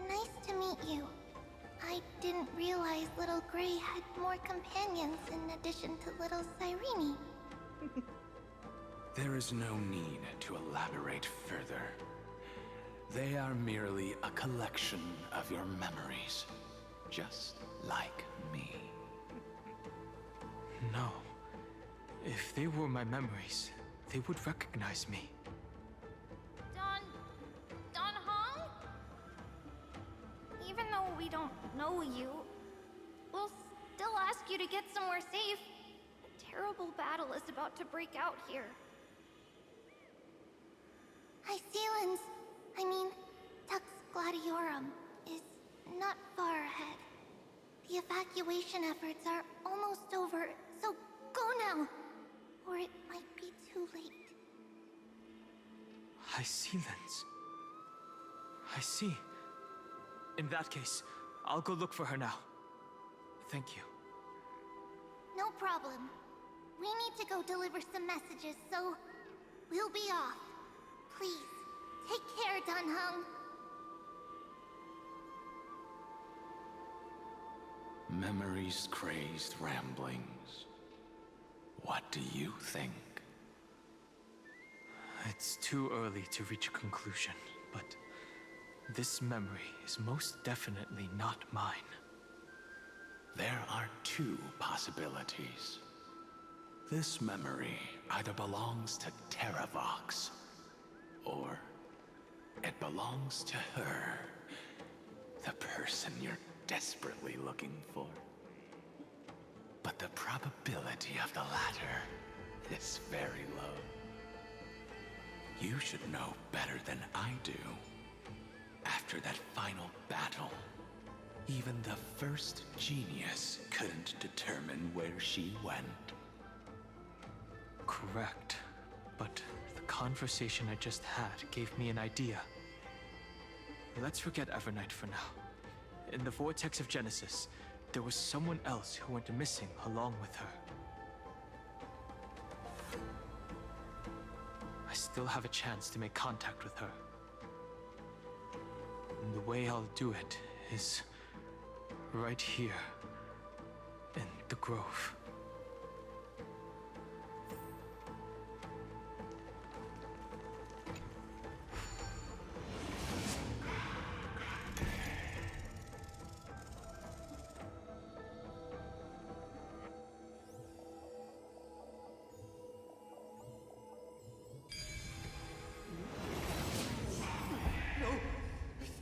Nice to meet you. I didn't realize Little Gray had more companions in addition to Little Cyrene. There is no need to elaborate further. They are merely a collection of your memories, just like me. No. If they were my memories, they would recognize me. Don Hong? Even though we don't know you, we'll still ask you to get somewhere safe. A terrible battle is about to break out here. Iceland's, Tux Gladiorum, is not far ahead. The evacuation efforts are almost over, so go now, or it might be too late. Iceland's. I see. In that case, I'll go look for her now. Thank you. No problem. We need to go deliver some messages, so we'll be off. Please, take care, Dun Hung. Memories, crazed ramblings. What do you think? It's too early to reach a conclusion, but this memory is most definitely not mine. There are two possibilities. This memory either belongs to Terravox, or it belongs to her, the person you're desperately looking for. But the probability of the latter is very low. You should know better than I do. After that final battle, even the first genius couldn't determine where she went. Correct. But the conversation I just had gave me an idea. Let's forget Evernight for now. In the Vortex of Genesis, there was someone else who went missing along with her. I still have a chance to make contact with her. And the way I'll do it is right here in the Grove.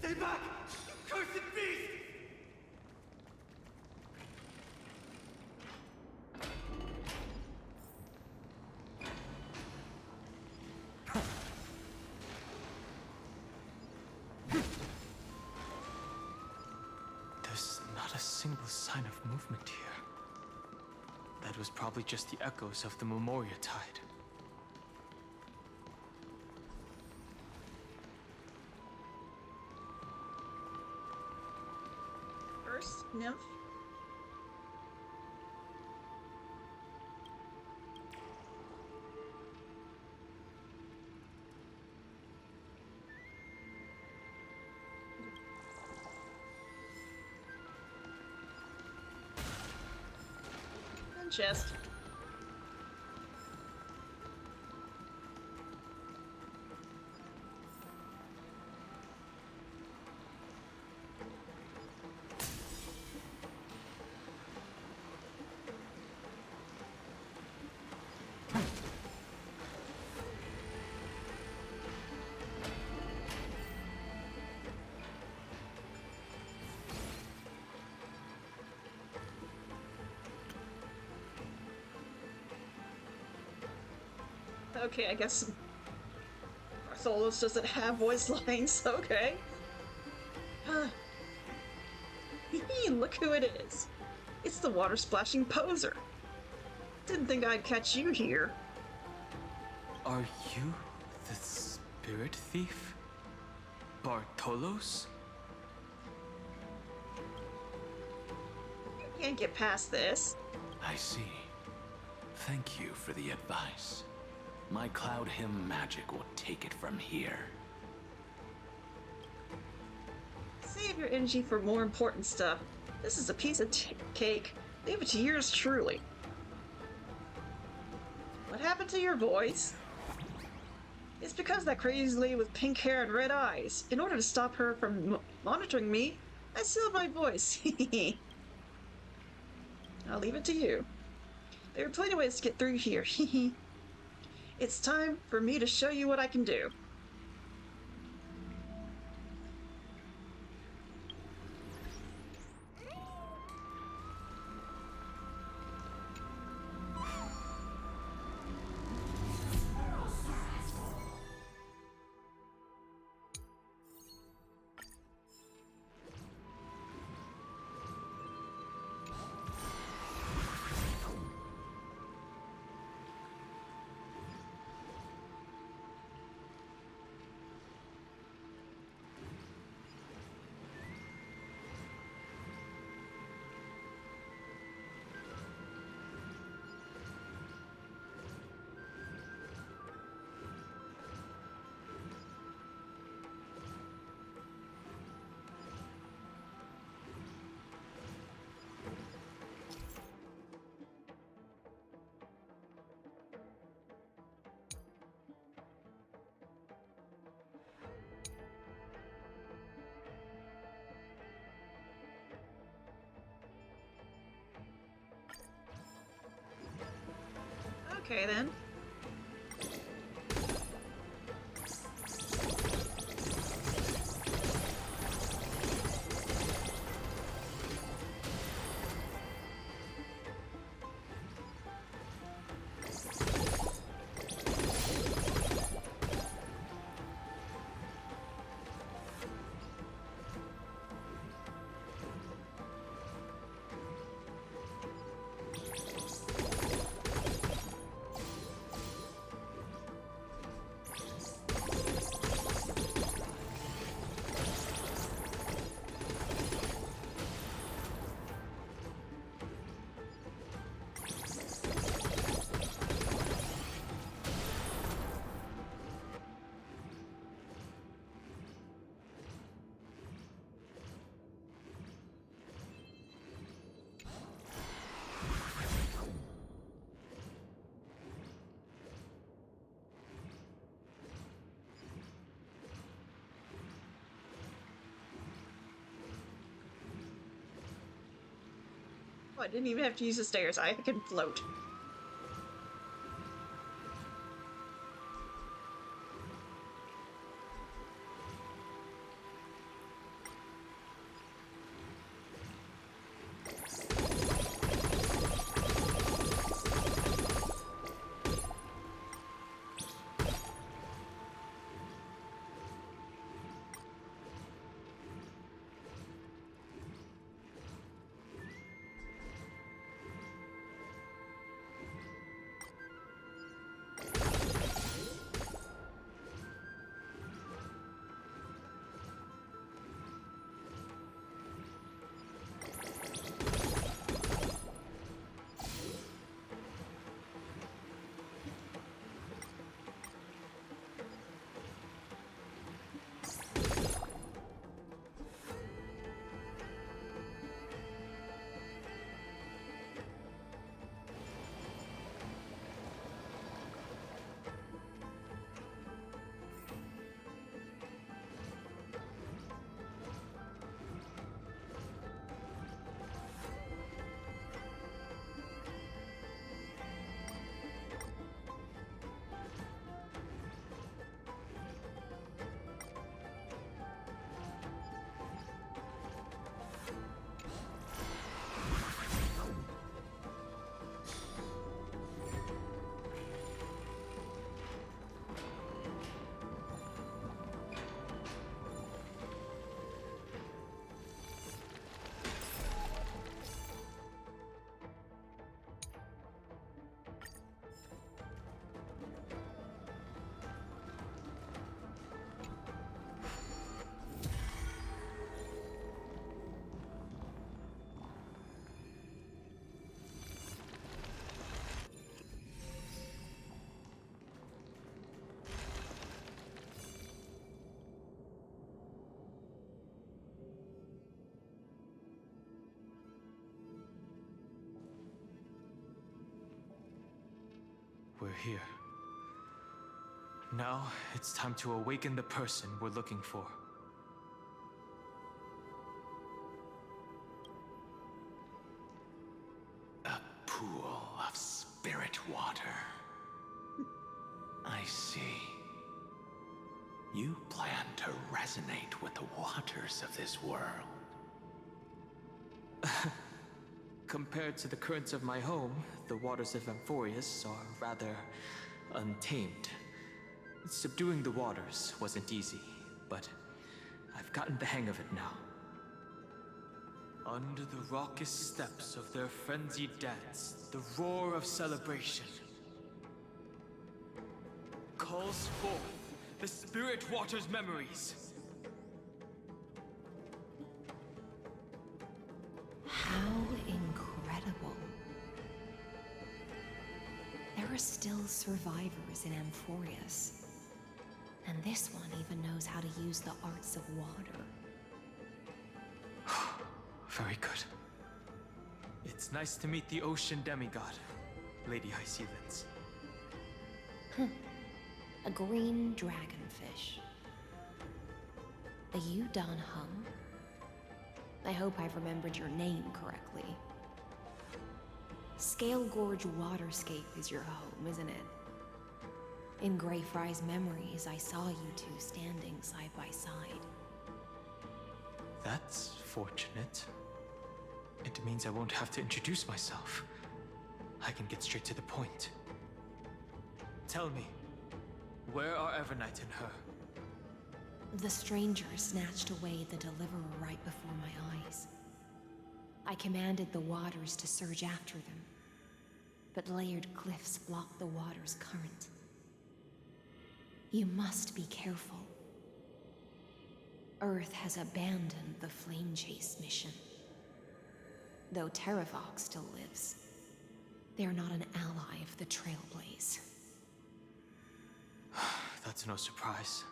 Stay back! You cursed beast! There's not a single sign of movement here. That was probably just the echoes of the Memoria Tide. First, nymph. And chest. Okay, I guess Bartholos doesn't have voice lines. Okay. Look who it is. It's the water splashing poser. Didn't think I'd catch you here. Are you the spirit thief? Bartholos? You can't get past this. I see. Thank you for the advice. My Cloud Hymn magic will take it from here. Save your energy for more important stuff. This is a piece of cake. Leave it to yours truly. What happened to your voice? It's because that crazy lady with pink hair and red eyes. In order to stop her from monitoring me, I sealed my voice. I'll leave it to you. There are plenty of ways to get through here. It's time for me to show you what I can do. Okay then. Oh, I didn't even have to use the stairs. I can float. We're here. Now, it's time to awaken the person we're looking for. A pool of You plan to resonate with the waters of this world. Compared to the currents of my home, the waters of Amphorius are rather untamed. Subduing the waters wasn't easy, but I've gotten the hang of it now. Under the raucous steps of their frenzied dance, the roar of celebration calls forth the Spirit Water's memories. How incredible. There are still survivors in Amphorius. And this one even knows how to use the arts of water. Very good. It's nice to meet the ocean demigod, Lady Hycealens. A green dragonfish. Are you Dan Hung? I hope I've remembered your name correctly. Scale Gorge Waterscape is your home, isn't it? In Greyfry's memories, I saw you two standing side by side. That's fortunate. It means I won't have to introduce myself. I can get straight to the point. Tell me, where are Evernight and her? The stranger snatched away the deliverer right before my eyes. I commanded the waters to surge after them, but layered cliffs blocked the water's current. You must be careful. Earth has abandoned the Flame Chase mission. Though Terravox still lives, they're not an ally of the Trailblaze. That's no surprise.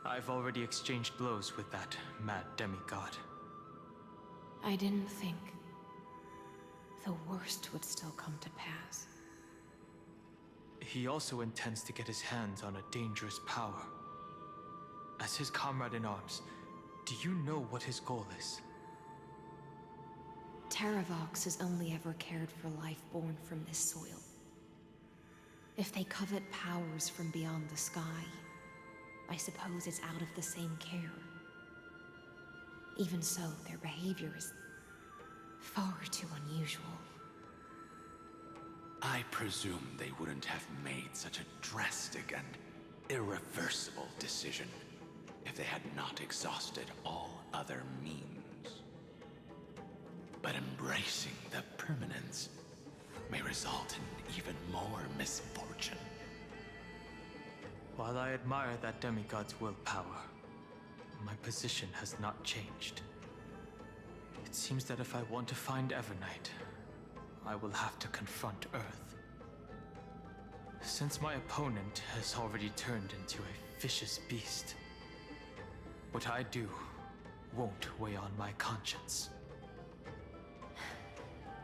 I've already exchanged blows with that mad demigod. I didn't think the worst would still come to pass. He also intends to get his hands on a dangerous power. As his comrade in arms, do you know what his goal is? Terravox has only ever cared for life born from this soil. If they covet powers from beyond the sky, I suppose it's out of the same care. Even so, their behavior is far too unusual. I presume they wouldn't have made such a drastic and irreversible decision if they had not exhausted all other means. But embracing the permanence may result in even more misfortune. While I admire that demigod's willpower, my position has not changed. It seems that if I want to find Evernight, I will have to confront Earth. Since my opponent has already turned into a vicious beast, what I do won't weigh on my conscience.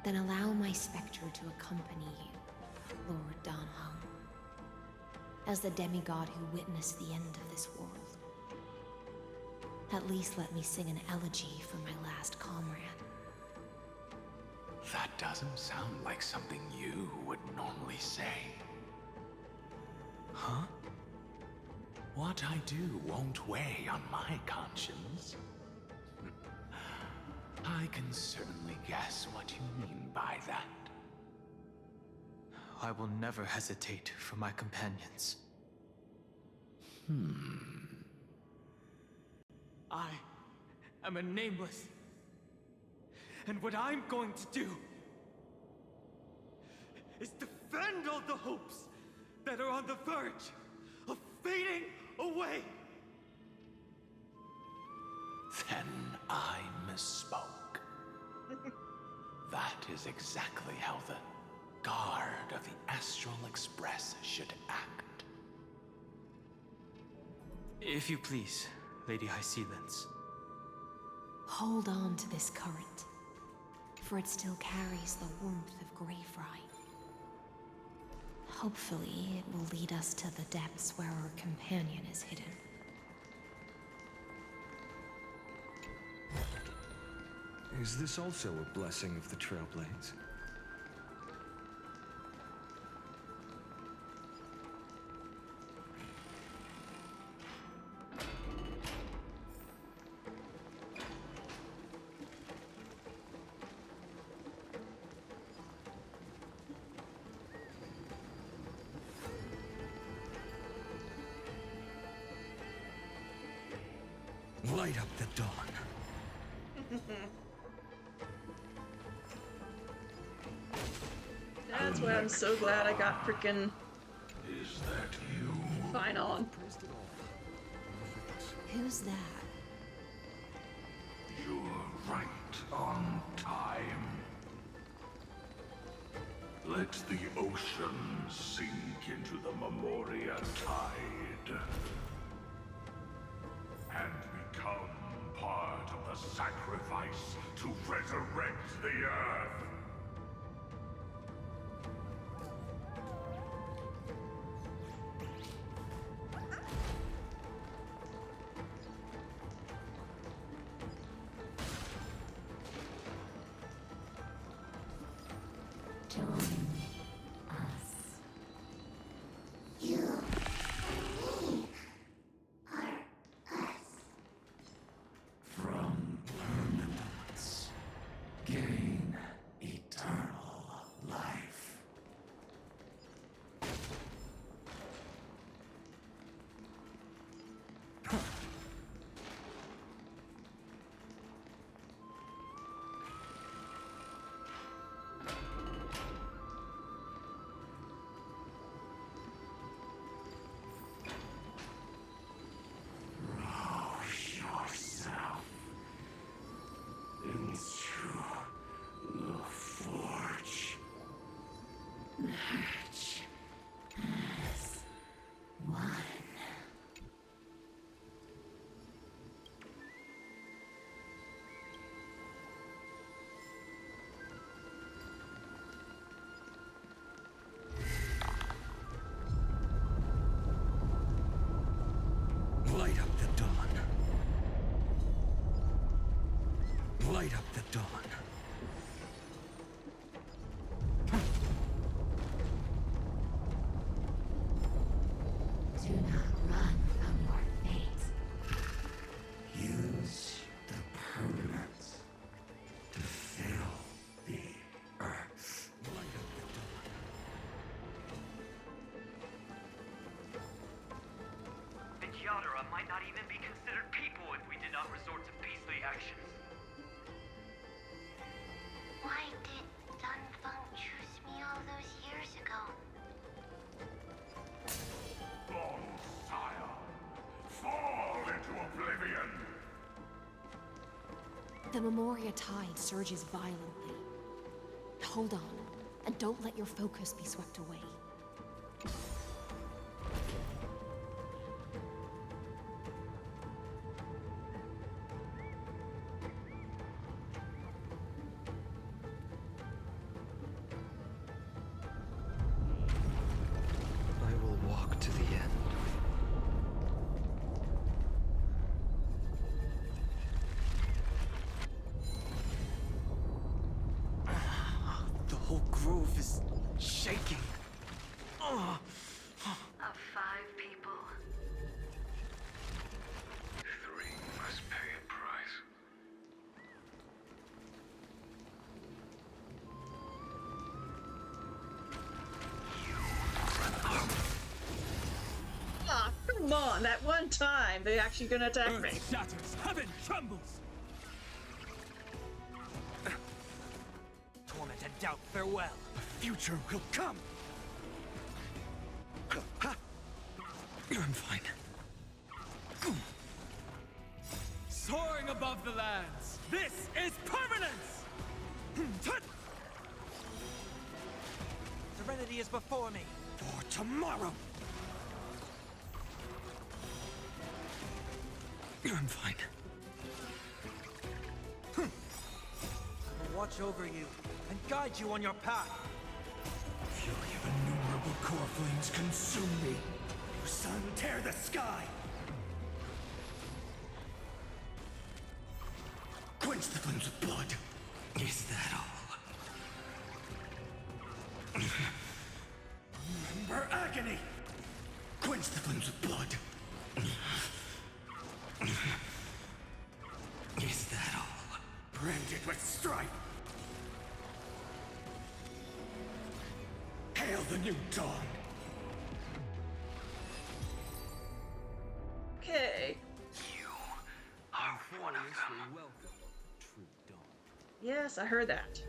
Then allow my specter to accompany you, Lord Dan Hung. As the demigod who witnessed the end of this world. At least let me sing an elegy for my last comrade. That doesn't sound like something you would normally say. Huh? What I do won't weigh on my conscience. I can certainly guess what you mean by that. I will never hesitate for my companions. I am a nameless. And what I'm going to do is defend all the hopes that are on the verge of fading away. Then I misspoke. That is exactly how the Guard of the Astral Express should act. If you please, Lady Hycealens. Hold on to this current, for it still carries the warmth of Greyfry. Hopefully, it will lead us to the depths where our companion is hidden. Is this also a blessing of the Trailblaze? Light up the dawn. That's why I'm so glad I got freaking Is that you? fine on. Who's that? You're right on time. Let the ocean sink into the Memoria tide and become part of the sacrifice to resurrect the Earth. From permanence, gain eternal life. Rouse yourself into the forge. Match as one. Light up the dawn. Light up the dawn. Do not run from your fate. Use the permanence to fill the earth. Light up the dawn. The Yadara might not even be considered people if we did not resort to beastly actions. Why did Dunfeng choose me all those years ago? Born Scion, fall into oblivion! The Memoria tide surges violently. Hold on, and don't let your focus be swept away. I will walk to the end. The whole grove is shaking. Of 5 people. 3 must pay a price. Ah, come on, that one time they're actually gonna attack me. Earth shatters, heaven trembles. Torment and doubt farewell. A future will come. I'm fine. Soaring above the lands. This is permanence. Serenity is before me. For tomorrow. I'm fine. I will watch over you and guide you on your path. Fury of innumerable core flames consume me. You sun, tear the sky. Quench the flames with blood. Is that all? Remember agony. Quench the flames with blood. Is that all? Branded with strife. Hail the new dawn. Okay. You one of them. Welcome, true dawn. Yes, I heard that.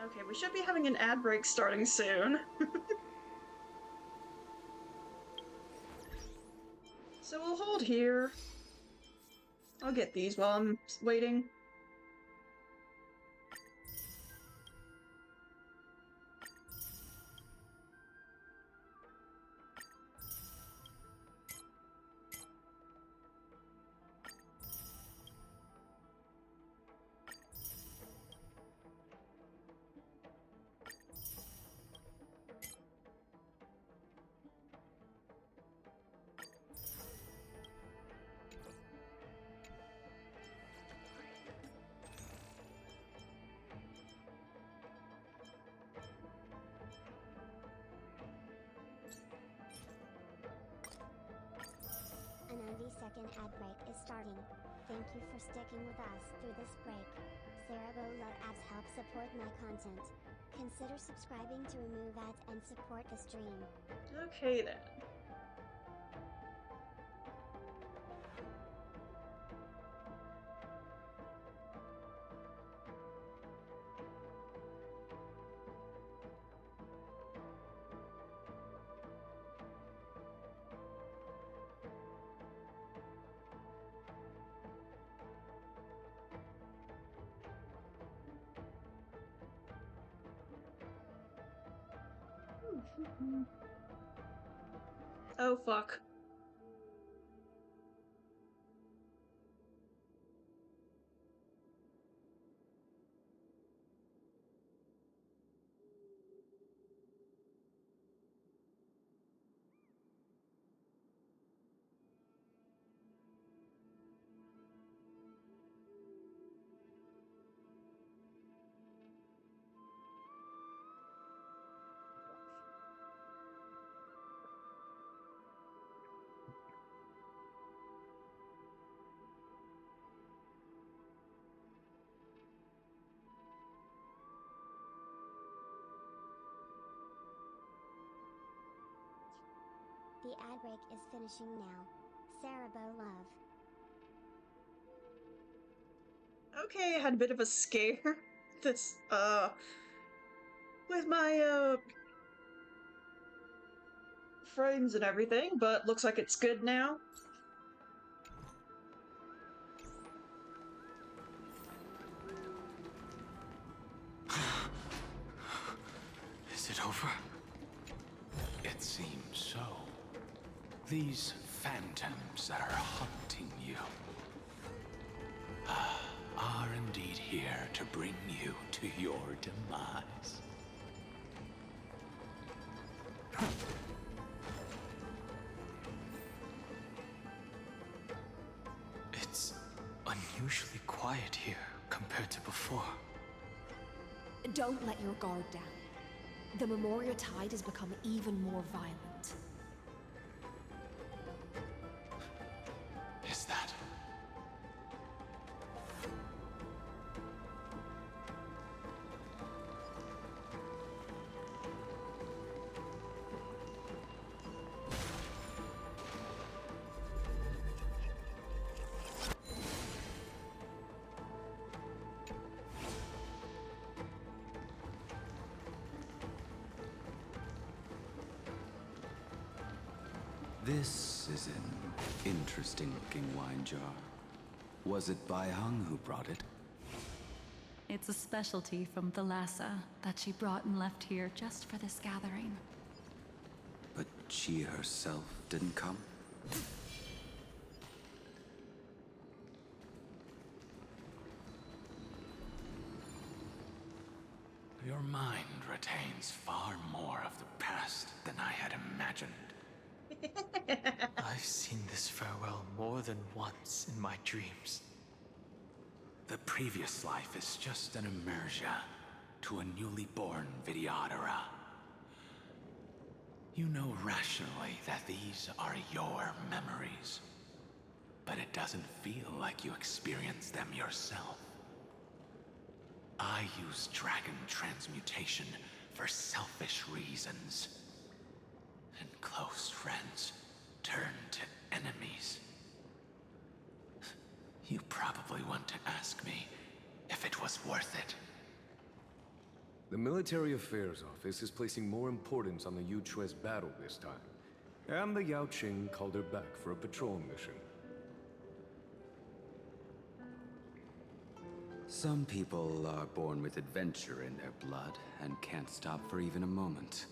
Okay, we should be having an ad break starting soon. So we'll hold here. I'll get these while I'm waiting. A 90-second ad break is starting. Thank you for sticking with us through this break. Cerebro Love ads help support my content. Consider subscribing to remove ads and support the stream. Okay then. Oh fuck. The ad break is finishing now. Cerebro Love. Okay, I had a bit of a scare. This, with my, frames and everything, but looks like it's good now. Is it over? It seems so. These phantoms that are haunting you are indeed here to bring you to your demise. It's unusually quiet here compared to before. Don't let your guard down. The Memoria Tide has become even more violent. Is that? This is an interesting-looking wine jar. Was it Bai Hung who brought it? It's a specialty from Thalassa that she brought and left here just for this gathering. But she herself didn't come? Your mind retains far more of the past than I had imagined. I've seen this farewell more than once in my dreams. The previous life is just an inertia to a newly born Vidyadhara. You know rationally that these are your memories, but it doesn't feel like you experienced them yourself. I use dragon transmutation for selfish reasons, and close friends turn to enemies. You probably want to ask me if it was worth it. The Military Affairs Office is placing more importance on the Yuchue's battle this time. And the Yao Qing called her back for a patrol mission. Some people are born with adventure in their blood and can't stop for even a moment.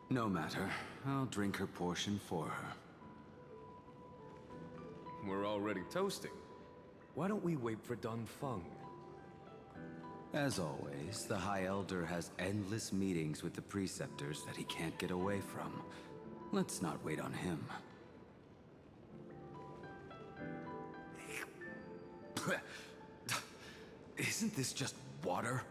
No matter, I'll drink her portion for her. We're already toasting. Why don't we wait for Dunfeng? As always, the High Elder has endless meetings with the Preceptors that he can't get away from. Let's not wait on him. Isn't this just water?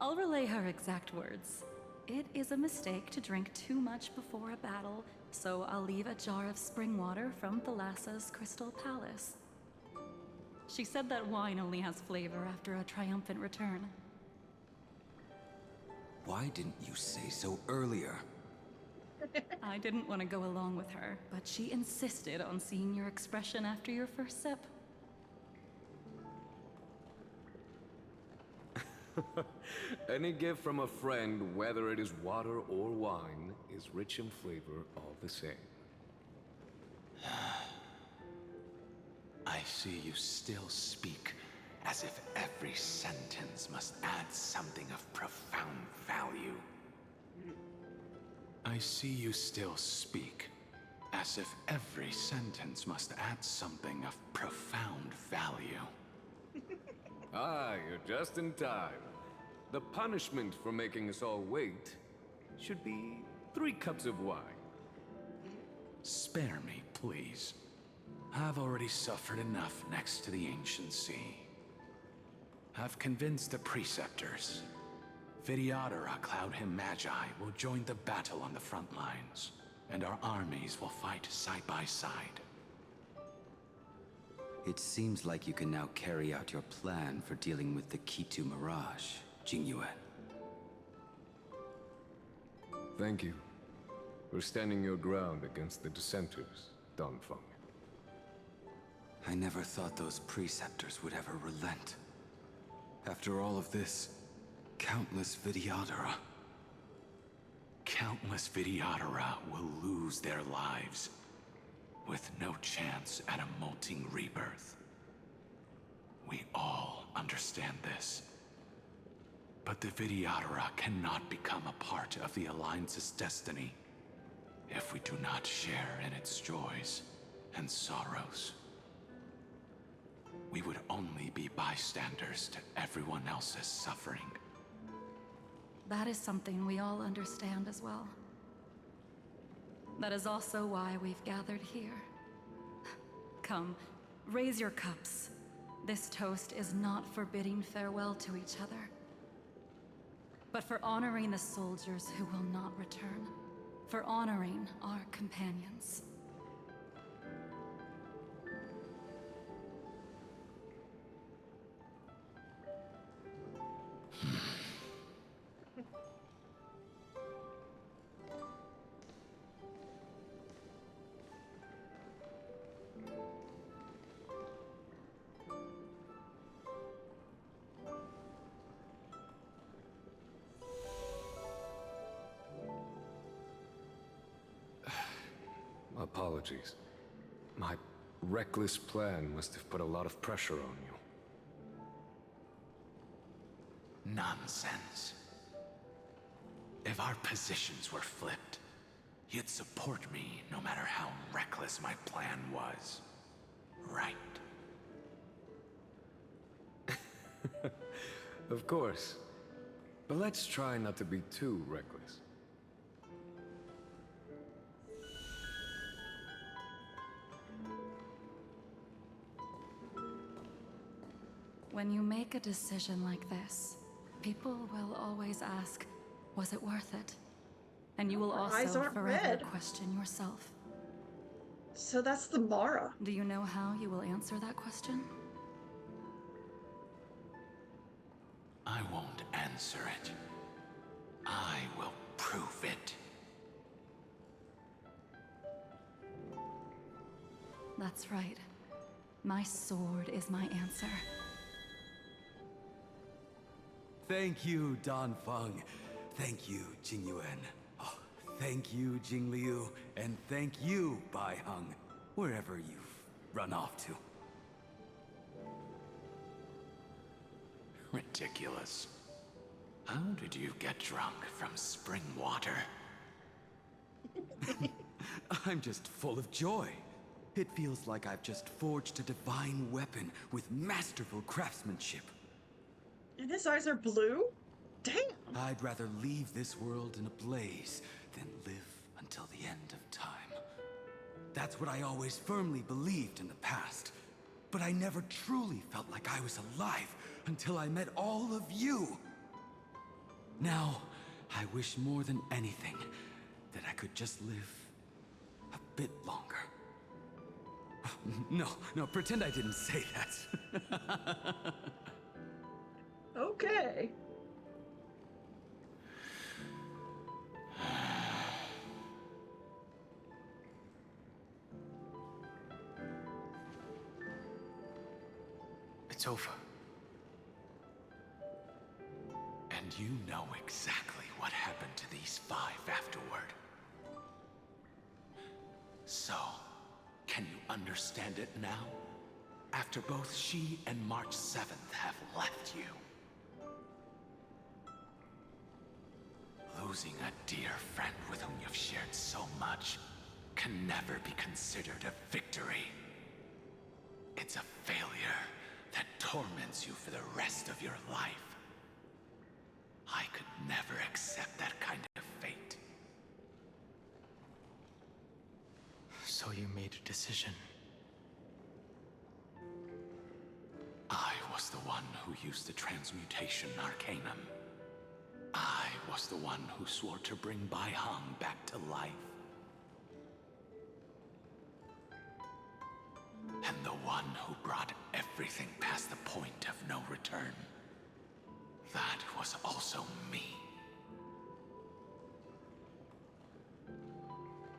I'll relay her exact words. It is a mistake to drink too much before a battle, so I'll leave a jar of spring water from Thalassa's Crystal Palace. She said that wine only has flavor after a triumphant return. Why didn't you say so earlier? I didn't want to go along with her, but she insisted on seeing your expression after your first sip. Any gift from a friend, whether it is water or wine, is rich in flavor all the same. I see you still speak as if every sentence must add something of profound value. I see you still speak as if every sentence must add something of profound value. Ah, you're just in time. The punishment for making us all wait should be 3 cups of wine. Spare me, please. I've already suffered enough next to the ancient sea. I've convinced the Preceptors. Vidyadhara Cloud Him Magi will join the battle on the front lines, and our armies will fight side by side. It seems like you can now carry out your plan for dealing with the Kitu Mirage, Jingyue. Thank you for standing your ground against the dissenters, Dunfeng. I never thought those Preceptors would ever relent. After all of this, countless Vidyadhara. Countless Vidyadhara will lose their lives, with no chance at a molting rebirth. We all understand this. But the Vidyadhara cannot become a part of the Alliance's destiny if we do not share in its joys and sorrows. We would only be bystanders to everyone else's suffering. That is something we all understand as well. That is also why we've gathered here. Come, raise your cups. This toast is not for bidding farewell to each other, but for honoring the soldiers who will not return, for honoring our companions. Apologies. My reckless plan must have put a lot of pressure on you. Nonsense. If our positions were flipped, you'd support me no matter how reckless my plan was. Right? Of course. But let's try not to be too reckless. When you make a decision like this, people will always ask, was it worth it? And you will Her eyes also aren't forever red. question yourself. So that's the Mara. Do you know how you will answer that question? I won't answer it. I will prove it. That's right. My sword is my answer. Thank you, Dan Feng. Thank you, Jing Yuan. Oh, thank you, Jing Liu. And thank you, Bai Heng, wherever you've run off to. Ridiculous. How did you get drunk from spring water? I'm just full of joy. It feels like I've just forged a divine weapon with masterful craftsmanship. And his eyes are blue? Damn! I'd rather leave this world in a blaze than live until the end of time. That's what I always firmly believed in the past. But I never truly felt like I was alive until I met all of you. Now, I wish more than anything that I could just live a bit longer. No, pretend I didn't say that. Okay. It's over. And you know exactly what happened to these 5 afterward. So, can you understand it now? After both she and March 7th have left you. Losing a dear friend with whom you've shared so much can never be considered a victory. It's a failure that torments you for the rest of your life. I could never accept that kind of fate. So you made a decision. I was the one who used the transmutation arcanum. I was the one who swore to bring Bai Heng back to life. And the one who brought everything past the point of no return. That was also me.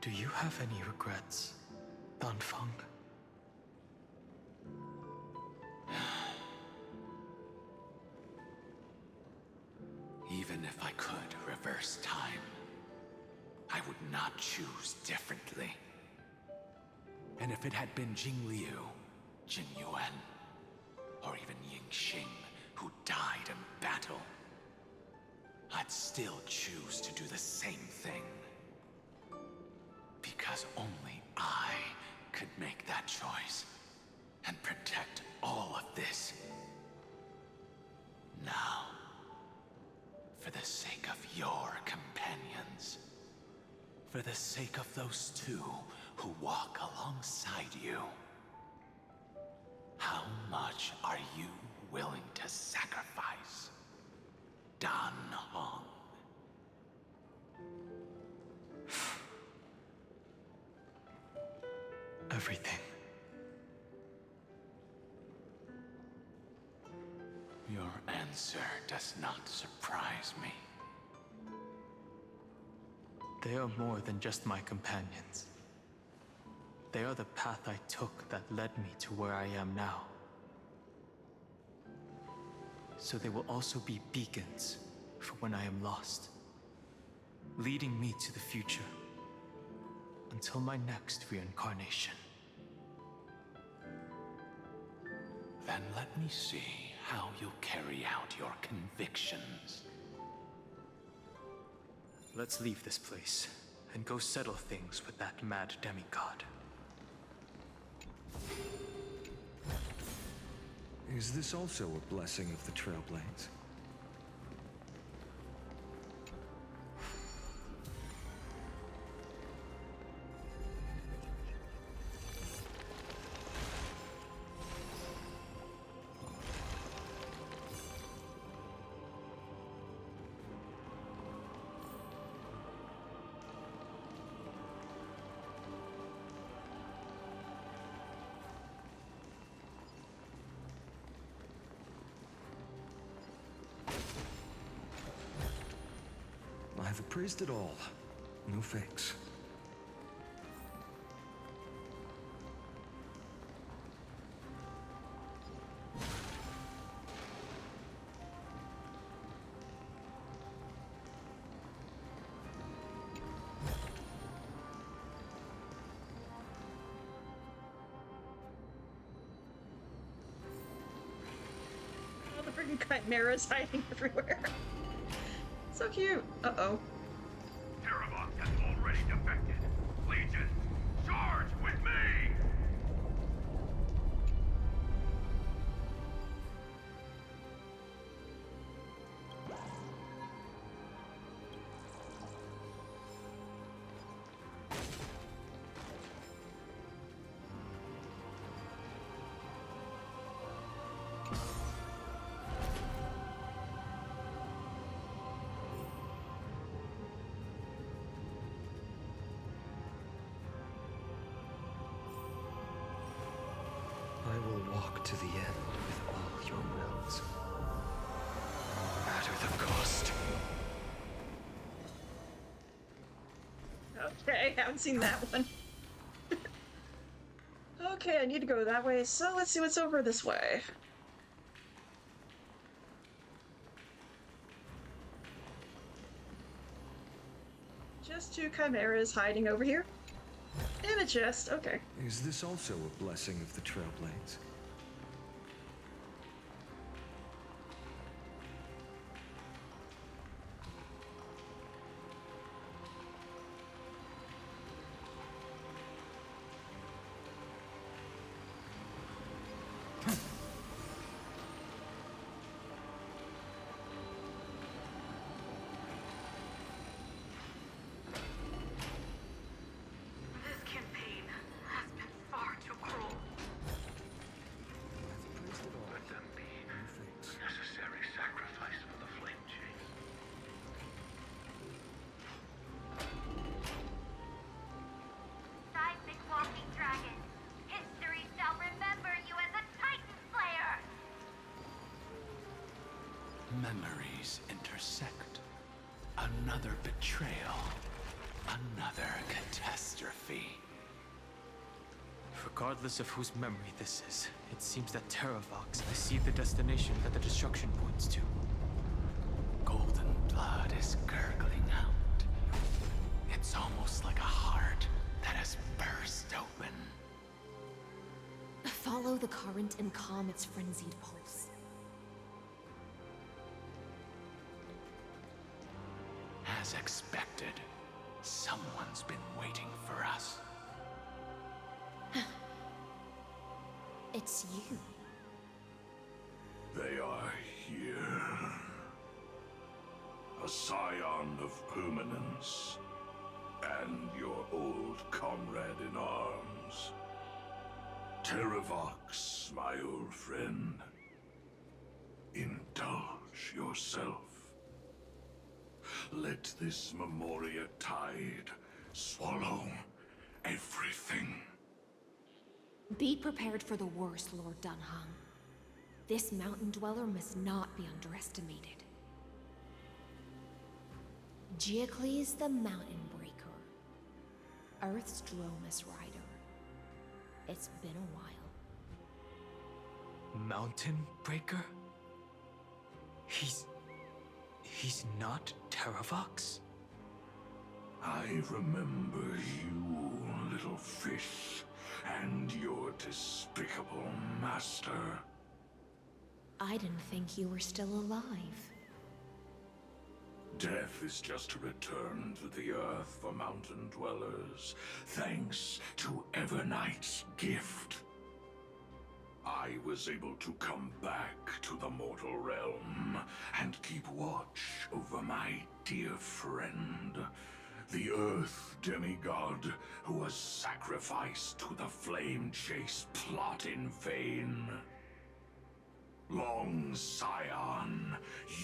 Do you have any regrets, Dan Feng? Even if I could reverse time, I would not choose differently. And if it had been Jing Liu, Jing Yuan, or even Ying Xing who died in battle, I'd still choose to do the same thing. Because only I could make that choice and protect all of this. Now, for the sake of your companions, for the sake of those 2 who walk alongside you, how much are you willing to sacrifice, Dan Heng? Everything. Your answer does not surprise me. They are more than just my companions. They are the path I took that led me to where I am now. So they will also be beacons for when I am lost, leading me to the future until my next reincarnation. Then let me see how you'll carry out your convictions. Let's leave this place and go settle things with that mad demigod. Is this also a blessing of the Trailblades? I've appraised it all. No fakes. Oh, the freaking chimeras hiding everywhere. So cute. Uh-oh. Teravox has already defected. Legion, charge with me! I will walk to the end with all your wills. No matter the cost. Okay, haven't seen that one. Okay, I need to go that way, so let's see what's over this way. Just two chimeras hiding over here. And a chest, okay. Is this also a blessing of the Trailblades? This campaign has been far too cruel. Let them be necessary sacrifice for the flame chase. Seismic walking dragon, history shall remember you as a Titan Slayer! Memories intersect. Another betrayal. Another catastrophe. Regardless of whose memory this is, it seems that Terravox has see the destination that the destruction points to. Golden blood is gurgling out. It's almost like a heart that has burst open. Follow the current and calm its frenzied pulse. As expected, someone's been waiting for us. It's you. They are here. A scion of permanence. And your old comrade in arms. Terravox, my old friend. Indulge yourself. Let this Memoria tide swallow everything. Be prepared for the worst, Lord Dunham. This mountain dweller must not be underestimated. Geocles the Mountain Breaker. Earth's Dromus Rider. It's been a while. Mountain Breaker? He's not Terravox? I remember you, little fish, and your despicable master. I didn't think you were still alive. Death is just a return to the earth for mountain dwellers, thanks to Evernight's gift. I was able to come back to the mortal realm and keep watch over my dear friend, the Earth demigod who was sacrificed to the flame chase plot in vain. Long Scion,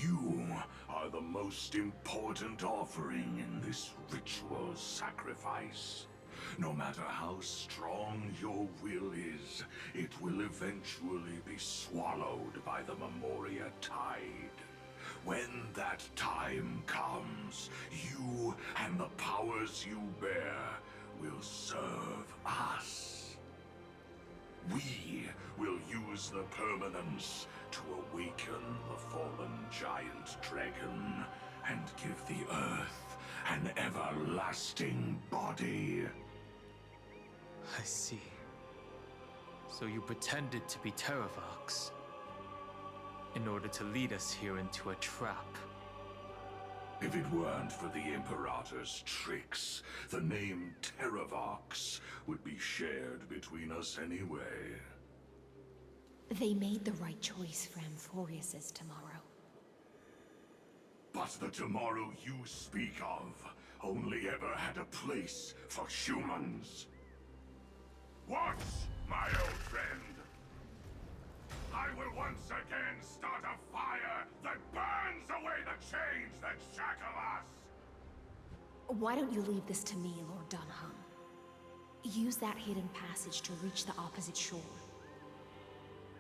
you are the most important offering in this ritual sacrifice. No matter how strong your will is, it will eventually be swallowed by the Memoria tide. When that time comes, you and the powers you bear will serve us. We will use the permanence to awaken the fallen giant dragon and give the Earth an everlasting body. I see. So you pretended to be Terravox in order to lead us here into a trap. If it weren't for the Imperator's tricks, the name Terravox would be shared between us anyway. They made the right choice for Amphorius's tomorrow. But the tomorrow you speak of only ever had a place for humans. Watch, my old friend. I will once again start a fire that burns away the chains that shackle us! Why don't you leave this to me, Lord Dunham? Use that hidden passage to reach the opposite shore.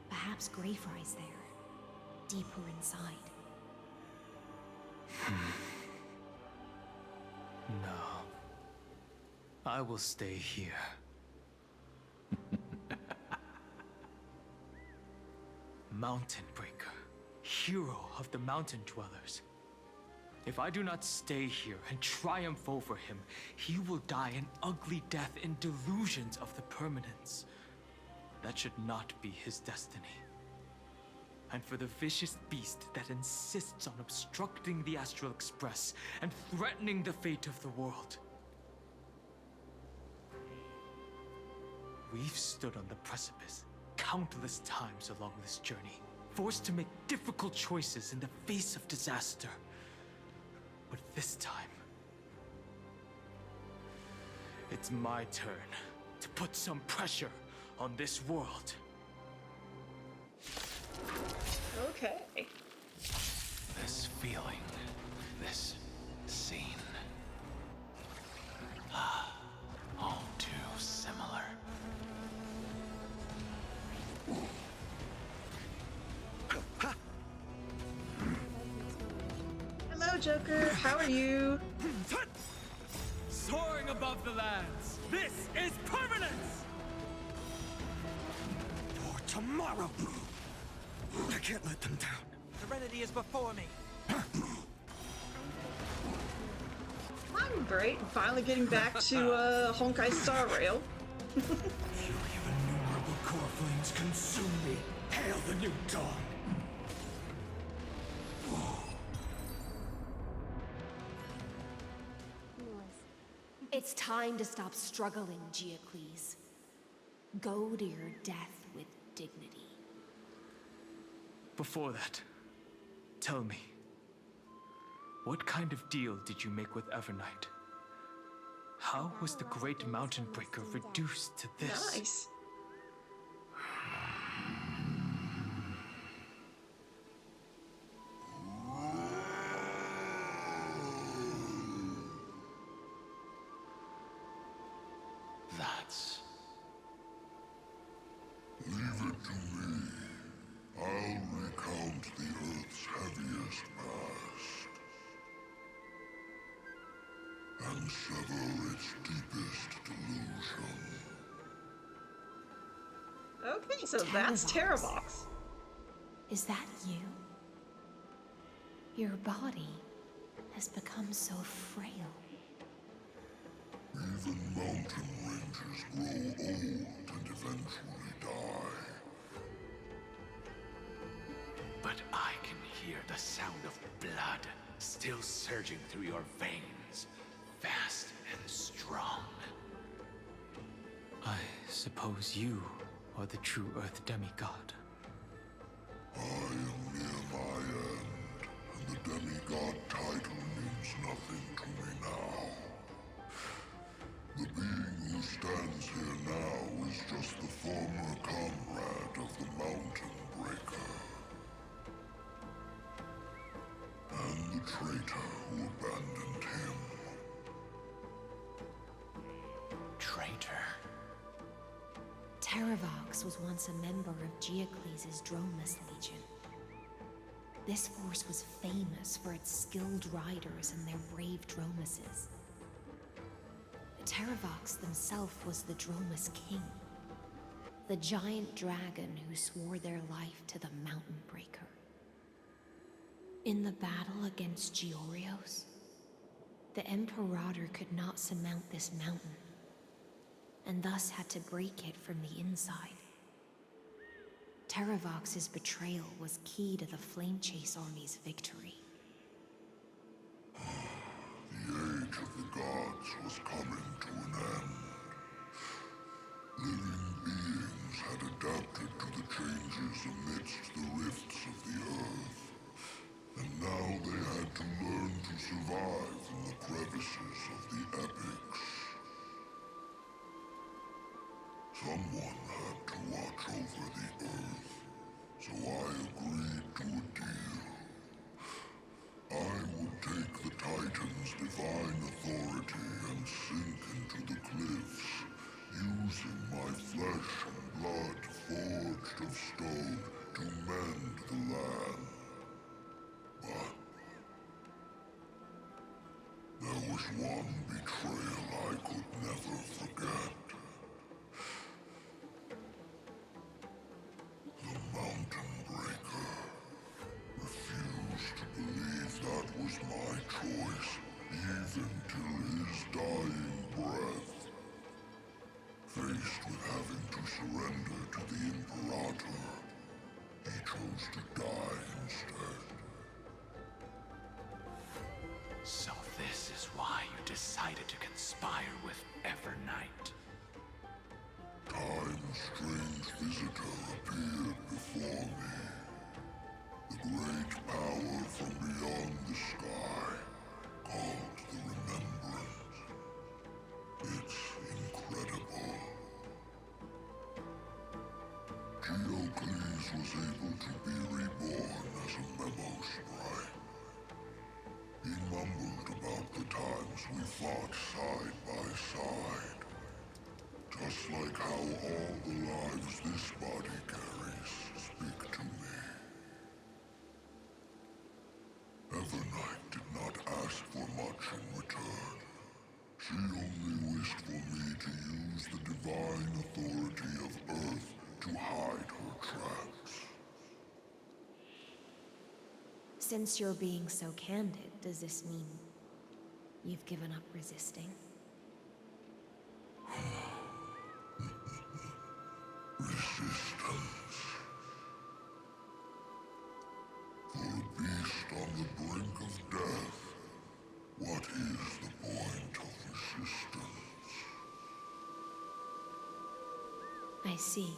Perhaps Greyfry's there, deeper inside. No. I will stay here. Mountain Breaker, hero of the mountain dwellers. If I do not stay here and triumph over him, he will die an ugly death in delusions of the permanence. That should not be his destiny. And for the vicious beast that insists on obstructing the Astral Express and threatening the fate of the world. We've stood on the precipice countless times along this journey, forced to make difficult choices in the face of disaster. But this time, it's my turn to put some pressure on this world. Okay. This feeling, this scene. All too similar. Hello, Joker. How are you? Soaring above the lands, this is permanence! For tomorrow! I can't let them down. Serenity is before me. I'm great. Finally getting back to Honkai Star Rail. Innumerable core flames consume me. Hail the new dawn! It's time to stop struggling, Geocles. Go to your death with dignity. Before that, tell me, what kind of deal did you make with Evernight? How was the Great Mountain Breaker reduced to this? Nice. That's... Leave it to me. I'll recount the Earth's heaviest past. And sever its deepest delusion. Okay, so that's Terravox. Is that you? Your body has become so frail. Even mountain rangers grow old and eventually die. But I can hear the sound of blood still surging through your veins, fast and strong. I suppose you are the true Earth demigod. I am near my end, and the demigod title means nothing to me now. The being who stands here now is just the former comrade of the Mountain Breaker. And the traitor who abandoned him. Traitor? Terravox was once a member of Geocles' Droneless Legion. This force was famous for its skilled riders and their brave dromuses. Terravox themselves was the Dromus king, the giant dragon who swore their life to the Mountain Breaker. In the battle against Georios, the Imperator could not surmount this mountain, and thus had to break it from the inside. Terravox's betrayal was key to the Flamechase army's victory. The age of the gods was coming to an end. Living beings had adapted to the changes amidst the rifts of the earth, and now they had to learn to survive in the crevices of the epics. Someone had to watch over the earth, so I agreed to a deal. I would take the Titan's divine authority and sink into the cliffs, using my flesh and blood forged of stone to mend the land. But there was one betrayal I could never forget. The Mountain Breaker refused to believe that was my choice, even till his dying breath. Faced with having to surrender to the Imperator, he chose to die instead. So this is why you decided to conspire with Evernight. Time's strange visitor appeared before me. The great power from beyond the sky, called the Remembrance. It's incredible. Geocles was able to be reborn as a memo sprite. He mumbled about the times we fought side by side. Just like how all the lives this body carries speak to me. Evernight did not ask for much in return. She only wished for me to use the divine authority of Earth to hide her tracks. Since you're being so candid, does this mean you've given up resisting? Resistance. For a beast on the brink of death, what is the point of resistance? I see.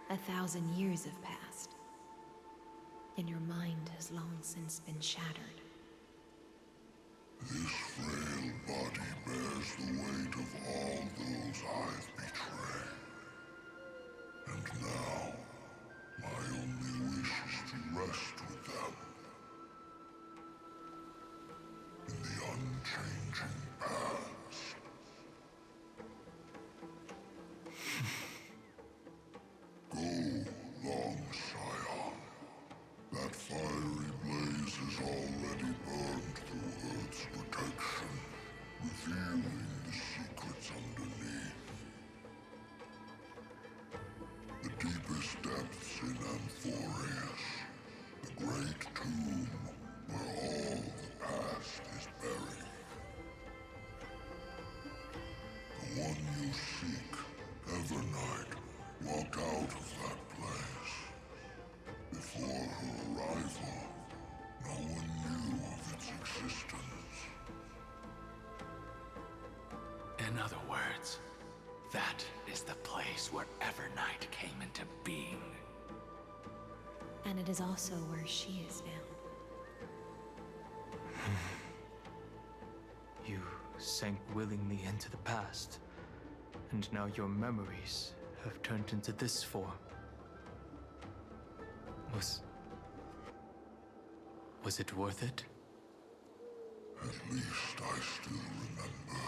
1,000 years have passed, and your mind has long since been shattered. This frail body bears the weight of all those I've betrayed. And now, my only wish is to rest with them. In the unchanging past. Go, long Scion. That fiery blaze has already burned through Earth's protection, revealing the secrets underneath. The deepest depths in Amphorius, the great tomb where all the past is buried. The one you seek, Evernight, walked out of that place. Before her arrival, no one knew of its existence. In other words, that is the place where Evernight came into being. And it is also where she is found. You sank willingly into the past, and now your memories have turned into this form. Was it worth it? At least I still remember.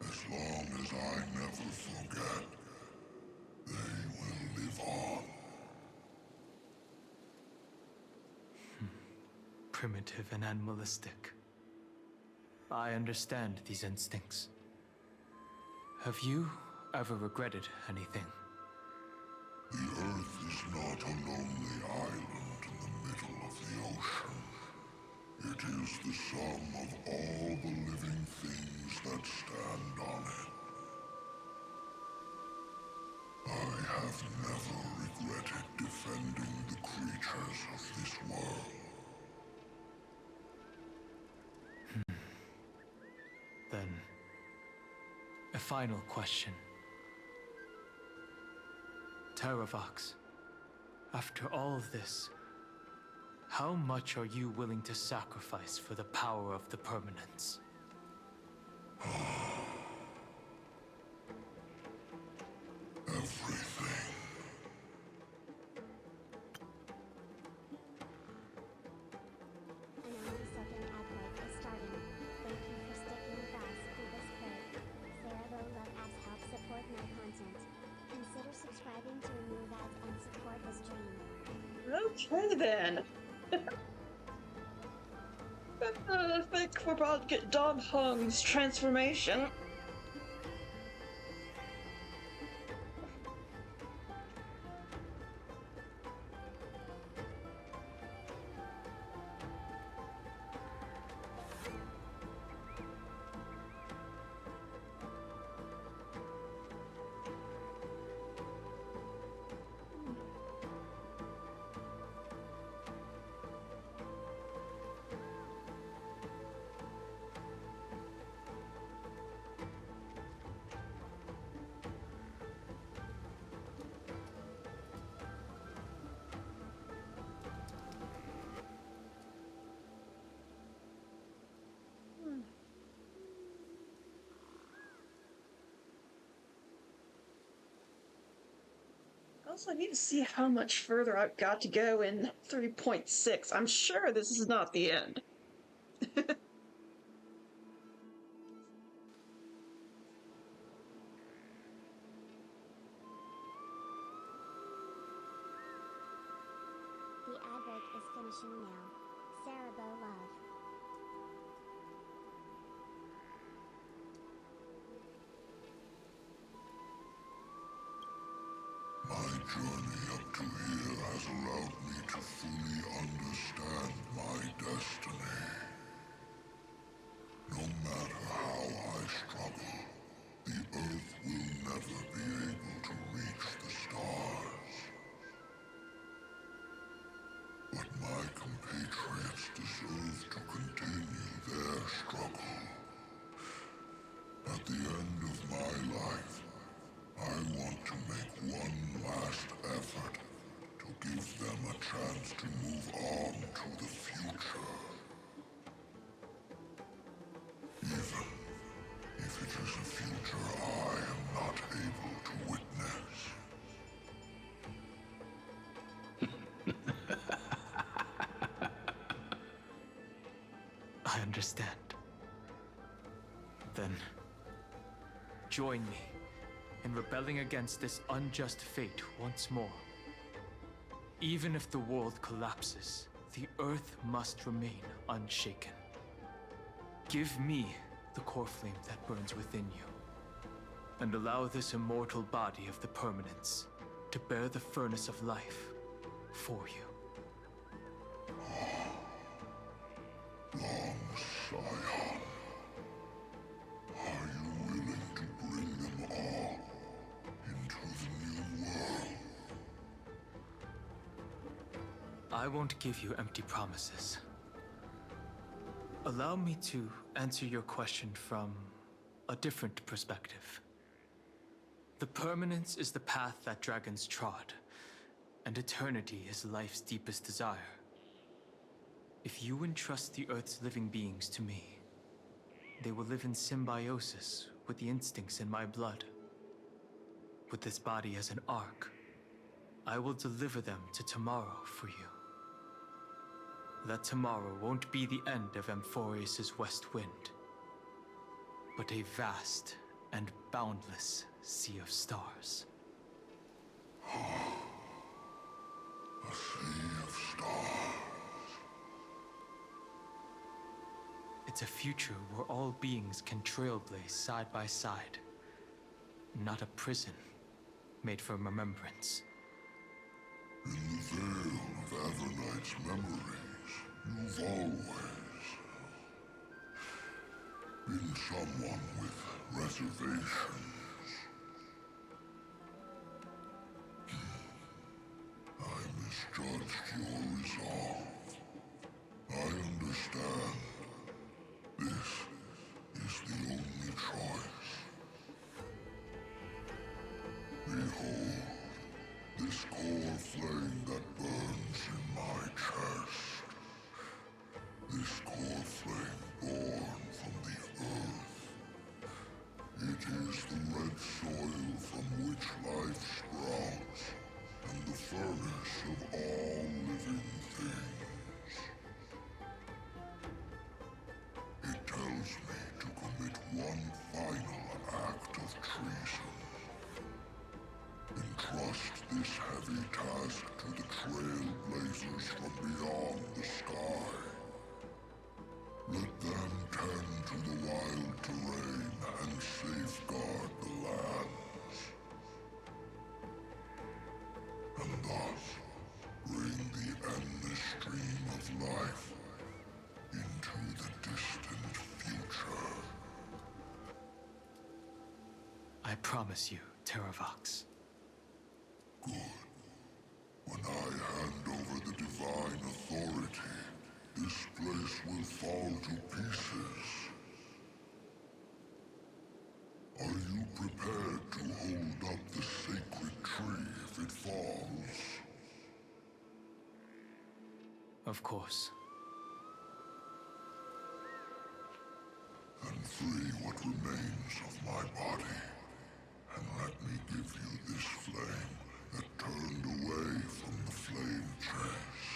As long as I never forget, they will live on. primitive and animalistic. I understand these instincts. Have you ever regretted anything? The Earth is not a lonely island in the middle of the ocean. It is the sum of all the living things that stand on it. I have never regretted defending the creatures of this world. Then, a final question. Terravox, after all of this, how much are you willing to sacrifice for the power of the permanence? Everything. A 90-second ad break is starting. Thank you for sticking with us through this break. Sarah Low Love Ads help support my content. Consider subscribing to remove ads and support this dream. Okay then. I think we're about to get Dog Hung's transformation. Also, I need to see how much further I've got to go in 3.6. I'm sure this is not the end. The ad break is finishing now. Sarah Bow Love. My journey up to here has allowed me to fully understand my destiny. No matter how I struggle, the Earth will never be able to reach the stars. But my compatriots deserve to continue their struggle. At the end of my life, I want to make one last effort to give them a chance to move on to the future. Even if it is a future I am not able to witness. I understand. Then, join me in rebelling against this unjust fate once more. Even if the world collapses, the Earth must remain unshaken. Give me the core flame that burns within you, and allow this immortal body of the permanence to bear the furnace of life for you. Long Scion, are you willing to bring them all into the new world? I won't give you empty promises. Allow me to answer your question from a different perspective. The permanence is the path that dragons trod, and eternity is life's deepest desire. If you entrust the Earth's living beings to me, they will live in symbiosis with the instincts in my blood. With this body as an ark, I will deliver them to tomorrow for you. That tomorrow won't be the end of Amphorius's west wind, but a vast and boundless sea of stars. A sea of stars. It's a future where all beings can trailblaze side by side. Not a prison made for remembrance. In the veil of Avernight's memories, you've always been someone with reservations. I misjudged your resolve. I understand. This is the only choice. Behold, this core flame that burns in my chest. This core flame born from the earth. It is the red soil from which life sprouts, and the furnace of all living things. It tells me to commit one final act of treason. Entrust this heavy task to the trailblazers from beyond the sky. Let them tend to the wild terrain and safeguard the lands. And thus, bring the endless stream of life into the distant future. I promise you, Terravox. Good. When I hand over the divine authority, this place will fall to pieces. Are you prepared to hold up the sacred tree if it falls? Of course. Then free what remains of my body, and let me give you this flame that turned away from the flame chase.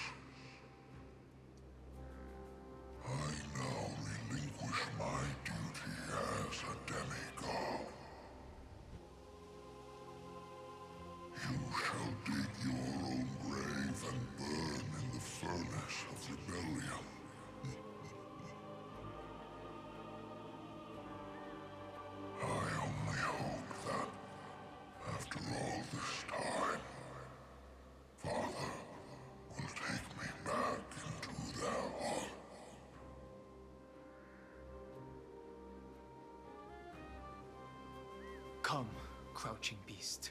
I now relinquish my duty as a demigod. You shall dig your own grave and burn in the furnace of rebellion. I only hope that, after all this time, Father will take me back into their heart. Come, crouching beast,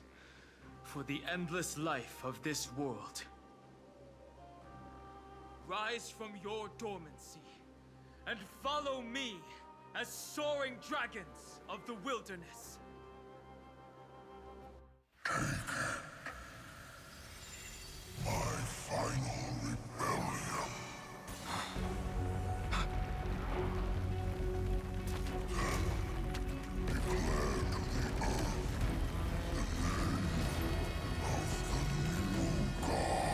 for the endless life of this world. Rise from your dormancy, and follow me as soaring dragons of the wilderness. My final rebellion. Then declare to the earth the name of the new god.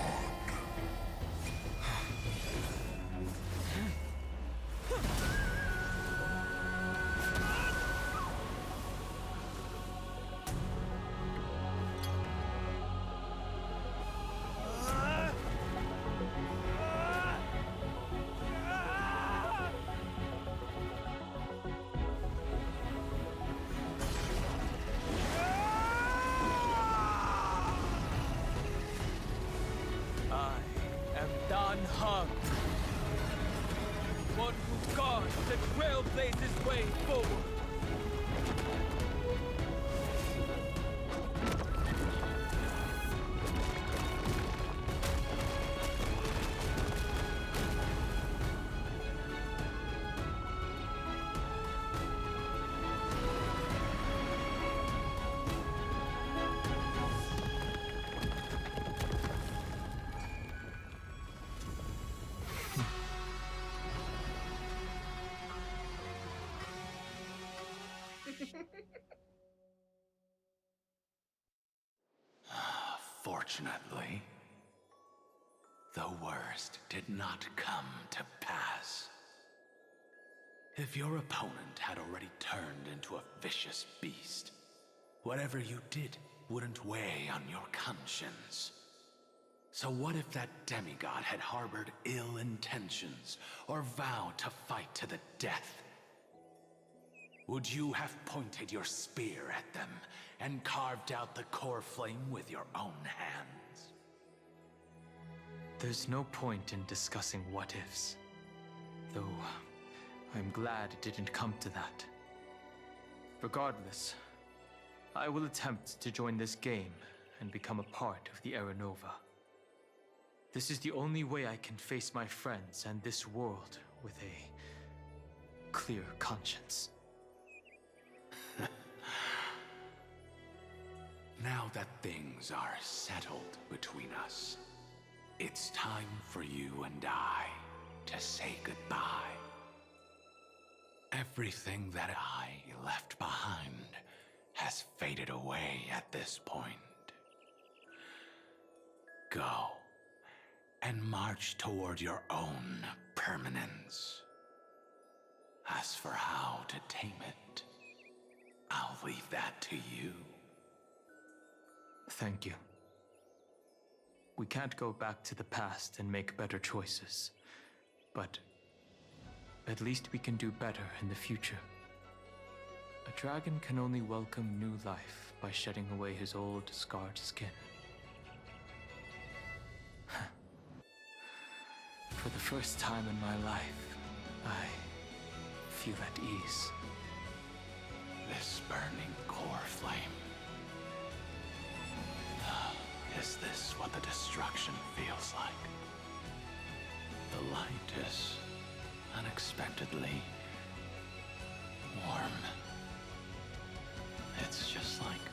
I am Dan Heng, one who guards the trailblazer's way forward. Fortunately, the worst did not come to pass. If your opponent had already turned into a vicious beast, whatever you did wouldn't weigh on your conscience. So what if that demigod had harbored ill intentions, or vowed to fight to the death? Would you have pointed your spear at them and carved out the core flame with your own hands? There's no point in discussing what-ifs. Though, I'm glad it didn't come to that. Regardless, I will attempt to join this game and become a part of the Era Nova. This is the only way I can face my friends and this world with a clear conscience. Now that things are settled between us, it's time for you and I to say goodbye. Everything that I left behind has faded away at this point. Go and march toward your own permanence. As for how to tame it, I'll leave that to you. Thank you. We can't go back to the past and make better choices, but at least we can do better in the future. A dragon can only welcome new life by shedding away his old, scarred skin. For the first time in my life, I feel at ease. This burning core flame. Is this what the destruction feels like? The light is unexpectedly warm. It's just like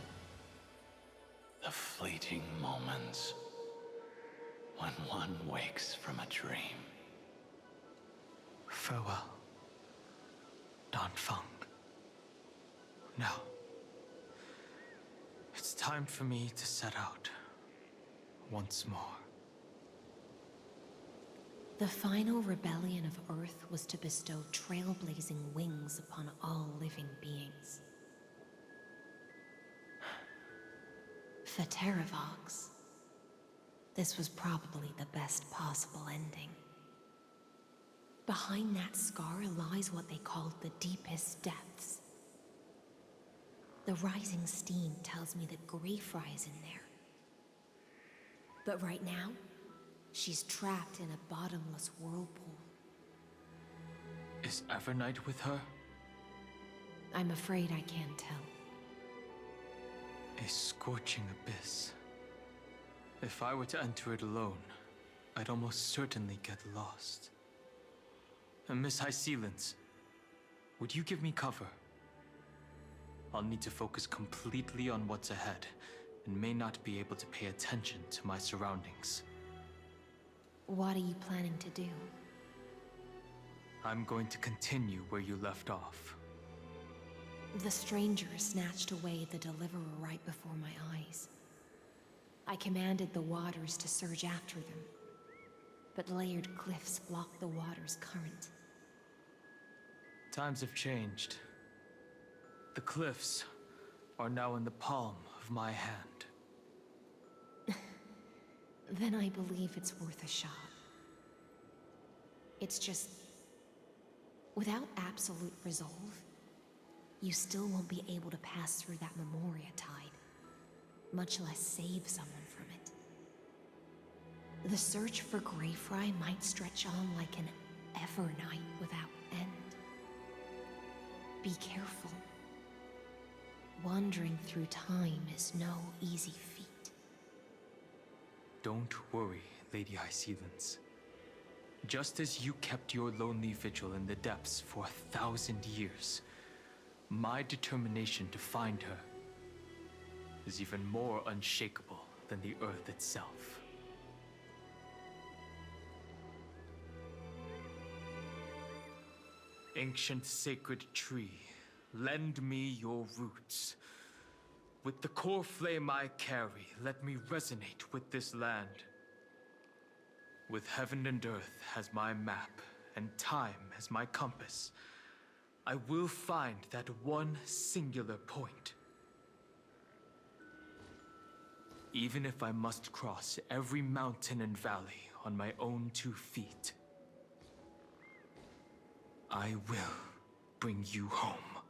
the fleeting moments when one wakes from a dream. Farewell, Danfeng. Now, it's time for me to set out once more. The final rebellion of Earth was to bestow trailblazing wings upon all living beings. For Terravox, this was probably the best possible ending. Behind that scar lies what they called the deepest depths. The rising steam tells me that Greyfry is in there. But right now, she's trapped in a bottomless whirlpool. Is Evernight with her? I'm afraid I can't tell. A scorching abyss. If I were to enter it alone, I'd almost certainly get lost. And Miss High Sealants, would you give me cover? I'll need to focus completely on what's ahead, and may not be able to pay attention to my surroundings. What are you planning to do? I'm going to continue where you left off. The stranger snatched away the deliverer right before my eyes. I commanded the waters to surge after them, but layered cliffs blocked the water's current. Times have changed. The cliffs are now in the palm of my hand. Then I believe it's worth a shot. It's just, without absolute resolve, you still won't be able to pass through that Memoria tide, much less save someone from it. The search for Greyfry might stretch on like an Evernight without end. Be careful. Wandering through time is no easy feat. Don't worry, Lady High Sealants. Just as you kept your lonely vigil in the depths for 1,000 years, my determination to find her is even more unshakable than the Earth itself. Ancient sacred tree, lend me your roots. With the core flame I carry, let me resonate with this land. With heaven and earth as my map, and time as my compass, I will find that one singular point. Even if I must cross every mountain and valley on my own 2 feet, I will bring you home.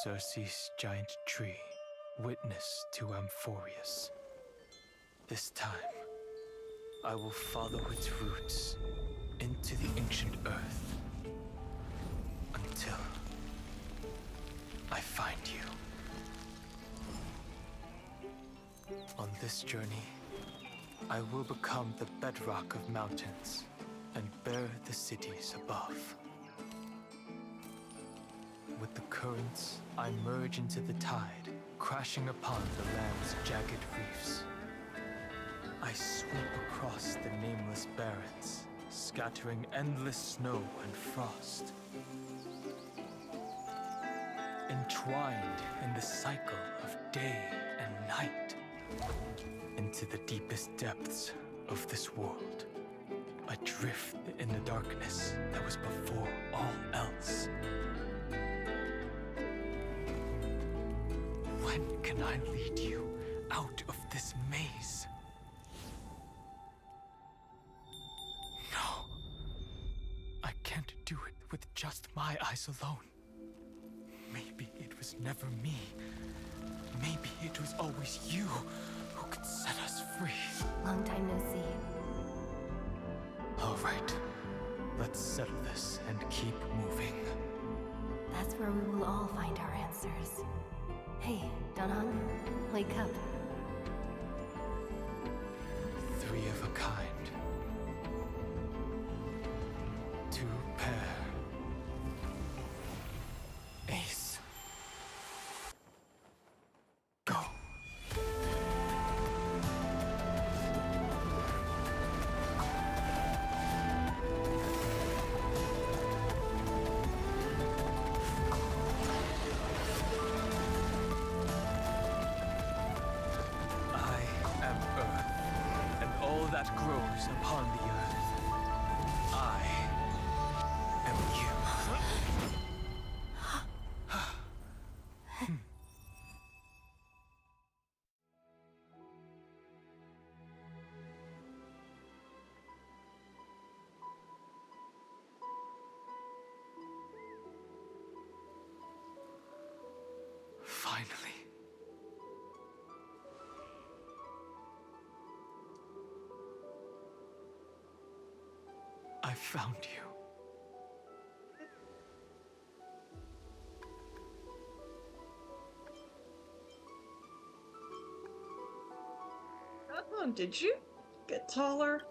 Circe's giant tree, witness to Amphorius. This time, I will follow its roots into the ancient earth until I find you. On this journey, I will become the bedrock of mountains and bear the cities above. With the currents, I merge into the tide, crashing upon the land's jagged reefs. I sweep across the nameless barrens, scattering endless snow and frost. Entwined in the cycle of day and night, into the deepest depths of this world, adrift in the darkness that was before all else. When can I lead you out of this maze? No. I can't do it with just my eyes alone. Maybe it was never me. Maybe it was always you who could set us free. Long time no see. All right. Let's settle this and keep moving. That's where we will all find our answers. Hey, Danan, wake up. 3 of a kind. 2 pair. Ace. Go. That grows upon the earth. I am you. Finally. I found you. Oh, did you get taller?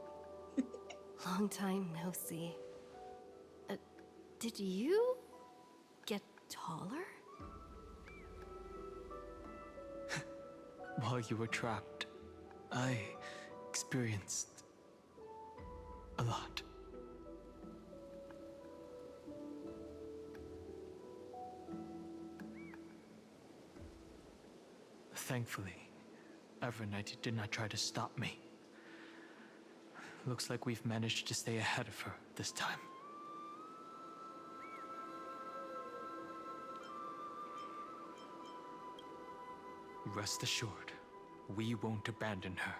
Long time no see. Did you get taller? While you were trapped, I experienced a lot. Thankfully, Evernight did not try to stop me. Looks like we've managed to stay ahead of her this time. Rest assured, we won't abandon her.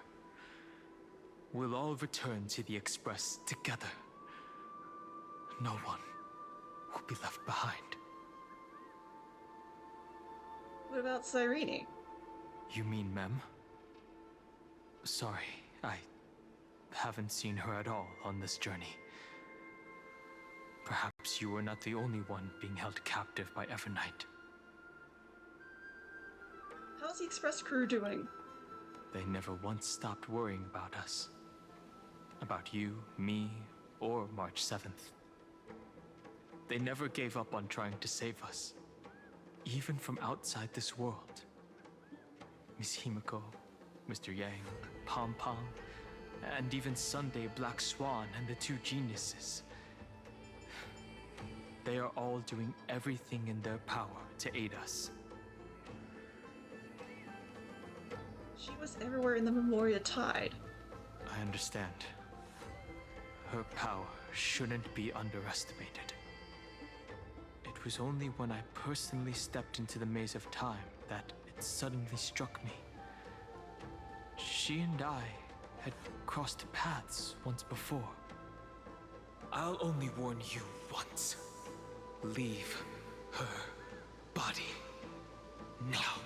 We'll all return to the Express together. No one will be left behind. What about Cyrene? You mean Mem? Sorry, I haven't seen her at all on this journey. Perhaps you were not the only one being held captive by Evernight. How's the Express crew doing? They never once stopped worrying about us. About you, me, or March 7th. They never gave up on trying to save us. Even from outside this world. Miss Himiko, Mr. Yang, Pom Pom, and even Sunday Black Swan and the 2 geniuses. They are all doing everything in their power to aid us. She was everywhere in the Memoria Tide. I understand. Her power shouldn't be underestimated. It it was only when I personally stepped into the maze of time that it suddenly struck me. She and I had crossed paths once before. I'll only warn you once. Leave her body now.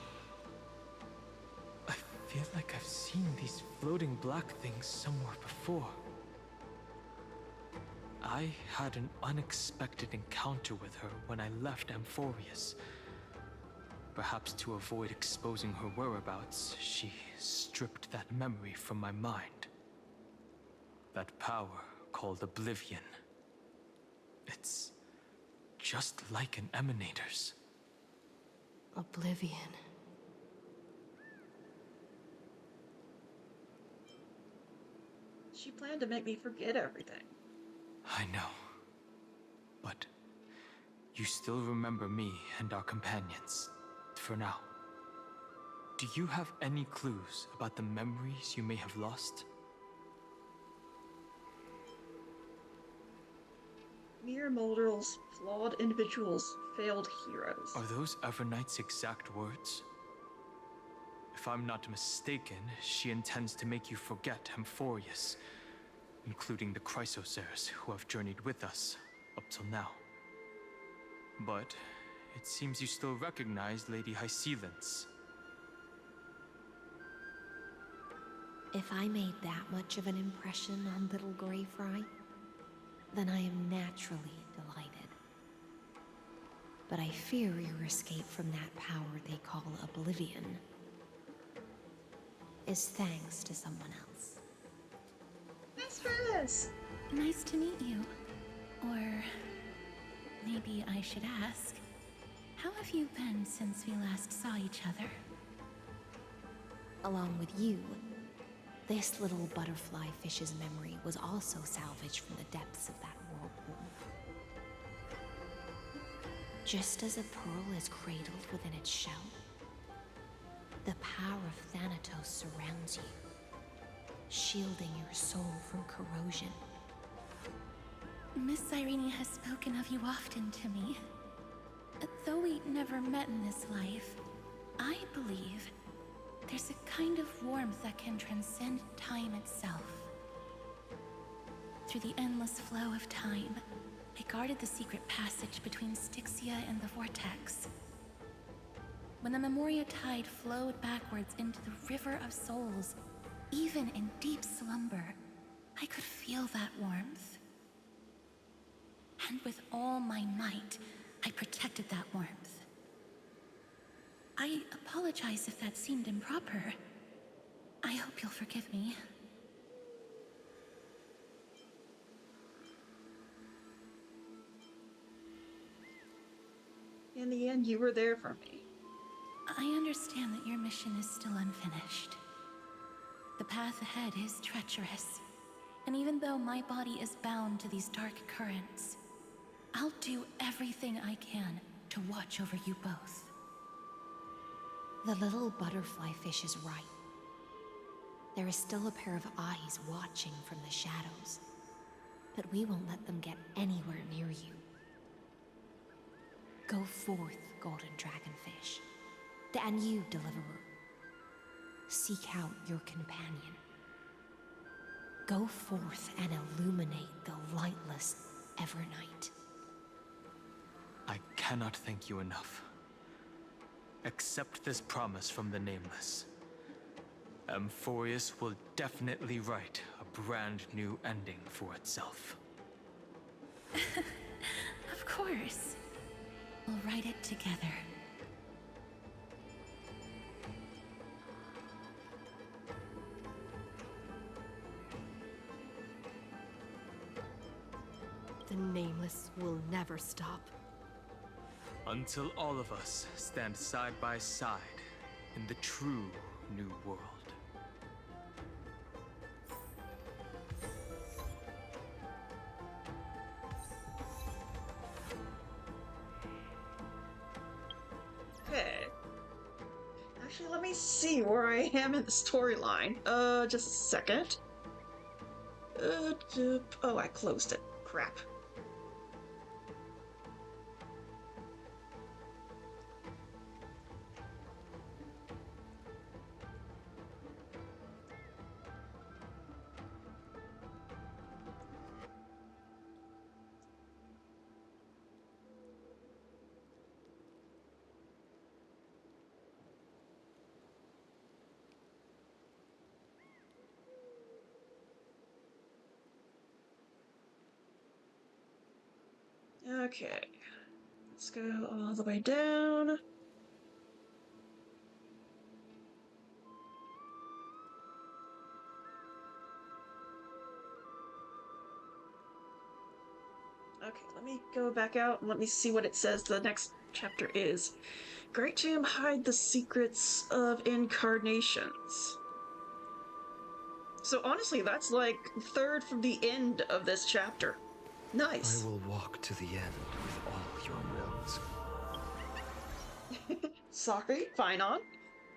I feel like I've seen these floating black things somewhere before. I had an unexpected encounter with her when I left Amphorius. Perhaps to avoid exposing her whereabouts, she stripped that memory from my mind. That power called Oblivion. It's just like an emanator's. Oblivion. She planned to make me forget everything. I know. But you still remember me and our companions, for now. Do you have any clues about the memories you may have lost? Mere mortals, flawed individuals, failed heroes. Are those Everknight's exact words? If I'm not mistaken, she intends to make you forget Amphorius, including the Chrysosaurs who have journeyed with us up till now. But it seems you still recognize Lady Hycelens. If I made that much of an impression on little Grey Fry, then I am naturally delighted. But I fear your escape from that power they call Oblivion is thanks to someone else. Mistress! Nice to meet you. Or maybe I should ask, how have you been since we last saw each other? Along with you, this little butterfly fish's memory was also salvaged from the depths of that whirlpool. Just as a pearl is cradled within its shell, the power of Thanatos surrounds you, shielding your soul from corrosion. Miss Irene has spoken of you often to me. Though we never met in this life, I believe there's a kind of warmth that can transcend time itself. Through the endless flow of time, I guarded the secret passage between Styxia and the Vortex. When the Memoria Tide flowed backwards into the River of Souls, even in deep slumber, I could feel that warmth. And with all my might, I protected that warmth. I apologize if that seemed improper. I hope you'll forgive me. In the end, you were there for me. I understand that your mission is still unfinished. The path ahead is treacherous, and even though my body is bound to these dark currents, I'll do everything I can to watch over you both. The little butterfly fish is right. There is still a pair of eyes watching from the shadows, but we won't let them get anywhere near you. Go forth, golden dragonfish, and you, deliverer. Seek out your companion. Go forth and illuminate the lightless Evernight. I cannot thank you enough. Accept this promise from the Nameless. Amphorius will definitely write a brand new ending for itself. Of course. We'll write it together. The Nameless will never stop. Until all of us stand side by side in the true new world. Okay. Actually, let me see where I am in the storyline. Just a second. Oh, I closed it. Crap. Okay. Let's go all the way down. Okay, let me go back out and let me see what it says the next chapter is. Great Jam hide the secrets of incarnations. So honestly, that's like third from the end of this chapter. Nice. I will walk to the end with all your wills. Sorry, fine on.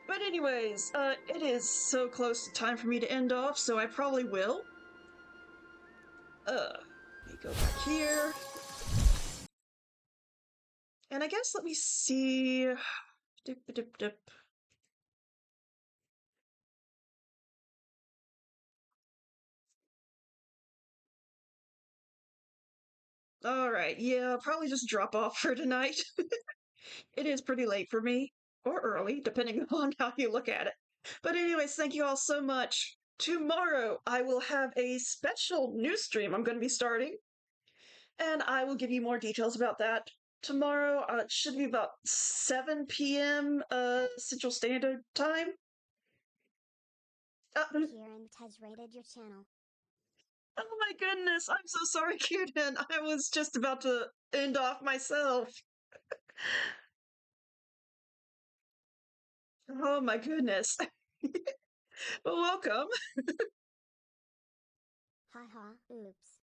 But anyways, it is so close to time for me to end off, so I probably will. Let me go back here. And I guess let me see. Dip. Alright, yeah, I'll probably just drop off for tonight. It is pretty late for me, or early, depending on how you look at it. But anyways, thank you all so much. Tomorrow, I will have a special news stream I'm going to be starting, and I will give you more details about that. Tomorrow, it should be about 7 p.m. Central Standard Time. Kieran has rated your channel. Oh my goodness, I'm so sorry, Kieran. I was just about to end off myself. Oh my goodness. Well, welcome. Haha, oops.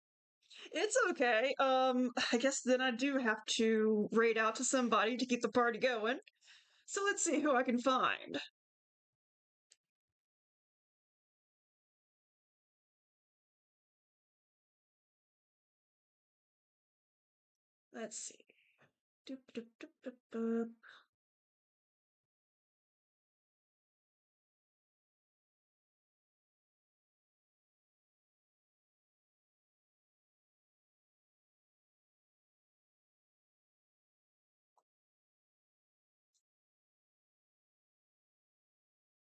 It's okay. I guess then I do have to raid out to somebody to keep the party going. So let's see who I can find. Let's see. Doop.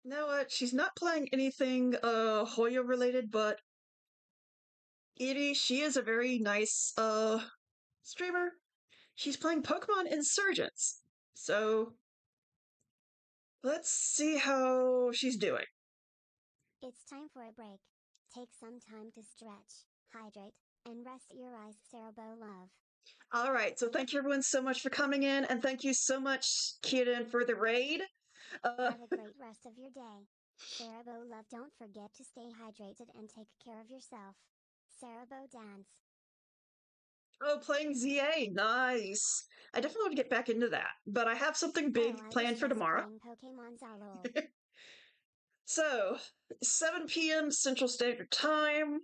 You know what? She's not playing anything Hoyo related, but she is a very nice streamer. She's playing Pokemon Insurgents. So let's see how she's doing. It's time for a break. Take some time to stretch, hydrate, and rest your eyes, Cerebro love. All right, so thank you everyone so much for coming in, and thank you so much, Kieran, for the raid. Have a great rest of your day. Cerebro love, don't forget to stay hydrated and take care of yourself. Cerebro dance. Oh, playing ZA, nice. I definitely want to get back into that, but I have something big planned for tomorrow. Pokemon Zalo. So, 7 p.m. Central Standard Time,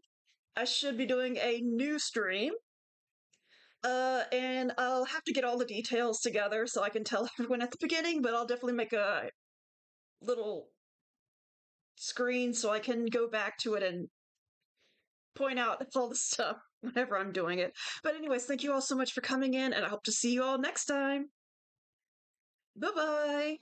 I should be doing a new stream. And I'll have to get all the details together so I can tell everyone at the beginning, but I'll definitely make a little screen so I can go back to it and point out all the stuff whenever I'm doing it. But anyways, thank you all so much for coming in, and I hope to see you all next time. Bye-bye!